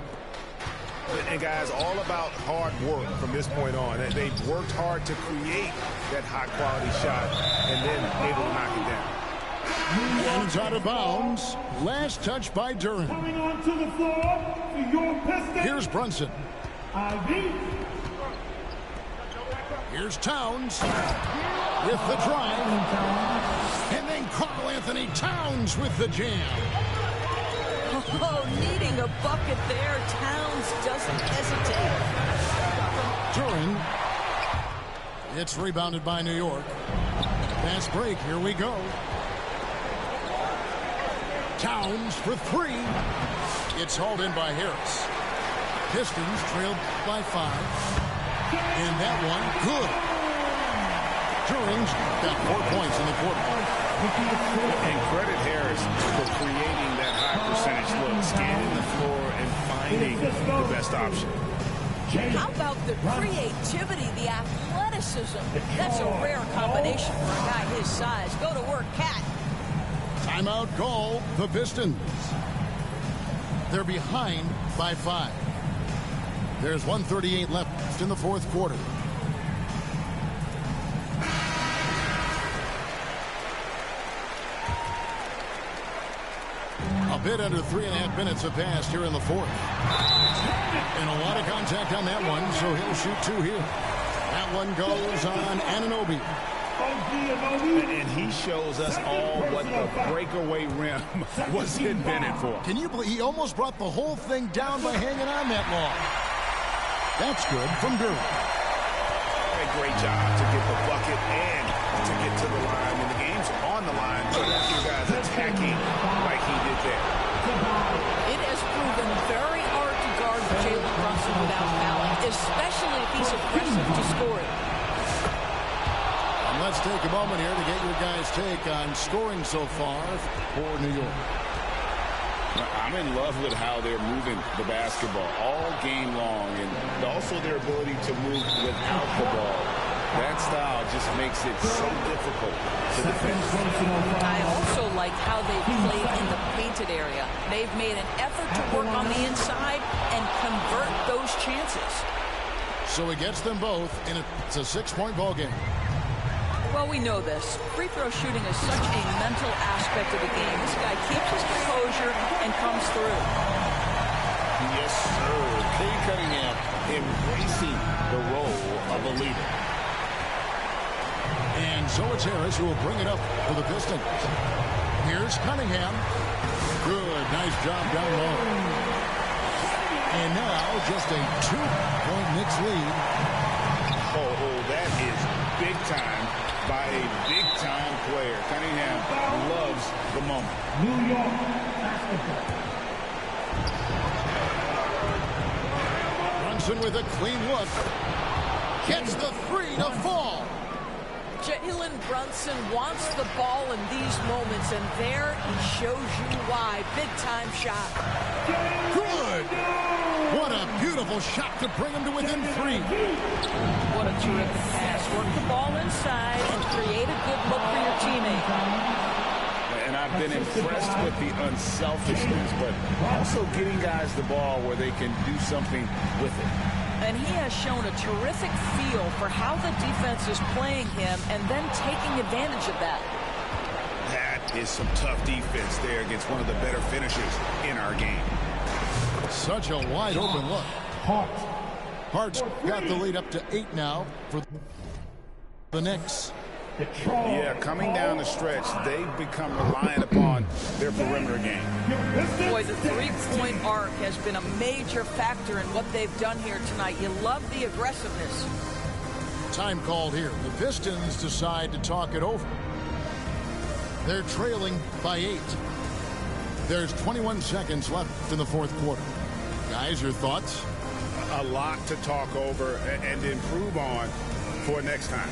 And guys, all about hard work from this point on. They've worked hard to create that high-quality shot and then able to knock it down. And it's out of bounds. Last touch by Duran. Coming onto the floor for your Pistons. Here's Brunson. Ivy. Here's Towns with the drive. And then Karl Anthony Towns with the jam. Oh, needing a bucket there. Towns doesn't hesitate. Duran. It's rebounded by New York. Fast break. Here we go. Towns for 3. It's hauled in by Harris. Pistons trailed by 5. And that one, good. Duran's got 4 points in the quarter. And credit Harris for creating that high percentage look, scanning the floor and finding the best option. How about the creativity, the athleticism? That's a rare combination for a guy his size. Go to work, Cat. Timeout call, the Pistons. They're behind by 5. There's 1:38 left in the fourth quarter. bit under 3.5 minutes have passed here in the fourth. And a lot of contact on that one, so he'll shoot 2 here. That one goes on Anunoby. And he shows us all what the breakaway rim was invented for. Can you believe he almost brought the whole thing down by hanging on that long? That's good from Durham. A great job to get the bucket and to get to the line. When the game's on the line, so that's you guys attacking like he did there. It has proven very hard to guard Jalen Brunson without fouling, especially if he's aggressive to score it. And let's take a moment here to get your guys' take on scoring so far for New York. I'm in love with how they're moving the basketball all game long, and also their ability to move without the ball. That style just makes it so difficult to defend. I also like how they played in the painted area. They've made an effort to work on the inside and convert those chances. So he gets them both, and it's a 6-point ball game. Well, we know this. Free throw shooting is such a mental aspect of the game. This guy keeps his composure and comes through. Yes, sir. Cade Cunningham embracing the role of a leader. And so it's Harris who will bring it up for the Pistons. Here's Cunningham. Good, nice job down low. And now just a 2-point Knicks lead. Oh, that is big time by a big-time player. Cunningham loves the moment. New York basketball. Brunson with a clean look. Gets the 3 to fall. Jalen Brunson wants the ball in these moments, and there he shows you why. Big-time shot. Good. What a beautiful shot to bring him to within 3. What a terrific pass. Work the ball inside and create a good look for your teammate. And I've been impressed with the unselfishness, but also getting guys the ball where they can do something with it. And he has shown a terrific feel for how the defense is playing him and then taking advantage of that. That is some tough defense there against one of the better finishers in our game. Such a wide open look. Hart's got the lead up to 8 now for the Knicks. Yeah, coming down the stretch, they've become reliant upon their perimeter game. Boy, the three-point arc has been a major factor in what they've done here tonight. You love the aggressiveness. Time called here. The Pistons decide to talk it over. They're trailing by 8. There's 21 seconds left in the fourth quarter. Guys, your thoughts? A lot to talk over and improve on for next time.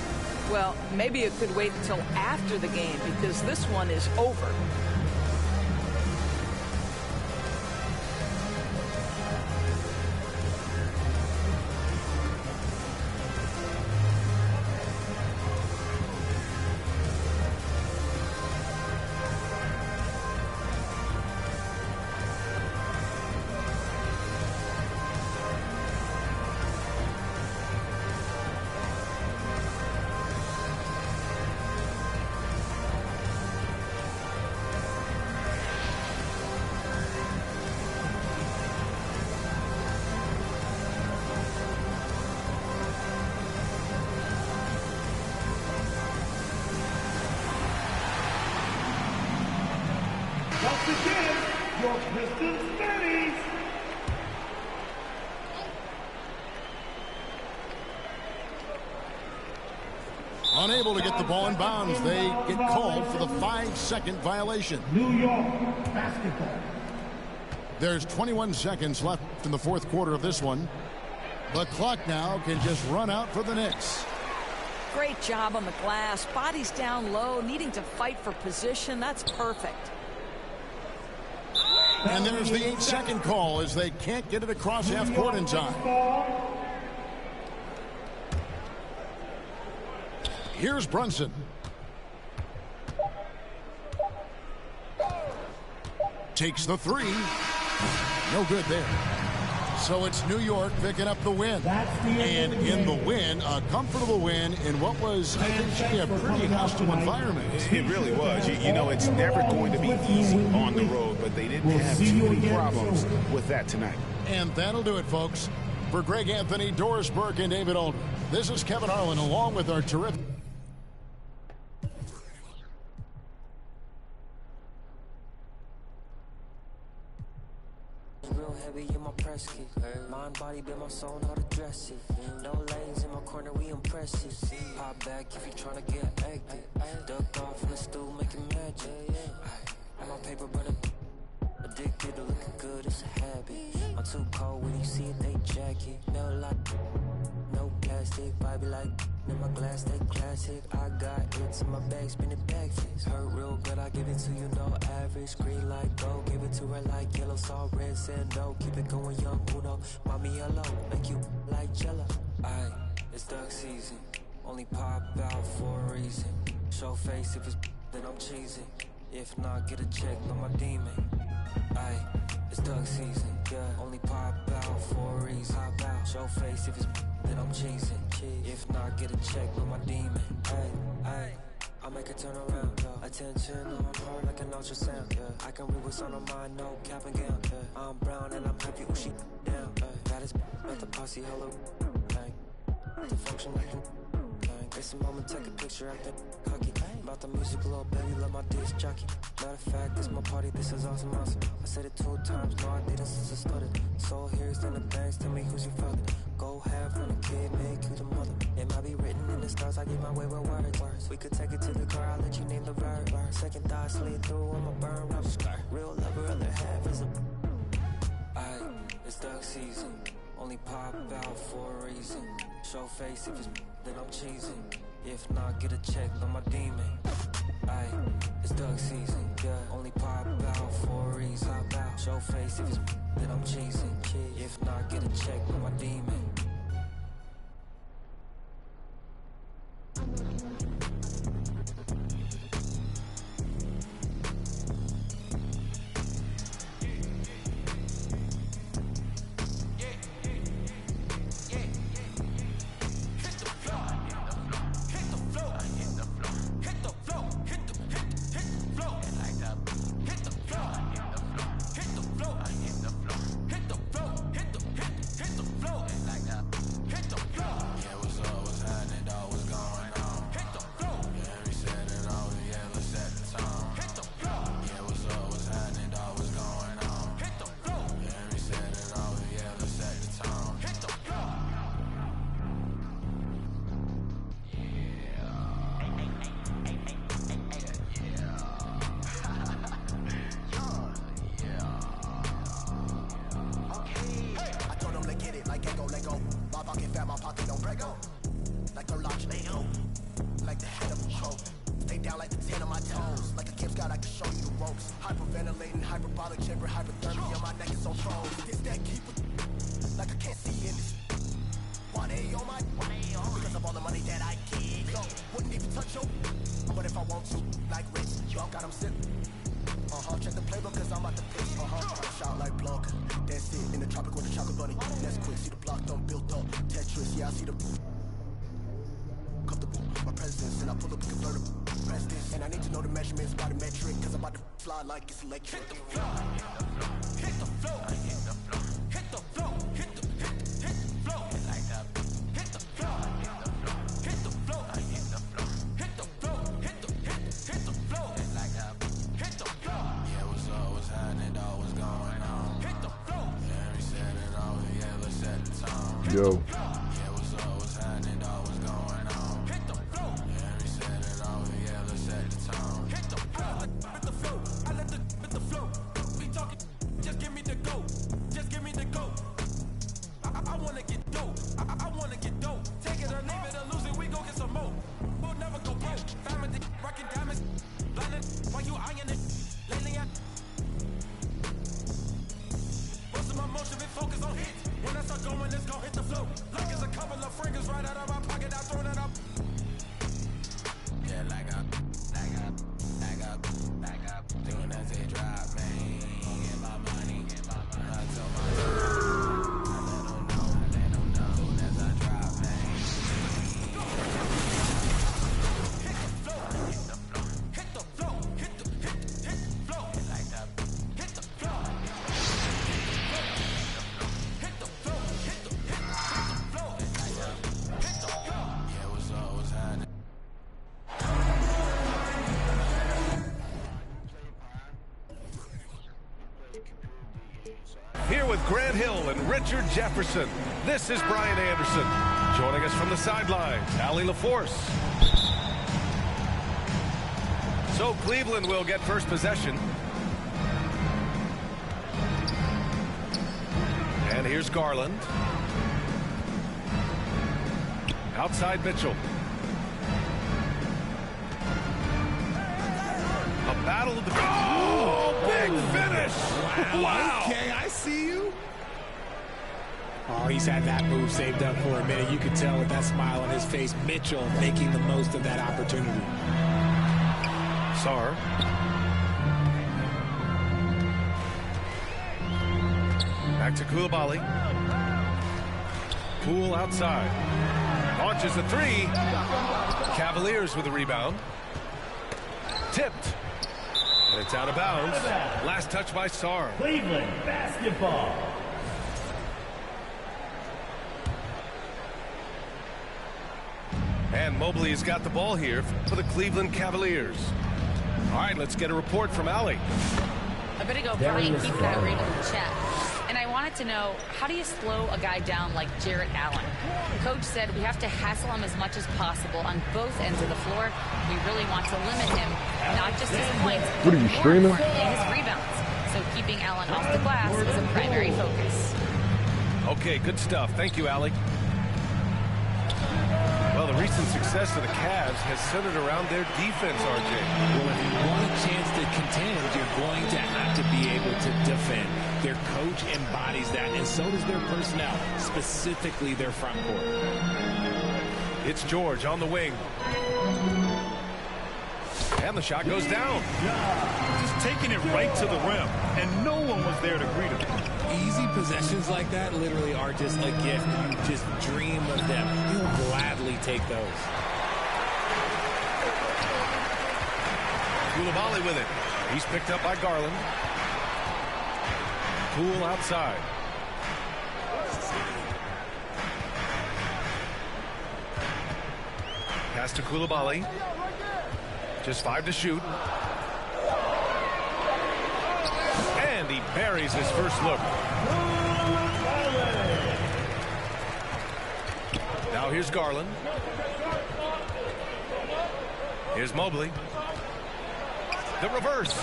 Well, maybe it could wait until after the game because this one is over. Once again, your Pistons 30s. Unable to get the ball in bounds. They get called for the 5-second violation. New York basketball. There's 21 seconds left in the fourth quarter of this one. The clock now can just run out for the Knicks. Great job on the glass. Body's down low, needing to fight for position. That's perfect. And there's the 8-second call as they can't get it across half court in time. Here's Brunson. Takes the 3. No good there. So it's New York picking up the win. And in the win, a comfortable win in what was, I think, should be a pretty hostile environment. It really was. You know, it's never going to be easy on the road, but they didn't have too many problems with that tonight. And that'll do it, folks. For Greg Anthony, Doris Burke, and David Aldridge, this is Kevin Harlan along with our terrific... Real heavy in my press kit. Mind, body, been my soul, not a dress it. No lanes in my corner, we impressive. Pop back if you tryna get active. Duck off in the stool, making magic. On my paper, brother. Addicted to looking good, it's a habit. I'm too cold when you see it, they jacket. No like, no plastic. Bobby like, in my glass, they classic. I got it in my bag, spin it back. Hurt real good, I give it to you, no average. Green light, go, give it to her like yellow. Saw red, said no, keep it going young, Uno. Mommy, hello, make you like jello. Aye, it's duck season, only pop out for a reason. Show face if it's then I'm cheesing. If not, get a check on my demon. Aye, it's duck season, yeah. Only pop out for a reason. Pop out, show face if it's then I'm cheesing. If not, get a check on my demon. Aye, I'll make it turn around. Yeah. Attention on her like an ultrasound. Yeah. I can read what's on her mind, no cap and gown. Yeah. I'm brown and I'm happy when she down. Baddest at the posse, hello. The function like it's a moment, take a picture at that cocky. About the music, little baby, love my disc jockey. Matter of fact, this my party, this is awesome, awesome. I said it 2 times, no I didn't since I started. Soul here's then the bangs, tell me who's your father. Go half on the kid, make you the mother. It might be written in the stars, I give my way with words. We could take it to the car, I'll let you name the verb. Second thought, slid through on my burn rubber. Real lover, other half is a... Aye, it's duck season. Only pop out for a reason. Show face if it's then I'm cheesing. If not, get a check on my demon. Aye, it's duck season, yeah. Only pop out for a reason. Pop out, show face if it's then I'm cheesing. If not, get a check on my demon. Like it's electric. Hit the floor, hit the floor, hit the floor, hit the floor, hit the floor, like that. Hit the floor, hit the floor, hit the floor, hit the floor, hit the floor, like that. Hit the floor. Yeah, what's happening? Dog, what's going on? Hit the floor. Yeah, we said it all. Yeah, let's set the tone. Yo. Yeah, what's happening? Dog, what's going on? Hit the floor. Yeah, we said it all. Yeah, let's set the tone. Hit the floor. Hit the floor. The flow, we talking, just give me the go, just give me the go. I wanna get dope, I wanna get dope. Take it or leave it or lose it, we gon' get some more. We'll never go broke. Diamond, rockin' diamonds, blinding while you eyeing it. Lately I most of my motion been focused on hits. When I start going, it's gon' hit the flow. Like it's a couple of fingers right out of my pocket, I throw it up. Yeah, like up. Doing as they drop, man. Get my money. I tell my with Grant Hill and Richard Jefferson. This is Brian Anderson. Joining us from the sidelines, Allie LaForce. So Cleveland will get first possession. And here's Garland. Outside Mitchell. A battle of the... Oh, big finish! Wow. Okay, I see you. Oh, he's had that move saved up for a minute. You could tell with that smile on his face. Mitchell making the most of that opportunity. Sarr. Back to Koulibaly. Poole outside. Launches a three. Cavaliers with a rebound. Tipped. And it's out of bounds. Last touch by Sarr. Cleveland basketball. And Mobley has got the ball here for the Cleveland Cavaliers. All right, let's get a report from Allie. A bit ago, Brian keeping that rate in the check. And I wanted to know, how do you slow a guy down like Jarrett Allen? Coach said we have to hassle him as much as possible on both ends of the floor. We really want to limit him, not just his points, what are you streaming? his rebounds. So keeping Allen off the glass is a primary focus. Okay, good stuff. Thank you, Allie. Well, the recent success of the Cavs has centered around their defense, RJ. Well, if you want a chance to contend, you're going to have to be able to defend. Their coach embodies that, and so does their personnel, specifically their front court. It's George on the wing. And the shot goes down. Just taking it right to the rim, and no one was there to greet him. Easy possessions like that literally are just a gift. You just dream of them. You'll gladly take those. Koulibaly with it. He's picked up by Garland. Poole outside. Pass to Koulibaly. Just 5 to shoot. And he buries his first look. Now here's Garland. Here's Mobley. The reverse.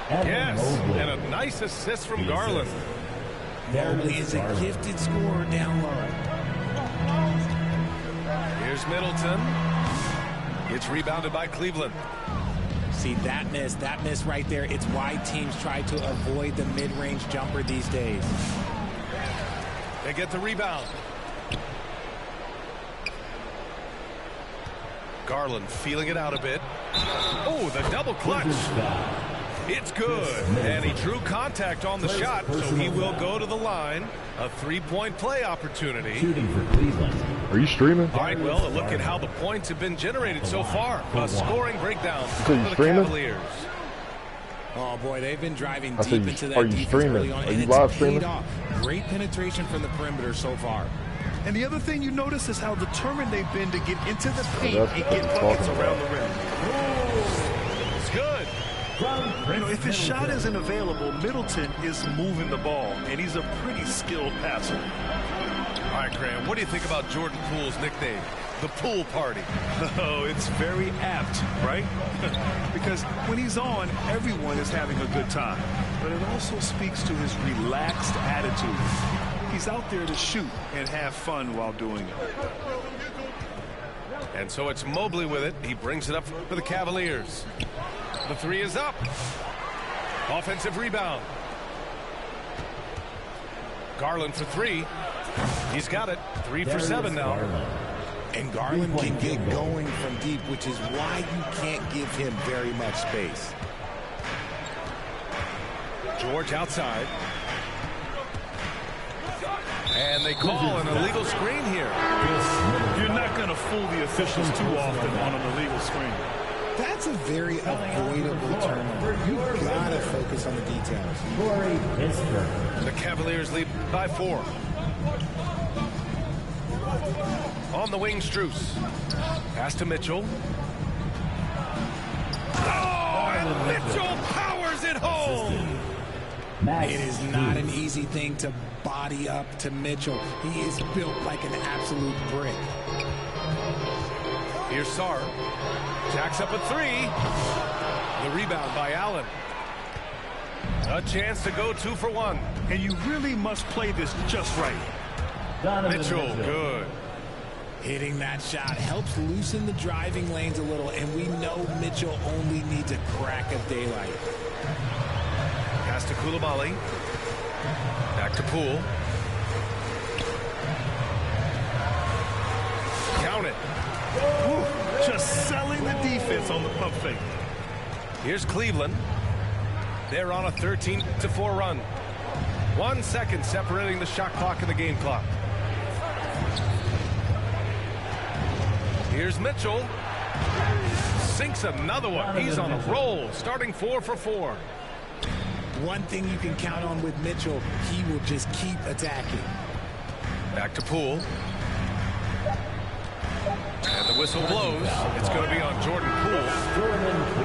Yes, and a nice assist from Garland. Mobley is a gifted scorer down low. Here's Middleton. It's rebounded by Cleveland. See, that miss right there, it's why teams try to avoid the mid-range jumper these days. They get the rebound. Garland feeling it out a bit. Oh, the double clutch. It's good. And he drew contact on the shot, so he will go to the line. A three-point play opportunity. Shooting for Cleveland. Are you streaming? All right, well, a look at how the points have been generated so far. A scoring breakdown So you for the streaming? Cavaliers. Oh, boy, they've been driving I said deep you- into are that you defense streaming? early on, Are and you it's live paid streaming? off. Great penetration from the perimeter so far. And the other thing you notice is how determined they've been to get into the paint that's and what get I'm buckets talking around about. the rim. It's good. You know, if his shot isn't available, Middleton is moving the ball, and he's a pretty skilled passer. All right, Graham, what do you think about Jordan Poole's nickname, the Pool Party? Oh, it's very apt, right? Because when he's on, everyone is having a good time. But it also speaks to his relaxed attitude. He's out there to shoot and have fun while doing it. And so it's Mobley with it. He brings it up for the Cavaliers. The three is up. Offensive rebound. Garland for three. He's got it. 3 for 7 now. And Garland can get going from deep, which is why you can't give him very much space. George outside. And they call an illegal screen here. You're not going to fool the officials too often on an illegal screen. That's a very avoidable turnover. You've got to focus on the details. The Cavaliers lead by 4. On the wing, Strus. Pass to Mitchell. Oh, and Mitchell powers it home. It is not an easy thing to body up to Mitchell. He is built like an absolute brick. Here's Sarr. Jacks up a three. The rebound by Allen. A chance to go 2 for 1. And you really must play this just right. Mitchell, good. Hitting that shot helps loosen the driving lanes a little, and we know Mitchell only needs a crack of daylight. Pass to Koulibaly. Back to Poole. Count it. Woo, just selling the defense on the pump fake. Here's Cleveland. They're on a 13-4 run. 1 second separating the shot clock and the game clock. Here's Mitchell. Sinks another one. He's on a roll, starting 4 for 4. One thing you can count on with Mitchell, he will just keep attacking. Back to Poole. And the whistle blows. It's going to be on Jordan Poole.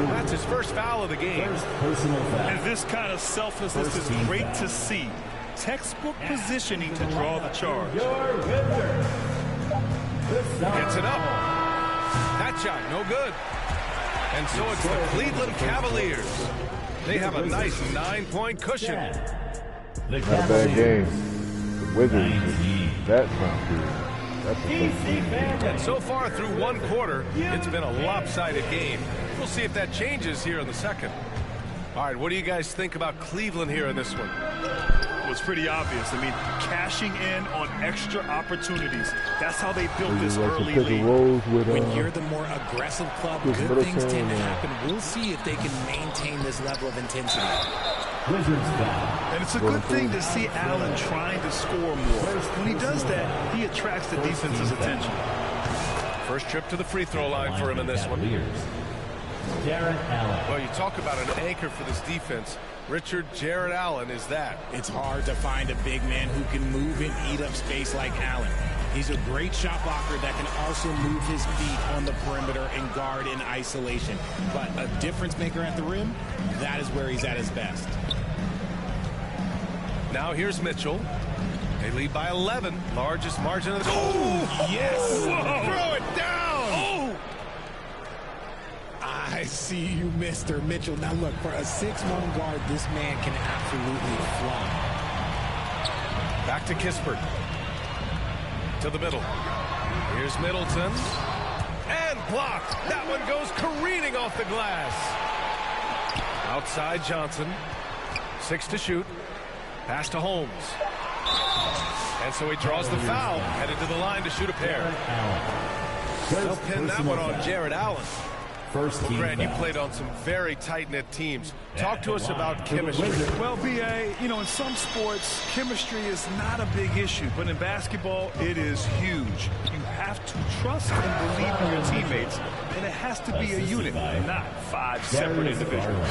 That's his first foul of the game. And this kind of selflessness is great to see. Textbook positioning to draw the charge. Gets it up. That shot, no good. And so it's the Cleveland Cavaliers. They have a nice 9-point cushion. Not a bad game. The Wizards, that's not good. And so far through 1 quarter, it's been a lopsided game. We'll see if that changes here in the second. All right, what do you guys think about Cleveland here in this one? Well, it's pretty obvious. I mean, cashing in on extra opportunities. That's how they built this early lead. When you're the more aggressive club, good things tend to happen. We'll see if they can maintain this level of intensity. And it's a good thing to see Allen trying to score more. When he does that, he attracts the defense's attention. First trip to the free throw line for him in this one. Well, you talk about an anchor for this defense. Jared Allen is that. It's hard to find a big man who can move and eat up space like Allen. He's a great shot blocker that can also move his feet on the perimeter and guard in isolation. But a difference maker at the rim, that is where he's at his best. Now here's Mitchell. They lead by 11. Largest margin of the goal. Oh, yes. Whoa. Throw it down. Oh. I see you, Mr. Mitchell. Now look, for a 6'1" guard, this man can absolutely fly. Back to Kispert. To the middle. Here's Middleton. And blocked. That one goes careening off the glass. Outside Johnson. 6 to shoot. Pass to Holmes. And so he draws the foul. Headed to the line to shoot a pair. They'll pin that one on Jared Allen. Well, Grant, you played on some very tight-knit teams. Talk to us about chemistry. Well, B.A., you know, in some sports, chemistry is not a big issue. But in basketball, it is huge. You have to trust and believe in your teammates. And it has to be a unit, not 5 separate individuals.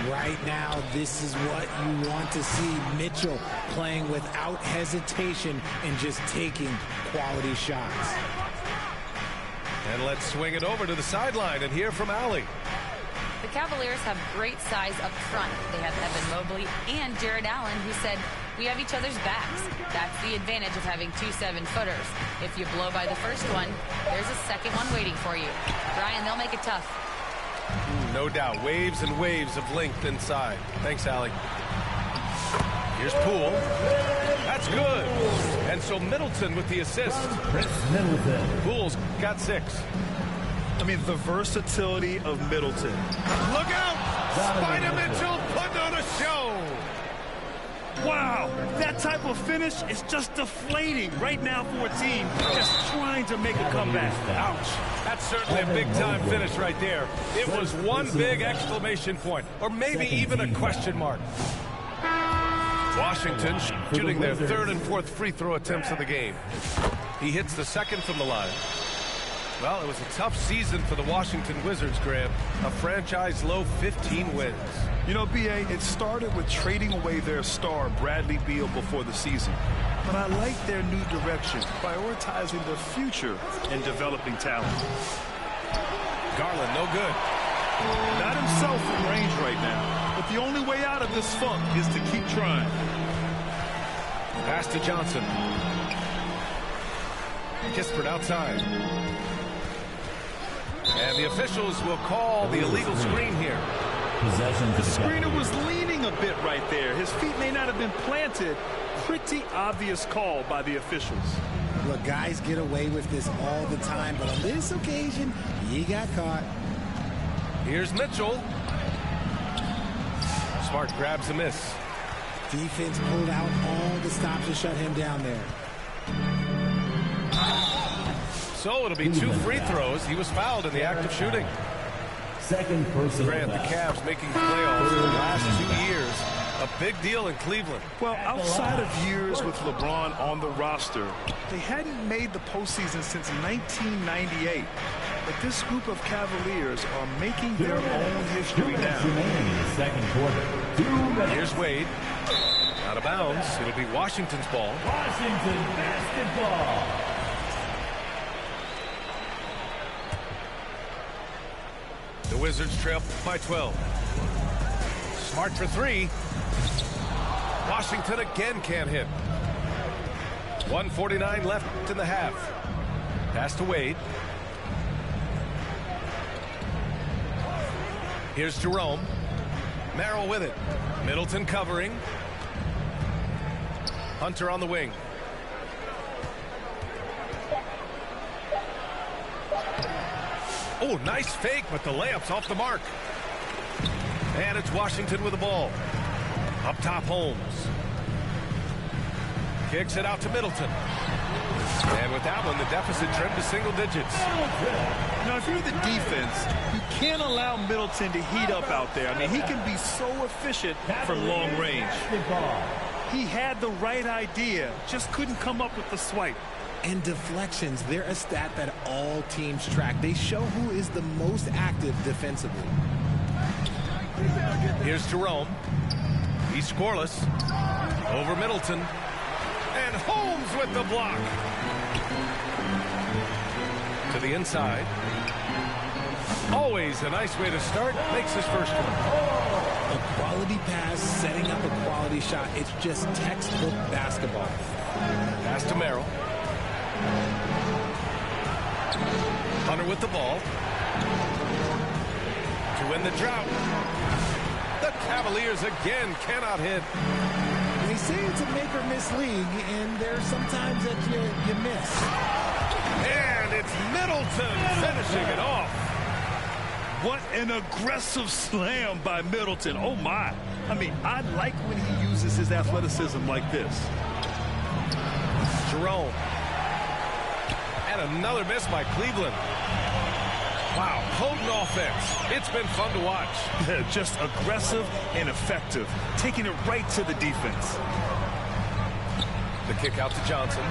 Right now, this is what you want to see. Mitchell playing without hesitation and just taking quality shots. And let's swing it over to the sideline and hear from Allie. The Cavaliers have great size up front. They have Evan Mobley and Jared Allen, who said, we have each other's backs. That's the advantage of having 2 7-footers. If you blow by the first one, there's a second one waiting for you. Brian, they'll make it tough. No doubt. Waves and waves of length inside. Thanks, Allie. Here's Poole. That's good. And so Middleton with the assist. Poole's got 6. I mean, the versatility of Middleton. Look out! Spider Mitchell putting on a show. Wow, that type of finish is just deflating right now for a team just trying to make a comeback. Ouch. That's certainly a big-time finish right there. It was one big exclamation point, or maybe even a question mark. Washington shooting their 3rd and 4th free throw attempts of the game. He hits the 2nd from the line. Well, it was a tough season for the Washington Wizards, Graham. A franchise-low 15 wins. You know, B.A., it started with trading away their star, Bradley Beal, before the season. But I like their new direction, prioritizing the future and developing talent. Garland, no good. Not himself in range right now, but the only way out of this funk is to keep trying. Pass to Johnson. Kispert outside. And the officials will call the illegal screen here. The screener was leaning a bit right there. His feet may not have been planted. Pretty obvious call by the officials. Look, guys get away with this all the time, but on this occasion, he got caught. Here's Mitchell. Smart grabs a miss. Defense pulled out all the stops to shut him down there. So it'll be 2 free throws. He was fouled in the act of shooting. Second personal Grant, the Cavs making the playoffs in the last 2 years. A big deal in Cleveland. Well, outside of years with LeBron on the roster, they hadn't made the postseason since 1998. But this group of Cavaliers are making their own history now. Second quarter. Here's Wade. Out of bounds. It'll be Washington's ball. Washington basketball. The Wizards trail by 12. Smart for 3. Washington again can't hit. 1:49 left in the half. Pass to Wade. Here's Jerome. Merrill with it. Middleton covering. Hunter on the wing. Oh, nice fake, but the layup's off the mark. And it's Washington with the ball. Up top, Holmes. Kicks it out to Middleton. And with that one, the deficit trimmed to single digits. Now, if you're the defense, you can't allow Middleton to heat up out there. I mean, he can be so efficient from long range. He had the right idea, just couldn't come up with the swipe. And deflections, they're a stat that all teams track. They show who is the most active defensively. Here's Jerome. He's scoreless. Over Middleton. And Holmes with the block. To the inside. Always a nice way to start. Makes his first one. A quality pass, setting up a quality shot. It's just textbook basketball. Pass to Merrill. Hunter with the ball. To win the drought. The Cavaliers again cannot hit. They say it's a make or miss league, and there's sometimes that you miss. And it's Middleton finishing it off. What an aggressive slam by Middleton. Oh, my. I mean, I like when he uses his athleticism like this. Jerome. And another miss by Cleveland. Wow, potent offense. It's been fun to watch. Just aggressive and effective, taking it right to the defense. The kick out to Johnson.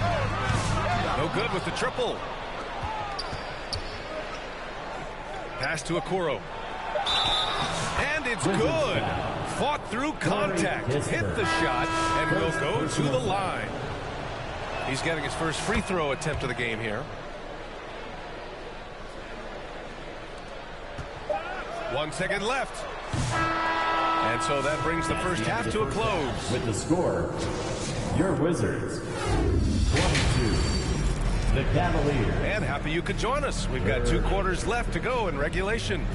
No good with the triple. Pass to Okoro. And it's good. Fought through contact. Hit the shot and will go to the line. He's getting his first free throw attempt of the game here. 1 second left. And so that brings the first half to a close. With the score, your Wizards 22. The Cavaliers. And happy you could join us. We've got 2 quarters left to go in regulation.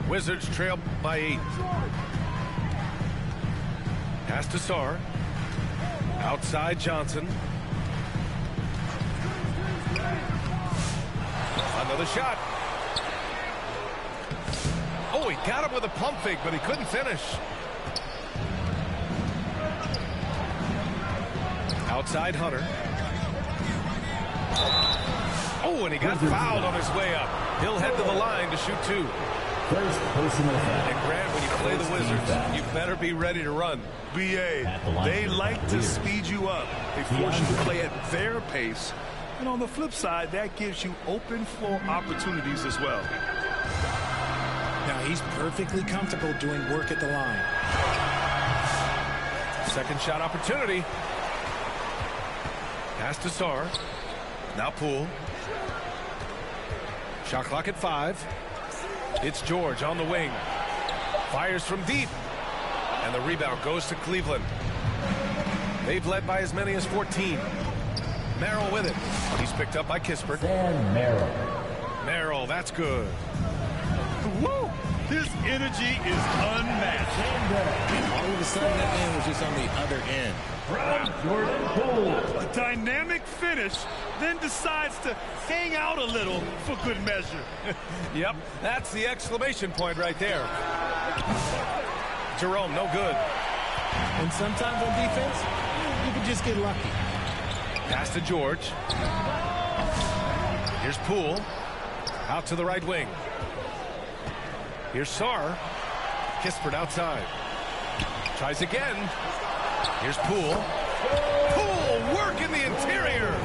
Wizards trail by 8. Pass to Sarr. Outside Johnson. Another shot. Oh, he got him with a pump fake, but he couldn't finish. Outside Hunter. Oh, and he got fouled on his way up. He'll head to the line to shoot 2. First personal foul. And Grant, when you play the Wizards, you better be ready to run. BA, they like to speed you up. They force you to play at their pace. And on the flip side, that gives you open floor opportunities as well. Now he's perfectly comfortable doing work at the line. Second shot opportunity. Pass to Sarr. Now Poole. Shot clock at 5. It's George on the wing. Fires from deep. And the rebound goes to Cleveland. They've led by as many as 14. Merrill with it. He's picked up by Kispert. Merrill, that's good. Woo! His energy is unmatched. All of a sudden, that man was just on the other end. A dynamic finish, then decides to hang out a little for good measure. Yep, that's the exclamation point right there. Jerome, no good. And sometimes on defense, you can just get lucky. Pass to George. Here's Poole. Out to the right wing. Here's Sarr. Kispert outside. Tries again. Here's Poole. Poole work in the interior.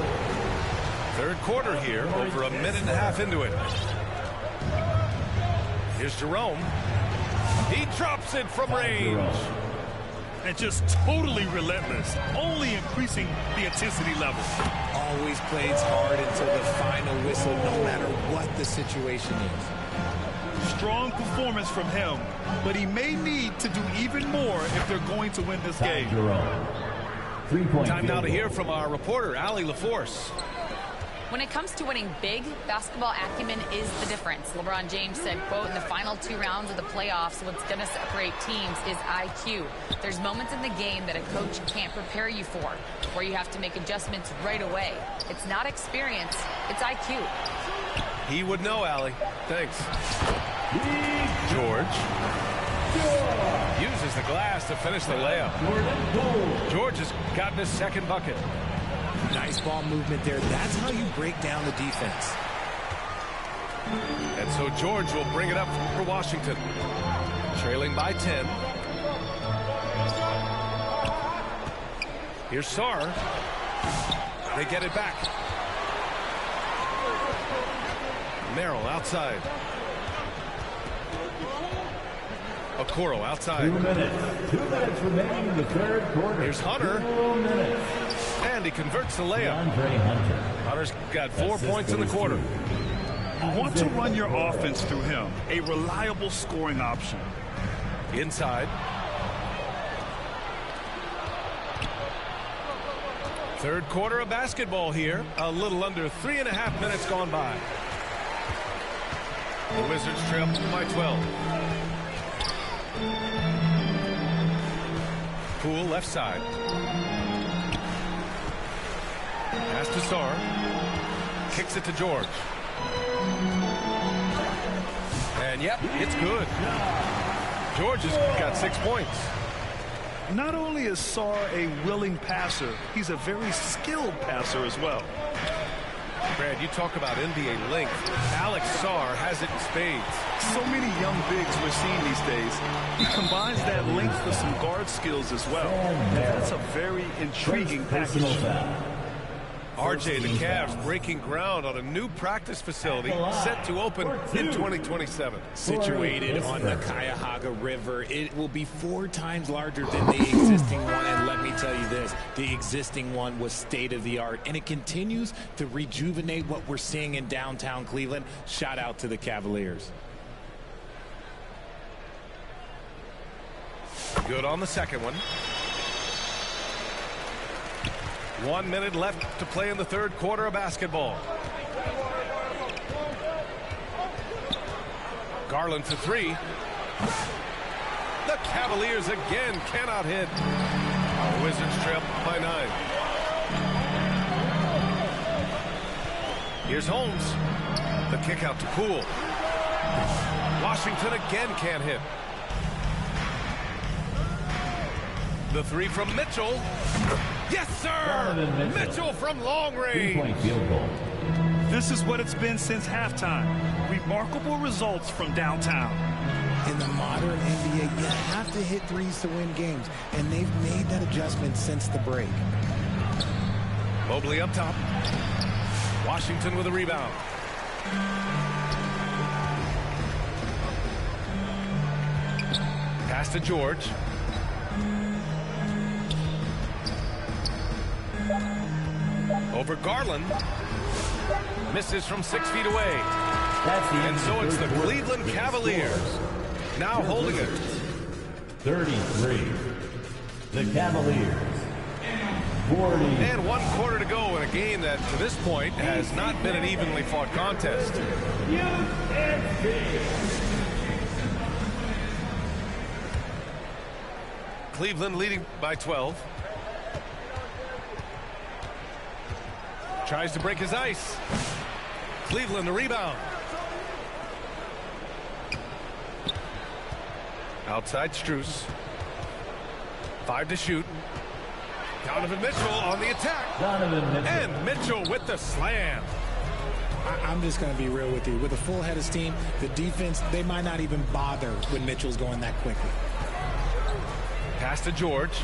Third quarter here, over a minute and a half into it. Here's Jerome. He drops it from range. And just totally relentless, only increasing the intensity level. Always plays hard until the final whistle, no matter what the situation is. Strong performance from him, but he may need to do even more if they're going to win this game. Time now to hear from our reporter, Allie LaForce. When it comes to winning big, basketball acumen is the difference. LeBron James said, quote, in the final 2 rounds of the playoffs, what's going to separate teams is IQ. There's moments in the game that a coach can't prepare you for, where you have to make adjustments right away. It's not experience, it's IQ. He would know, Allie. Thanks. George uses the glass to finish the layup. George has gotten his second bucket. Nice ball movement there. That's how you break down the defense. And so George will bring it up for Washington. Trailing by 10. Here's Sarr. They get it back. Merrill outside. Okoro outside. 2 minutes. 2 minutes remaining in the third quarter. Here's Hunter. 2 minutes. And he converts the layup. Hunter's got 4 points in the quarter. You want to run your offense through him. A reliable scoring option. Inside. Third quarter of basketball here. A little under 3.5 minutes gone by. The Wizards trail by 12. Poole left side. Pass to Sarr. Kicks it to George. And yep, it's good. George has got 6 points. Not only is Sarr a willing passer, he's a very skilled passer as well. Brad, you talk about NBA length. Alex Sarr has it in spades. So many young bigs we're seeing these days. He combines that length with some guard skills as well. That's a very intriguing package. RJ, the Cavs breaking ground on a new practice facility set to open in 2027. Situated on the Cuyahoga River, it will be 4 times larger than the existing one. And let me tell you this, the existing one was state-of-the-art, and it continues to rejuvenate what we're seeing in downtown Cleveland. Shout out to the Cavaliers. Good on the second one. 1 minute left to play in the third quarter of basketball. Garland for 3. The Cavaliers again cannot hit. Our Wizards trail by 9. Here's Holmes. The kick out to Poole. Washington again can't hit. The 3 from Mitchell. Yes, sir! Mitchell from long range. This is what it's been since halftime. Remarkable results from downtown. In the modern NBA, you have to hit threes to win games, and they've made that adjustment since the break. Mobley up top. Washington with a rebound. Pass to George. Over Garland. Misses from 6 feet away. And so it's the Cleveland Cavaliers now holding it. 33. The Cavaliers. 40. And 1 quarter to go in a game that to this point has not been an evenly fought contest. Cleveland leading by 12. Tries to break his ice. Cleveland the rebound. Outside Strus. 5 to shoot. Donovan Mitchell on the attack. Donovan Mitchell. And Mitchell with the slam. I'm just going to be real with you. With a full head of steam, the defense, they might not even bother when Mitchell's going that quickly. Pass to George.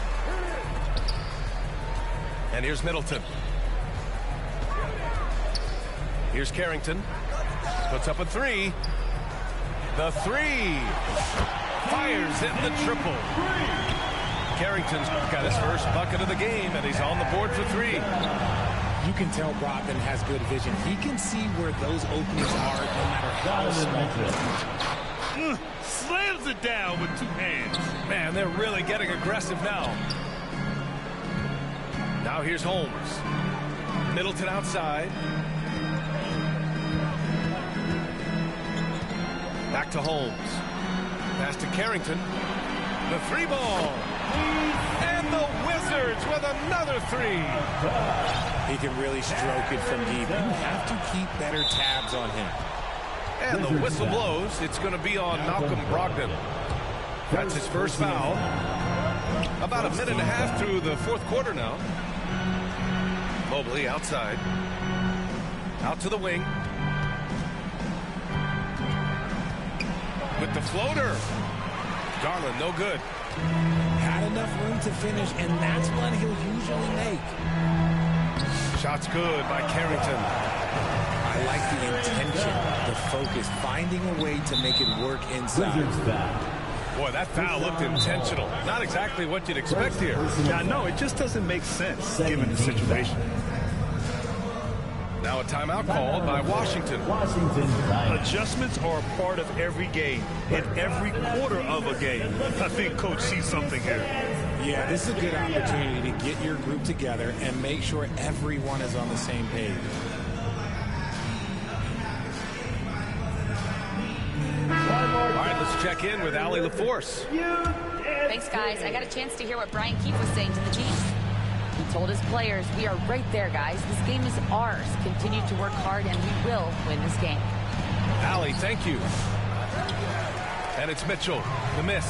And here's Middleton. Here's Carrington. Puts up a 3. The 3. Fires in the triple. Carrington's got his first bucket of the game, and he's on the board for 3. You can tell Brogdon has good vision. He can see where those openings are no matter how small. Slams it down with 2 hands. Man, they're really getting aggressive now. Now here's Holmes. Middleton outside. Back to Holmes. Pass to Carrington. The 3 ball. And the Wizards with another 3. He can really stroke it from deep. You have to keep better tabs on him. And the whistle blows. It's going to be on Malcolm Brogdon. That's his first foul. About a minute and a half through the 4th quarter now. Mobley outside. Out to the wing. With the floater. Garland, no good. Had enough room to finish, and that's one he'll usually make. Shot's good by Carrington. I like the intention, the focus, finding a way to make it work inside. Boy, that foul looked intentional. Not exactly what you'd expect here. Now, no, it just doesn't make sense given the situation. Now a timeout called by Washington. Adjustments are a part of every game, in every quarter of a game. I think Coach sees something here. Yeah, this is a good opportunity to get your group together and make sure everyone is on the same page. All right, let's check in with Allie LaForce. Thanks, guys. I got a chance to hear what Brian Keefe was saying to the team. He told his players, we are right there, guys. This game is ours. Continue to work hard, and we will win this game. Allie, thank you. And it's Mitchell, the miss.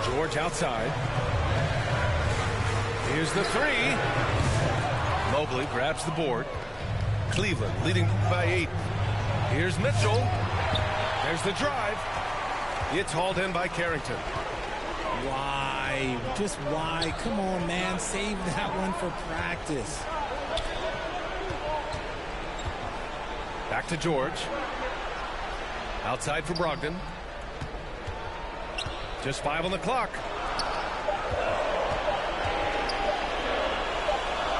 George outside. Here's the 3. Mobley grabs the board. Cleveland leading by 8. Here's Mitchell. There's the drive. It's hauled in by Carrington. Why? Just why? Come on, man. Save that one for practice. Back to George. Outside for Brogdon. Just 5 on the clock.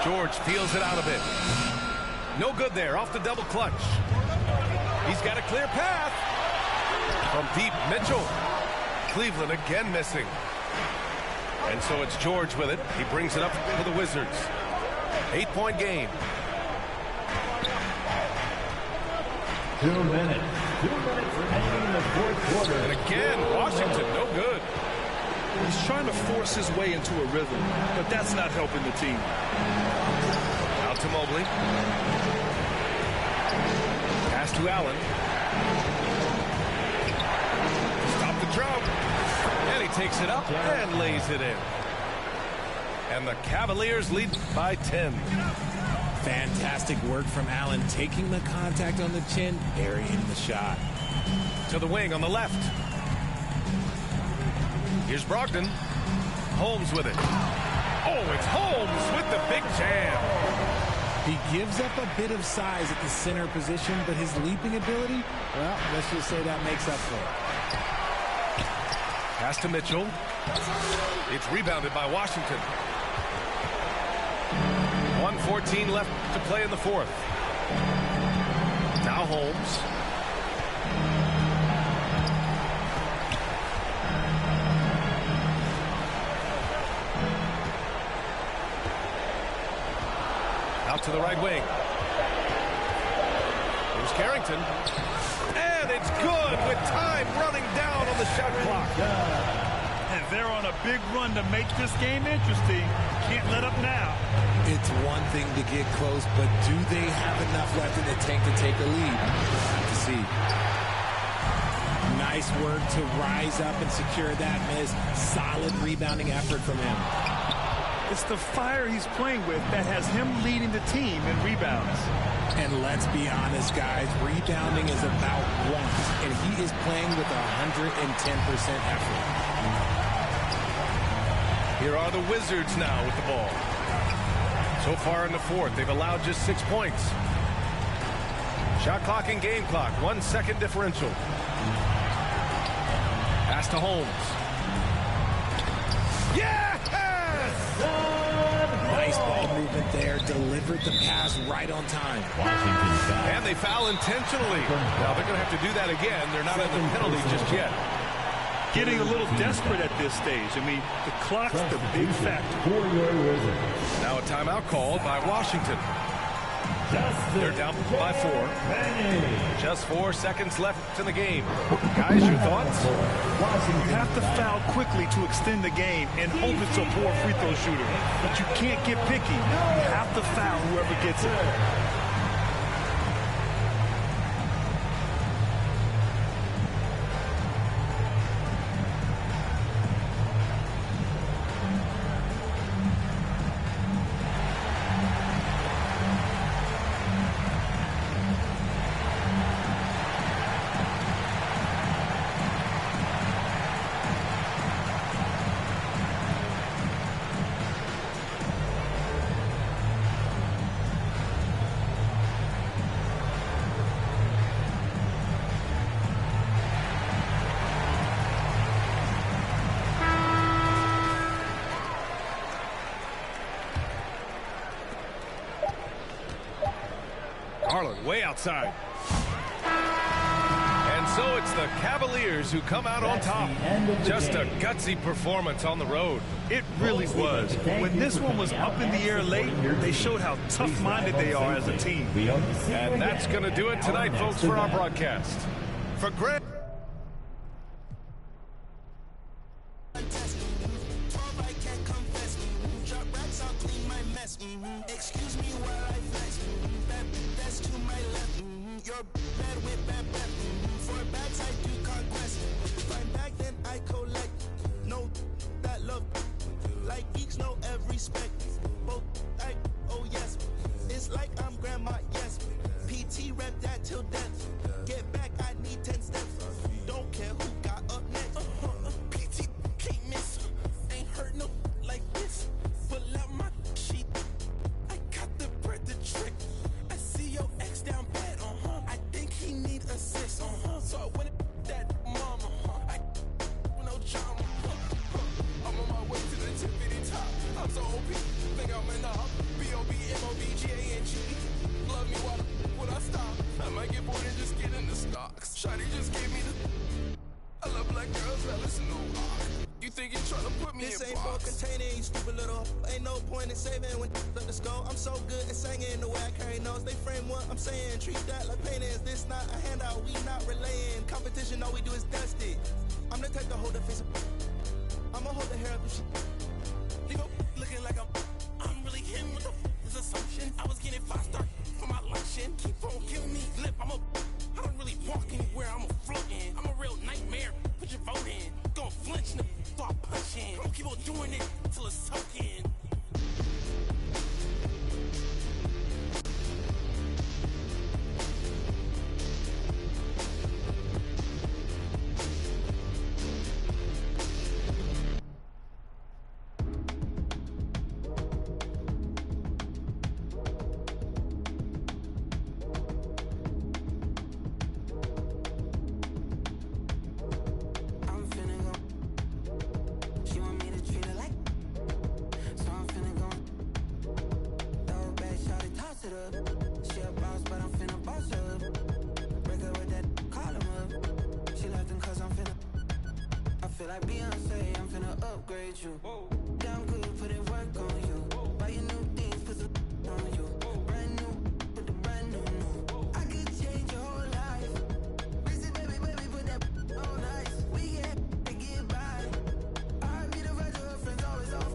George feels it out a bit. No good there. Off the double clutch. He's got a clear path. From deep, Mitchell. Cleveland again missing. And so it's George with it. He brings it up for the Wizards. 8-point game. 2 minutes. 2 minutes remaining in the 4th quarter. And again, Washington, no good. He's trying to force his way into a rhythm, but that's not helping the team. Out to Mobley. Pass to Allen. Stop the drought. And he takes it up and lays it in. And the Cavaliers lead by 10. Fantastic work from Allen, taking the contact on the chin, burying the shot. To the wing on the left. Here's Brogdon. Holmes with it. Oh, it's Holmes with the big jam. He gives up a bit of size at the center position, but his leaping ability, well, let's just say that makes up for it. Pass to Mitchell. It's rebounded by Washington. 1:14 left to play in the fourth. Now Holmes. Out to the right wing. Here's Carrington. And it's good with time running down on the shot clock. And they're on a big run to make this game interesting. Can't let up now. It's one thing to get close, but do they have enough left in the tank to take a lead? We'll have to see. Nice work to rise up and secure that miss. Solid rebounding effort from him. It's the fire he's playing with that has him leading the team in rebounds. And let's be honest, guys, rebounding is about want, and he is playing with 110% effort. Here are the Wizards now with the ball. So far in the fourth, they've allowed just 6 points. Shot clock and game clock, 1 second differential. Pass to Holmes. Yes! Nice ball movement there. Delivered the pass right on time. And they foul intentionally. Now they're going to have to do that again. They're not in the penalty just yet. Getting a little desperate at this stage. I mean, the clock's the big factor. Now a timeout called by Washington. They're down by 4. Just 4 seconds left in the game. Guys, your thoughts? You have to foul quickly to extend the game and hope it's a poor free throw shooter. But you can't get picky. You have to foul whoever gets it. Garland way outside. And so it's the Cavaliers who come out on top. Just a gutsy performance on the road. It really was. When this one was up in the air late, they showed how tough-minded they are as a team. And that's going to do it tonight, folks, for our broadcast. For Grant. Excuse me while I flex. That's to my left. You're bad with bad. For bags I do conquest. Find back then I collect. No, that love. Like geeks know every spec. Both I, oh yes. It's like I'm grandma, yes. PT rep that till death. Get back, I need 10 steps. Don't care who got up next. PT can't miss. Ain't hurt no like this. Pull out my sheet. I got the bread to trick. I see your ex down bad. I think he need assist. So I went that mama. I no drama. I'm on my way to the tippity top. I'm so OP. Think I'm in the B-O-B-M-O-B-G-A-N-G. Love me while when I stop. I might get bored and just get in the stocks. Shawty just gave me the. I love black girls that listen to rock. You think you're trying to put me this in ain't box? For containing, you stupid little. Ain't no point in saving when up the skull. I'm so good at singing the way I carry notes. They frame what I'm saying. Treat that like pain is. This not a handout. We not relaying. Competition, all we do is dust it. I'm the type to hold the face. I'ma hold the hair up if she. Leave up looking like I'm really him with the this assumption. I was getting 5-star for my luncheon. Keep on giving me lip. I don't really walk anywhere. I'm a floating. I'm a real nightmare. Put your vote in. Gonna flinch and start punching. I'm gonna keep on doing it till it's soaking. like Beyonce, I'm finna upgrade you. Down good, put in work on you. Buy you new things, put some on you. Brand new, put the brand new. I could change your whole life. Busy baby, put that on ice. We get by. I be the verge of her friends always off.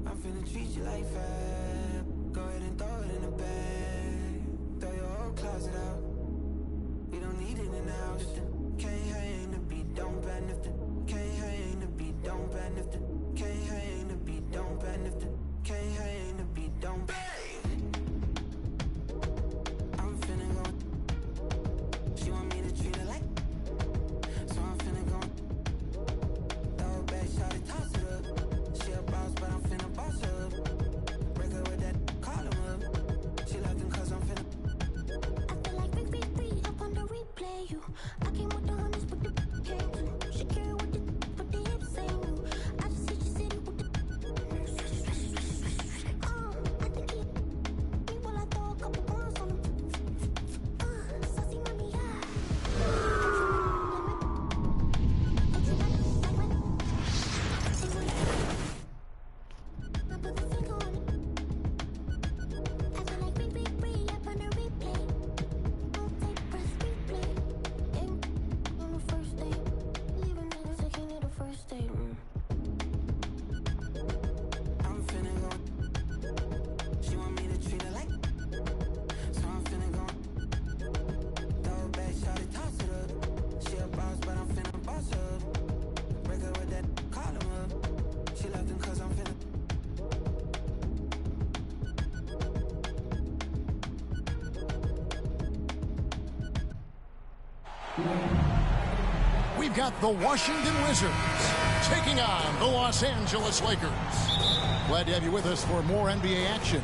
I'm finna treat you like fab. Go ahead and throw it in the bag. Throw your whole closet out. We don't need it in the house. Can't hang the beat, don't ban if the can't hang the beat, don't ban if the can't hang the beat, don't ban if the can't hang the beat, don't ban. I'm finna go. She want me to treat her like, so I'm finna go. Throw it back, shot it, toss it up. She a boss, but I'm finna boss her up. Break her with that, call him up. She left him cause I'm finna. I feel like free up on the replay. You, I came with the hundreds, but the came too. She carry with the hips ain't new. I just hit your city with the. I think he me while I throw a couple bombs on him. Saucy mommy, I put the finger on it. I feel like free up on the replay. Don't take breath, replay. On the first day, leaving niggas taking it the first day. I'm finna go. She want me to treat her like, so I'm finna go. Throw it back, shot it, toss it up. She a boss, but I'm finna boss her up. Break her with that, call him up. She left him cause I'm finna. We've got the Washington Wizards taking on the Los Angeles Lakers. Glad to have you with us for more NBA action.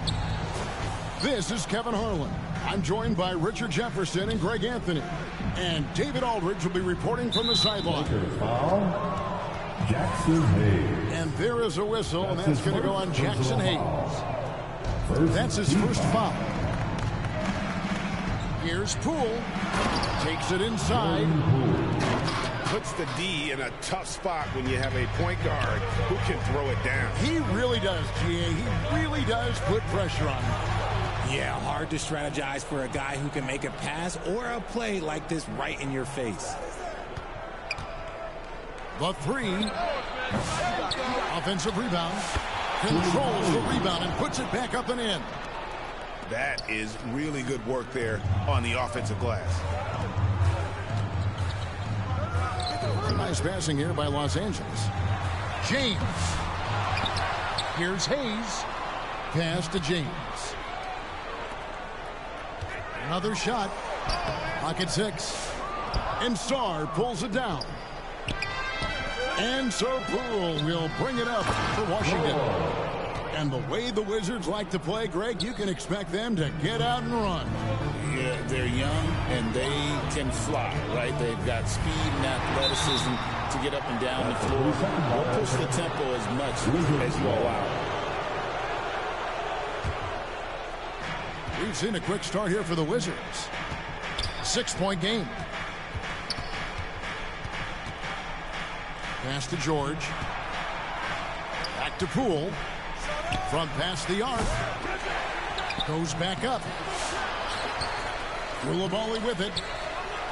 This is Kevin Harlan. I'm joined by Richard Jefferson and Greg Anthony. And David Aldridge will be reporting from the sideline. Jackson Hayes. And there is a whistle, and that's going to go on Jackson Hayes. That's his first foul. Here's Poole. Takes it inside. Puts the D in a tough spot when you have a point guard who can throw it down. He really does, GA. He really does put pressure on him. Yeah, hard to strategize for a guy who can make a pass or a play like this right in your face. The three. Offensive rebound. Controls the rebound and puts it back up and in. That is really good work there on the offensive glass. Nice passing here by Los Angeles. James. Here's Hayes. Pass to James. Another shot. Pocket six. And Sarr pulls it down. And so Poole will bring it up for Washington. And the way the Wizards like to play, Greg, you can expect them to get out and run. Yeah, they're young and they can fly, right? They've got speed and athleticism to get up and down the floor. They'll push the tempo as much as you allow. We've seen a quick start here for the Wizards. 6-point game. Pass to George. Back to Poole. From past the arc. Goes back up. Koulibaly with it.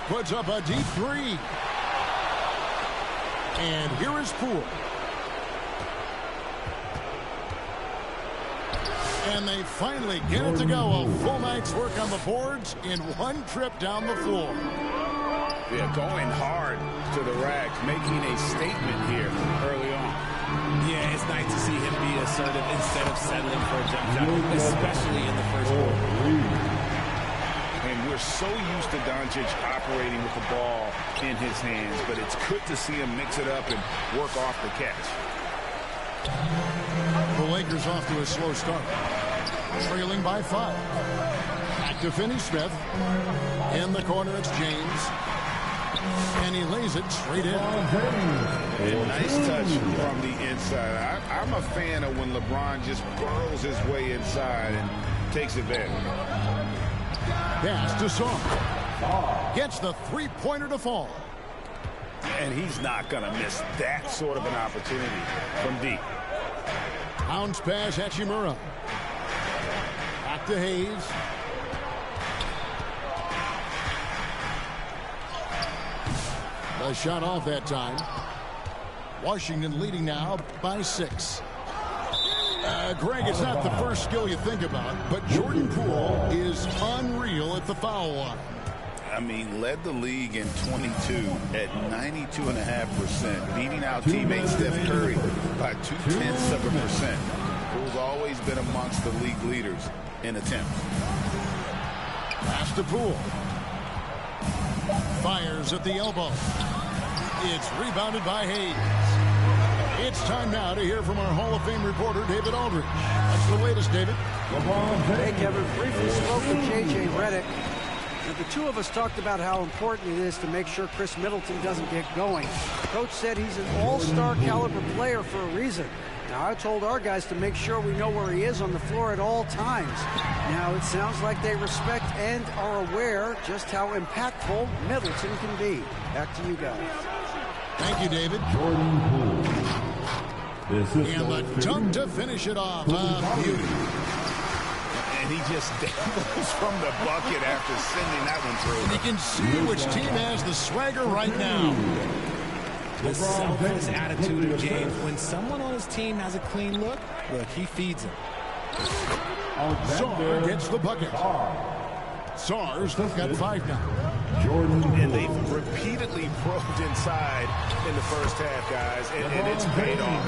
Puts up a deep three. And here is Poole. And they finally get it to go. A full night's work on the boards in one trip down the floor. Yeah, going hard to the rack, making a statement here early on. Yeah, it's nice to see him be assertive instead of settling for a jump shot, especially in the first quarter. And we're so used to Doncic operating with the ball in his hands, but it's good to see him mix it up and work off the catch. The Lakers off to a slow start. Trailing by 5. Back to Finney-Smith. In the corner, it's James. And he lays it straight in. A nice touch from the inside. I'm a fan of when LeBron just burrows his way inside and takes advantage. Pass to Sarr. Gets the three-pointer to fall. And he's not going to miss that sort of an opportunity from deep. Bounce pass, Hachimura. Back to Hayes. The shot off that time. Washington leading now by 6. Greg, it's not the first skill you think about, but Jordan Poole is unreal at the foul line. I mean, led the league in 22 at 92.5%, beating out teammate Steph Curry by 0.2%. Poole's always been amongst the league leaders in attempts. Pass to Poole. Fires at the elbow. It's rebounded by Hayes. It's time now to hear from our Hall of Fame reporter, David Aldridge. What's the latest, David? Hey, Kevin. Briefly spoke with J.J. Redick. And the two of us talked about how important it is to make sure Chris Middleton doesn't get going. Coach said he's an all-star caliber player for a reason. Now, I told our guys to make sure we know where he is on the floor at all times. Now, it sounds like they respect and are aware just how impactful Middleton can be. Back to you guys. Thank you, David. Jordan Poole. And the dunk to finish it off. Beauty. And he just dangles from the bucket after sending that one through. And you can see which team has the swagger right now. The selfless attitude of James. When someone on his team has a clean look, he feeds him. Sar gets the bucket. Sar's got 5 now. Jordan, and they've repeatedly probed inside in the first half, guys, and it's paid off.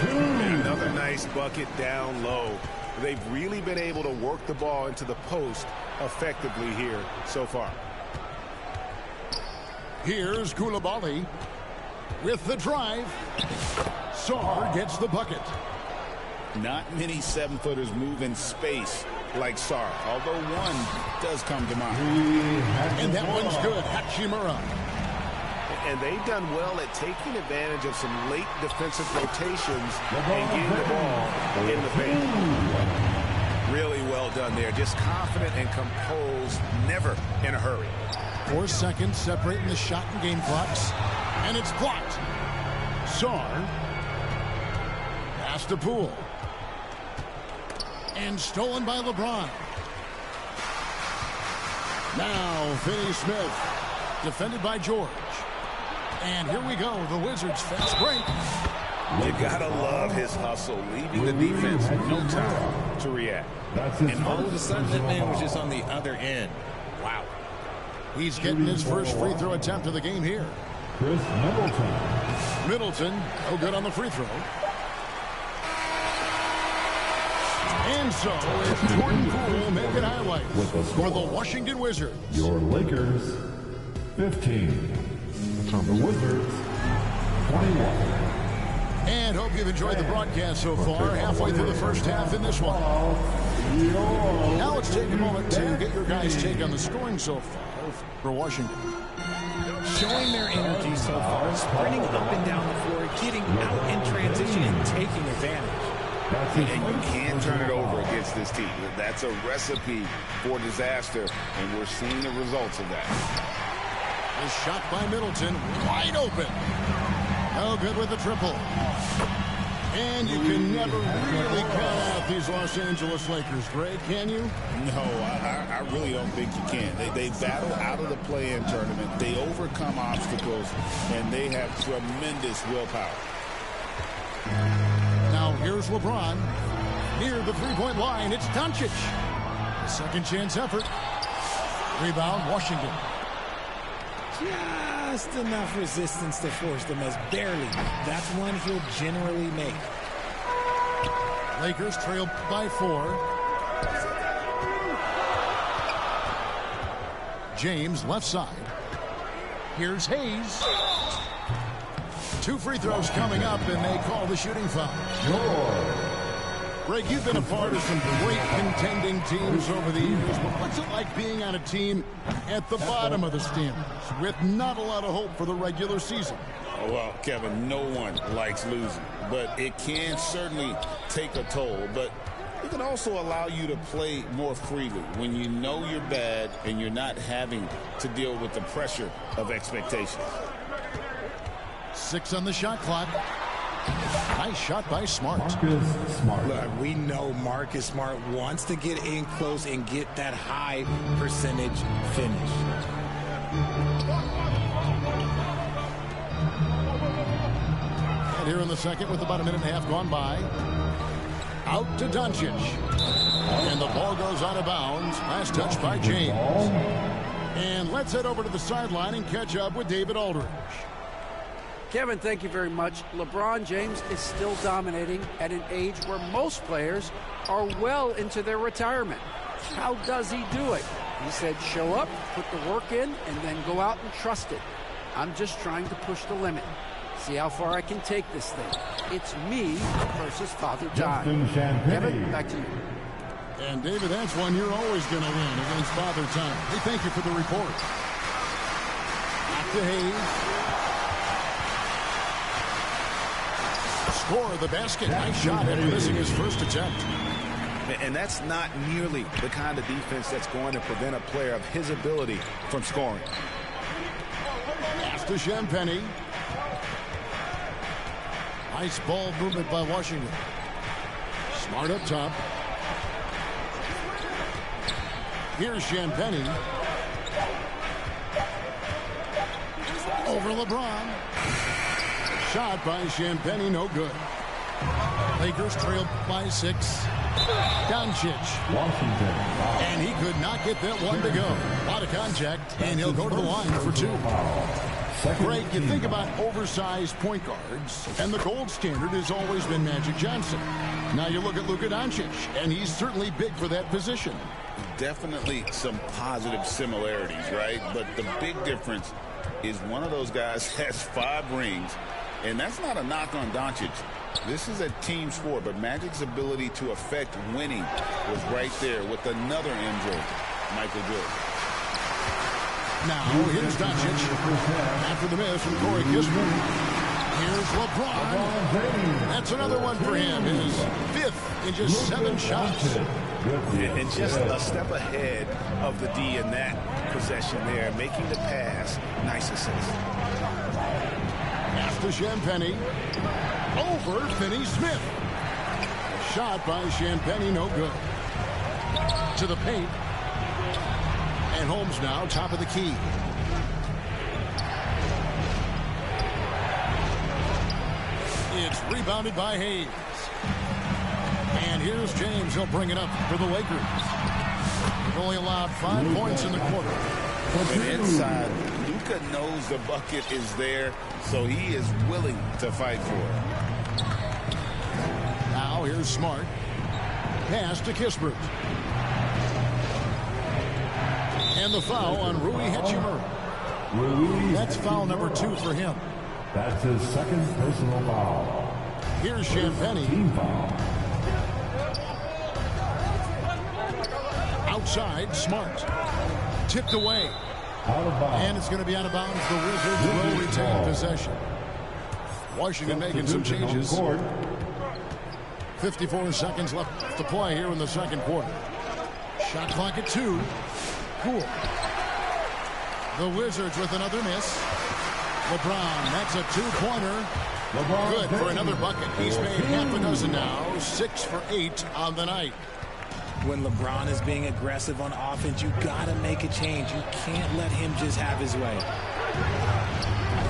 And another nice bucket down low. They've really been able to work the ball into the post effectively here so far. Here's Koulibaly with the drive. Sar gets the bucket. Not many 7-footers move in space like Sar, although one does come to mind. And that one's good. Hachimura. And they've done well at taking advantage of some late defensive rotations and getting the ball in the paint. Really well done there. Just confident and composed, never in a hurry. 4 seconds separating the shot and game clocks. And it's blocked. Sar. Pass to Poole. And stolen by LeBron. Now Finney-Smith. Defended by George. And here we go. The Wizards fast break. You gotta love his hustle, leaving the defense no time to react. And all of a sudden, that man was just on the other end. Wow. He's getting his first free throw attempt of the game here. Chris Middleton. Middleton, no good on the free throw. And so it's Jordan Poole making highlights for the Washington Wizards. Your Lakers, 15. The Wizards, 21. And hope you've enjoyed the broadcast so far. Halfway through the first half in this one. Now let's take a moment to get your guys' take on the scoring so far for Washington. Showing their energy so far, sprinting up and down the floor, getting out in transition and taking advantage. And you can't turn it over against this team. That's a recipe for disaster, and we're seeing the results of that. A shot by Middleton, wide open. No good with the triple. And you can never really count out these Los Angeles Lakers, Greg, can you? No, I really don't think you can. They battle out of the play-in tournament. They overcome obstacles, and they have tremendous willpower. Now here's LeBron. Near the three-point line, it's Doncic. A second chance effort. Rebound, Washington. Just enough resistance to force the miss. Barely. That's one he'll generally make. Lakers trail by 4. James, left side. Here's Hayes. 2 free throws coming up, and they call the shooting foul. Greg, you've been a part of some great contending teams over the years, but what's it like being on a team at the bottom of the standings with not a lot of hope for the regular season? Well, Kevin, no one likes losing, but it can certainly take a toll. But it can also allow you to play more freely when you know you're bad and you're not having to deal with the pressure of expectations. 6 on the shot clock. Nice shot by Smart. Marcus Smart. Look, we know Marcus Smart wants to get in close and get that high percentage finish. And here in the second with about a minute and a half gone by. Out to Doncic. And the ball goes out of bounds. Last touch by James. And let's head over to the sideline and catch up with David Aldridge. Kevin, thank you very much. LeBron James is still dominating at an age where most players are well into their retirement. How does he do it? He said, show up, put the work in, and then go out and trust it. I'm just trying to push the limit. See how far I can take this thing. It's me versus Father Time. Kevin, back to you. And David, that's one you're always going to win against Father Time. Hey, thank you for the report. Back to Hayes. Score the basket. Nice shot after missing his first attempt. And that's not nearly the kind of defense that's going to prevent a player of his ability from scoring. Pass to Champagnie. Nice ball movement by Washington. Smart up top. Here's Champagnie. Over LeBron. Shot by Champagnie, no good. Lakers trail by 6. Doncic. Washington. And he could not get that one to go. A lot of contact, and he'll go to the line for 2. Greg, you think about oversized point guards, and the gold standard has always been Magic Johnson. Now you look at Luka Doncic, and he's certainly big for that position. Definitely some positive similarities, right? But the big difference is one of those guys has 5 rings, and that's not a knock on Doncic. This is a team sport, but Magic's ability to affect winning was right there with another MJ, Michael Jordan. Now, here's Doncic. After the miss from Corey Kispert. Here's LeBron. That's another one for him. His 5th in just 7 shots. And just a step ahead of the D in that possession there, making the pass. Nice assist. Pass to Champagnie. Over Finney-Smith. Shot by Champagnie, no good. To the paint. And Holmes now, top of the key. It's rebounded by Hayes. And here's James. He'll bring it up for the Lakers. They've only allowed 5 points in the quarter. And inside, Luka knows the bucket is there, so he is willing to fight for it. Now here's Smart. Pass to Kispert. And the foul on Rui Hachimura. That's foul number 2 for him. That's his 2nd personal foul. Here's Champagnie. Team foul. Outside, Smart. Tipped away. Out of bounds. And it's going to be out of bounds. The Wizards will retain possession. Washington making some changes. 54 seconds left to play here in the second quarter. Shot clock at 2. Cool. The Wizards with another miss. LeBron, that's a 2-pointer. Good for another bucket. He's made half a dozen now. 6 for 8 on the night. When LeBron is being aggressive on offense, you got to make a change. You can't let him just have his way.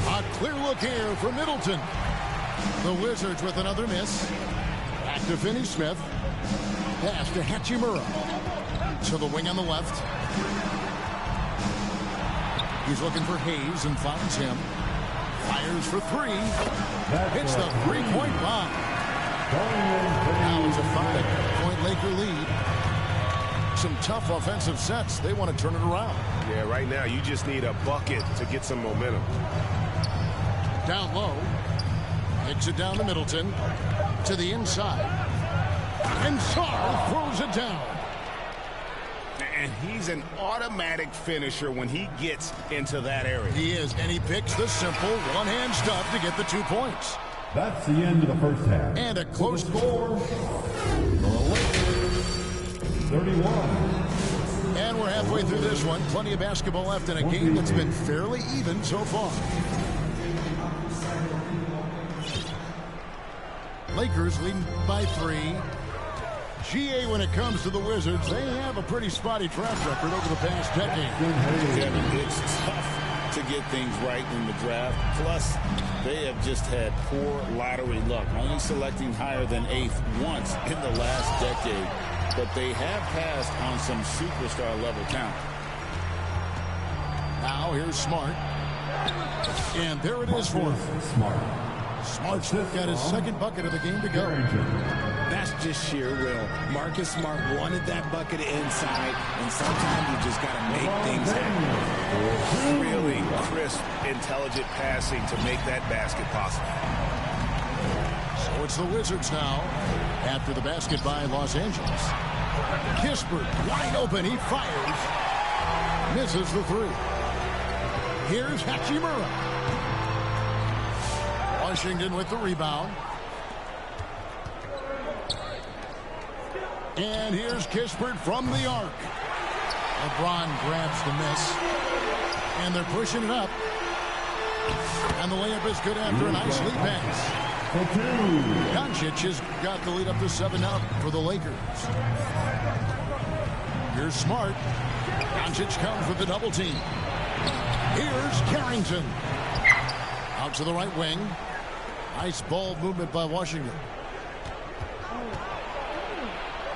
A clear look here for Middleton. The Wizards with another miss. Back to Finney-Smith. Pass to Hachimura. To the wing on the left. He's looking for Hayes and finds him. Fires for 3. Hits the 3-point bomb. Now it's a 5-point Laker lead. Some tough offensive sets. They want to turn it around. Yeah, right now you just need a bucket to get some momentum. Down low. Kicks it down to Middleton. To the inside. And Sarr throws it down. And he's an automatic finisher when he gets into that area. He is, and he picks the simple one-hand stuff to get the 2 points. That's the end of the first half. And a close score. 31. And we're halfway through this one. Plenty of basketball left in a game that's been fairly even so far. Lakers leading by 3. GA, when it comes to the Wizards, they have a pretty spotty track record over the past decade. Kevin, it's tough to get things right in the draft. Plus, they have just had poor lottery luck, only selecting higher than 8th once in the last decade. But they have passed on some superstar-level talent. Now here's Smart. And there it is for him. Smart's got his second bucket of the game to go. That's just sheer will. Marcus Smart wanted that bucket inside, and sometimes you just got to make things happen. Really crisp, intelligent passing to make that basket possible. So it's the Wizards now after the basket by Los Angeles. Kispert wide open. He fires. Misses the 3. Here's Hachimura. Washington with the rebound. And here's Kispert from the arc. LeBron grabs the miss. And they're pushing it up. And the layup is good after a nice lead pass. Doncic has got the lead up to 7 now for the Lakers. Here's Smart. Doncic comes with the double team. Here's Carrington. Out to the right wing. Nice ball movement by Washington.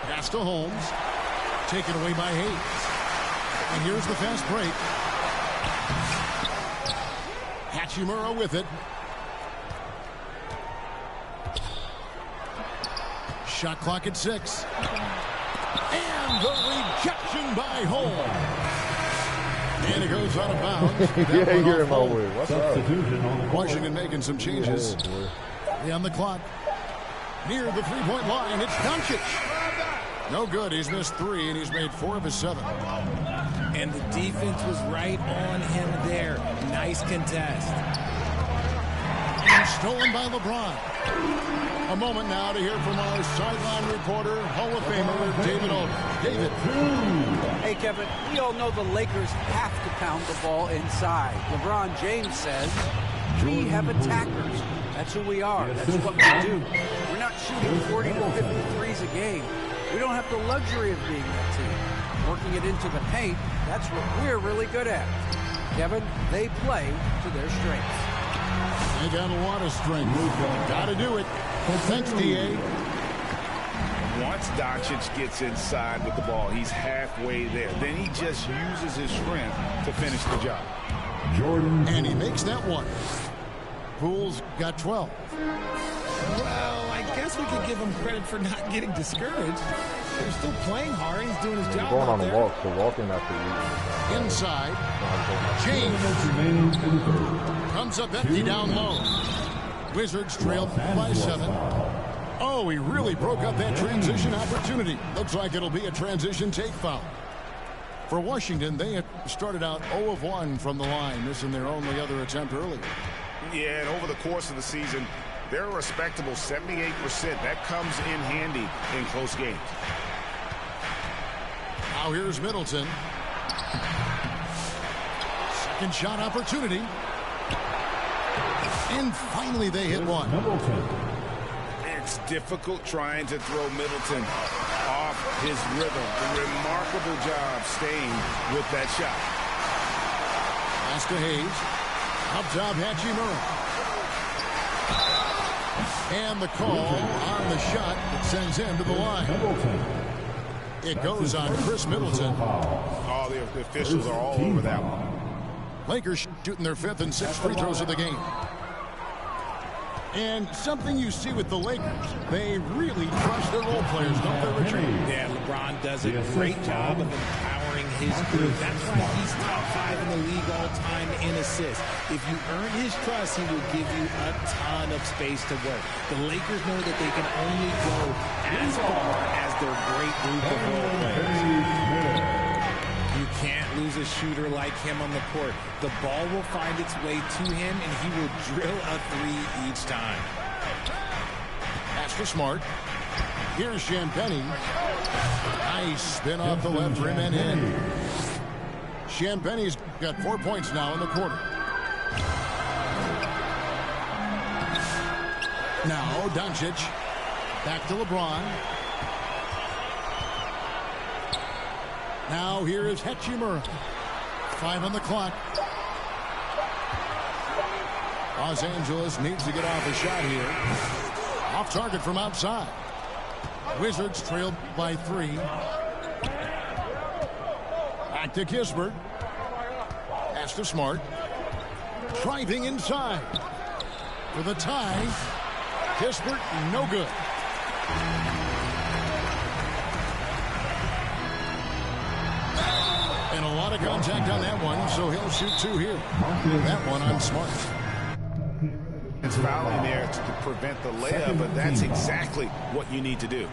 Pass to Holmes. Taken away by Hayes. And here's the fast break. Hachimura with it. Shot clock at 6. And the rejection by Holmes. And it goes out of bounds. Yeah, you're in my way. What's up? Washington making some changes. On the clock. Near the three-point line, it's Doncic. No good. He's missed 3, and he's made 4 of his 7. And the defense was right on him there. Nice contest. And stolen by LeBron. A moment now to hear from our sideline reporter, Hall of Famer David Aldridge. David. Hey, Kevin, we all know the Lakers have to pound the ball inside. LeBron James says, we have attackers. That's who we are. That's what we do. We're not shooting 40 to 50 threes a game. We don't have the luxury of being that team. Working it into the paint, that's what we're really good at. Kevin, they play to their strengths. They got a lot of strength. Got to do it. Thanks, D.A. Once Doncic gets inside with the ball, he's halfway there. Then he just uses his strength to finish the job. Jordan. And he makes that one. Poole's got 12. Well, I guess we could give him credit for not getting discouraged. They're still playing hard. He's doing his job. Going on a walk, so walking after you. Inside. James comes up empty down low. Wizards trail by 7. Oh, he really broke up that transition opportunity. Looks like it'll be a transition take foul. For Washington, they had started out 0 of 1 from the line, missing their only other attempt earlier. Yeah, and over the course of the season, they're a respectable 78%. That comes in handy in close games. Now here's Middleton. Second shot opportunity. And finally they hit one. It's difficult trying to throw Middleton off his rhythm. A remarkable job staying with that shot. Pass to Hayes. Up top, Hachimura. And the call on the shot that sends him to the line. It goes on Chris Middleton. Oh, the officials are all over that one. Lakers shooting their 5th and 6th free throws of the game. And something you see with the Lakers, they really trust their role players, don't they, Richard? Yeah, LeBron does a great job of empowering his group. That's why he's top 5 in the league all time in assists. If you earn his trust, he will give you a ton of space to work. The Lakers know that they can only go as far as their great group of role players. You can't lose a shooter like him on the court. The ball will find its way to him, and he will drill a 3 each time. Pass for Smart. Here's Champagnie. Nice spin off the left rim and in. Champagnie's got 4 points now in the quarter. Now Doncic. Back to LeBron. Now here is Hachimura. 5 on the clock. Los Angeles needs to get off a shot here. Off target from outside. Wizards trailed by 3. Back to Kispert. Pass to Smart. Driving inside. For the tie. Kispert, no good. And a lot of contact on that one, so he'll shoot 2 here. That one on Smart. It's fouling there to prevent the layup, but that's exactly what you need to do.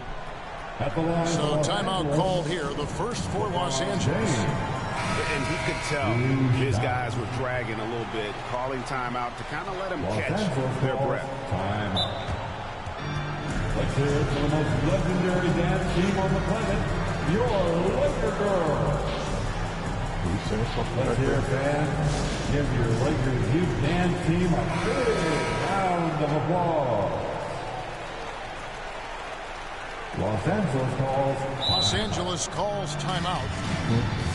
So timeout called here, the first for Los Angeles. And he could tell his guys were dragging a little bit, calling timeout to kind of let them catch their breath. Let's hear it for the most legendary dance team on the planet, your Laker Girls. Let's hear it, fans. Give your Lakers youth dance team a big round of applause. Los Angeles calls timeout.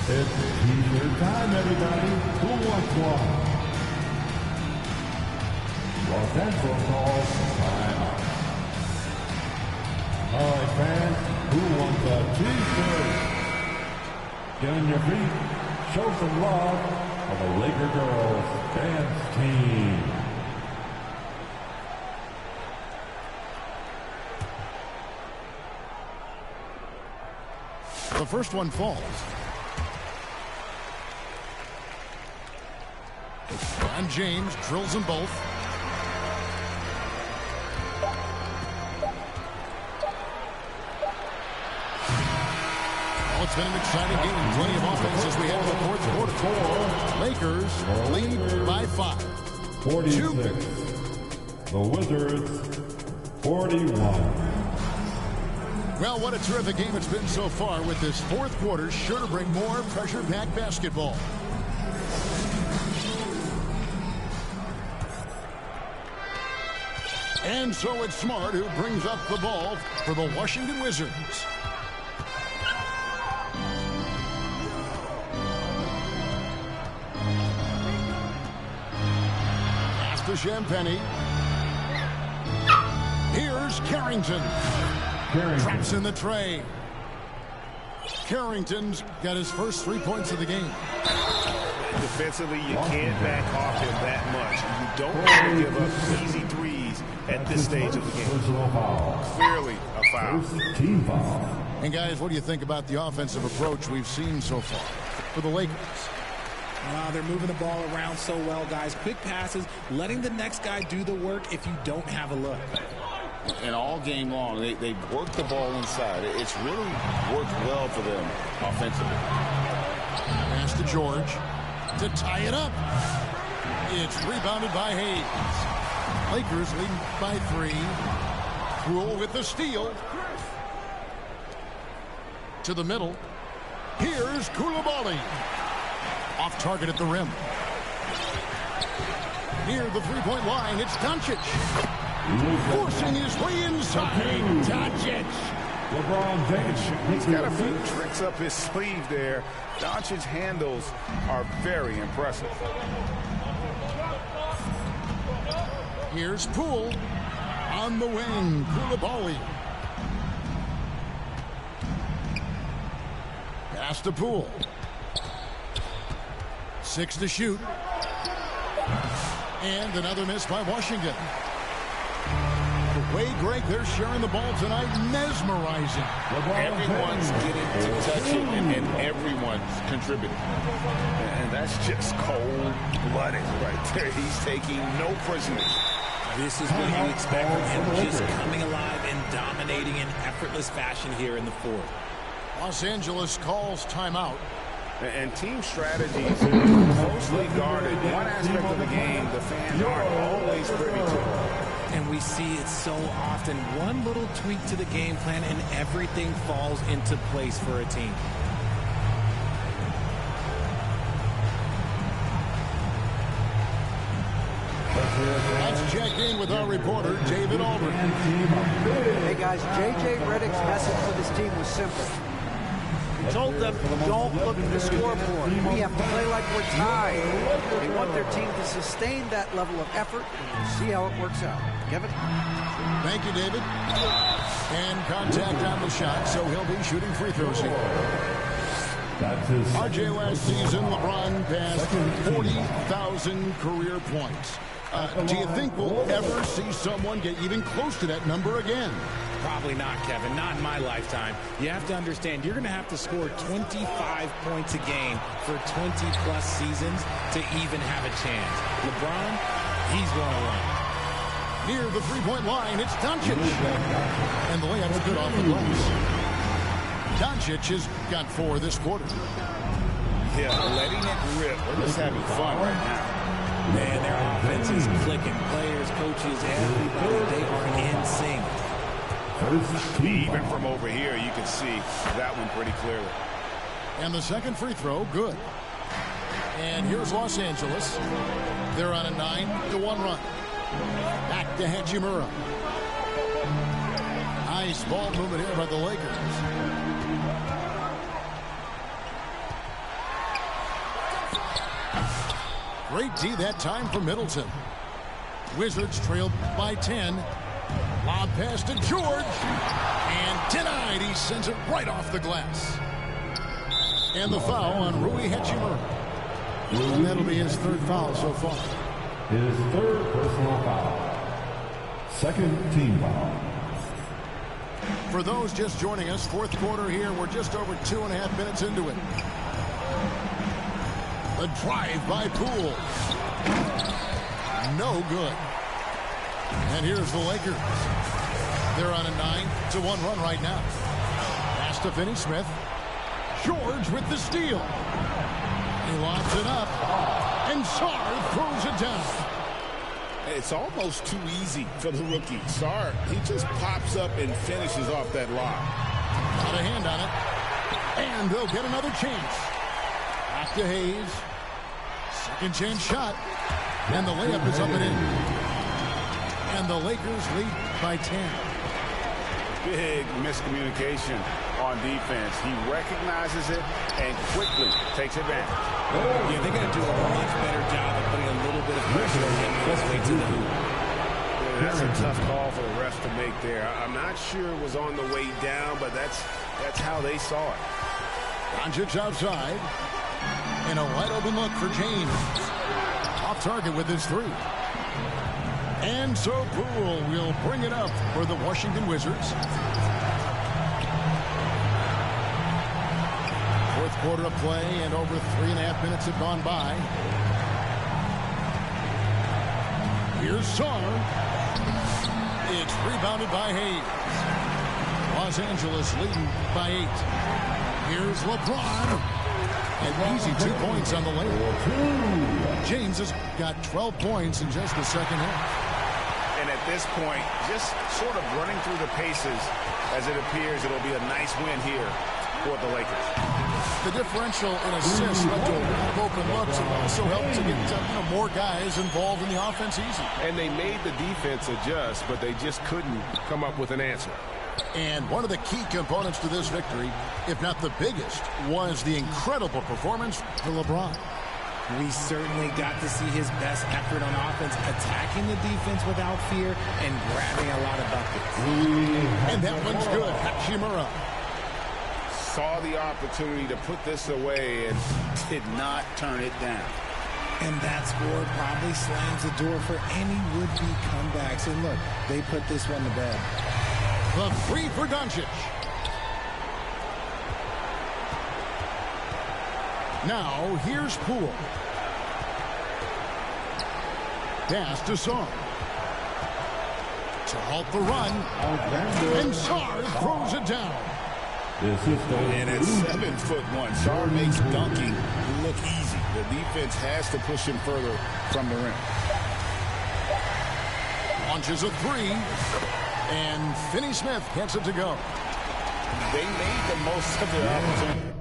It's t-shirt time, everybody. Who wants one? Los Angeles calls timeout. All right, fans, who wants a t-shirt? Get on your feet. Show some love of the Laker Girls dance team. The first one falls. And James drills them both. Well, it's been an exciting game. Plenty of offense as we head to the fourth quarter. Lakers lead by 5. 46. The Wizards 41. Well, what a terrific game it's been so far, with this fourth quarter sure to bring more pressure-packed basketball. And so it's Smart who brings up the ball for the Washington Wizards. Pass to Champagny. Here's Carrington. Traps in the tray. Carrington's got his first 3 points of the game. Defensively, you can't back off him that much. You don't want to give up easy threes at this stage of the game. Clearly a foul. Team foul. And guys, what do you think about the offensive approach we've seen so far for the Lakers? They're moving the ball around so well, guys. Quick passes, letting the next guy do the work if you don't have a look. And all game long, they work the ball inside. It's really worked well for them offensively. Pass to George to tie it up. It's rebounded by Hayes. Lakers leading by 3. Krul with the steal. To the middle. Here's Koulibaly. Off target at the rim. Near the three-point line, it's Doncic. Forcing his way inside. Doncic. LeBron James. He's got a few tricks up his sleeve there. Doncic's handles are very impressive. Here's Poole on the wing. Koulibaly. Pass to Poole. 6 to shoot. And another miss by Washington. The way, Greg, they're sharing the ball tonight, mesmerizing. Everyone's getting to touch it, and everyone's contributing. And that's just cold-blooded right there. He's taking no prisoners. This is what you expect from him, just coming alive and dominating in effortless fashion here in the fourth. Los Angeles calls timeout. And team strategies are closely guarded. One aspect of the game the fans aren't always privy to. And we see it so often. One little tweak to the game plan and everything falls into place for a team. Let's Let's check in with our reporter, David Aldridge. Hey guys, J.J. Redick's message for this team was simple. He told them, don't look at the scoreboard. We have to play like we're tied. They want their team to sustain that level of effort and see how it works out. Kevin? Thank you, David. And contact on the shot, so he'll be shooting free throws here. RJ, last season, LeBron passed 40,000 career points. Do you think we'll ever see someone get even close to that number again? Probably not, Kevin. Not in my lifetime. You have to understand, you're going to have to score 25 points a game for 20-plus seasons to even have a chance. LeBron, he's going to run. Near the three-point line, it's Doncic. And the layup's good off the glass. Doncic has got 4 this quarter. Yeah, letting it rip. They're just having fun right now. Man, their offense is clicking. Players, coaches, everybody, they are in sync. Even from over here, you can see that one pretty clearly. And the second free throw, good. And here's Los Angeles. They're on a 9-1 run. Back to Hachimura. Nice ball movement here by the Lakers. Great D that time for Middleton. Wizards trailed by 10. Lob pass to George. And denied. He sends it right off the glass. And the foul on Rui Hachimura. And that'll be his 3rd foul so far. His 3rd personal foul. 2nd team foul. For those just joining us, 4th quarter here. We're just over 2.5 minutes into it. The drive by Poole. No good. And here's the Lakers. They're on a 9-1 run right now. Pass to Finney-Smith. George with the steal. He lobs it up. And Sarr throws it down. It's almost too easy for the rookie. Sarr, he just pops up and finishes off that lob. Got a hand on it. And they'll get another chance. Back to Hayes. Second chance shot. And the layup is up and in. And the Lakers lead by 10. Big miscommunication on defense. He recognizes it and quickly takes advantage. Yeah, they got to do a much better job of putting a little bit of pressure on him this way to the hoop. Yeah, that's a tough call for the refs to make there. I'm not sure it was on the way down, but that's how they saw it. Doncic outside. And a wide open look for James. Off target with his 3. And so Poole will bring it up for the Washington Wizards. 4th quarter of play, and over 3.5 minutes have gone by. Here's Sarr. It's rebounded by Hayes. Los Angeles leading by 8. Here's LeBron. An easy 2 points on the layup. James has got 12 points in just the second half. And at this point, just sort of running through the paces, as it appears it'll be a nice win here for the Lakers. The differential in assists led to a lot of open looks and also helped to get more guys involved in the offense easy. And they made the defense adjust, but they just couldn't come up with an answer. And one of the key components to this victory, if not the biggest, was the incredible performance for LeBron. We certainly got to see his best effort on offense, attacking the defense without fear and grabbing a lot of buckets. And that one's good. Hachimura saw the opportunity to put this away and did not turn it down. And that score probably slams the door for any would-be comebacks. And look, they put this one to bed. The 3 for Doncic. Now, here's Poole. Pass to Sarr. To halt the run. And Sarr throws it down. And at 7'1", Sarr makes dunking look easy. The defense has to push him further from the rim. Launches a 3. And Finney-Smith gets it to go. They made the most of their opportunity.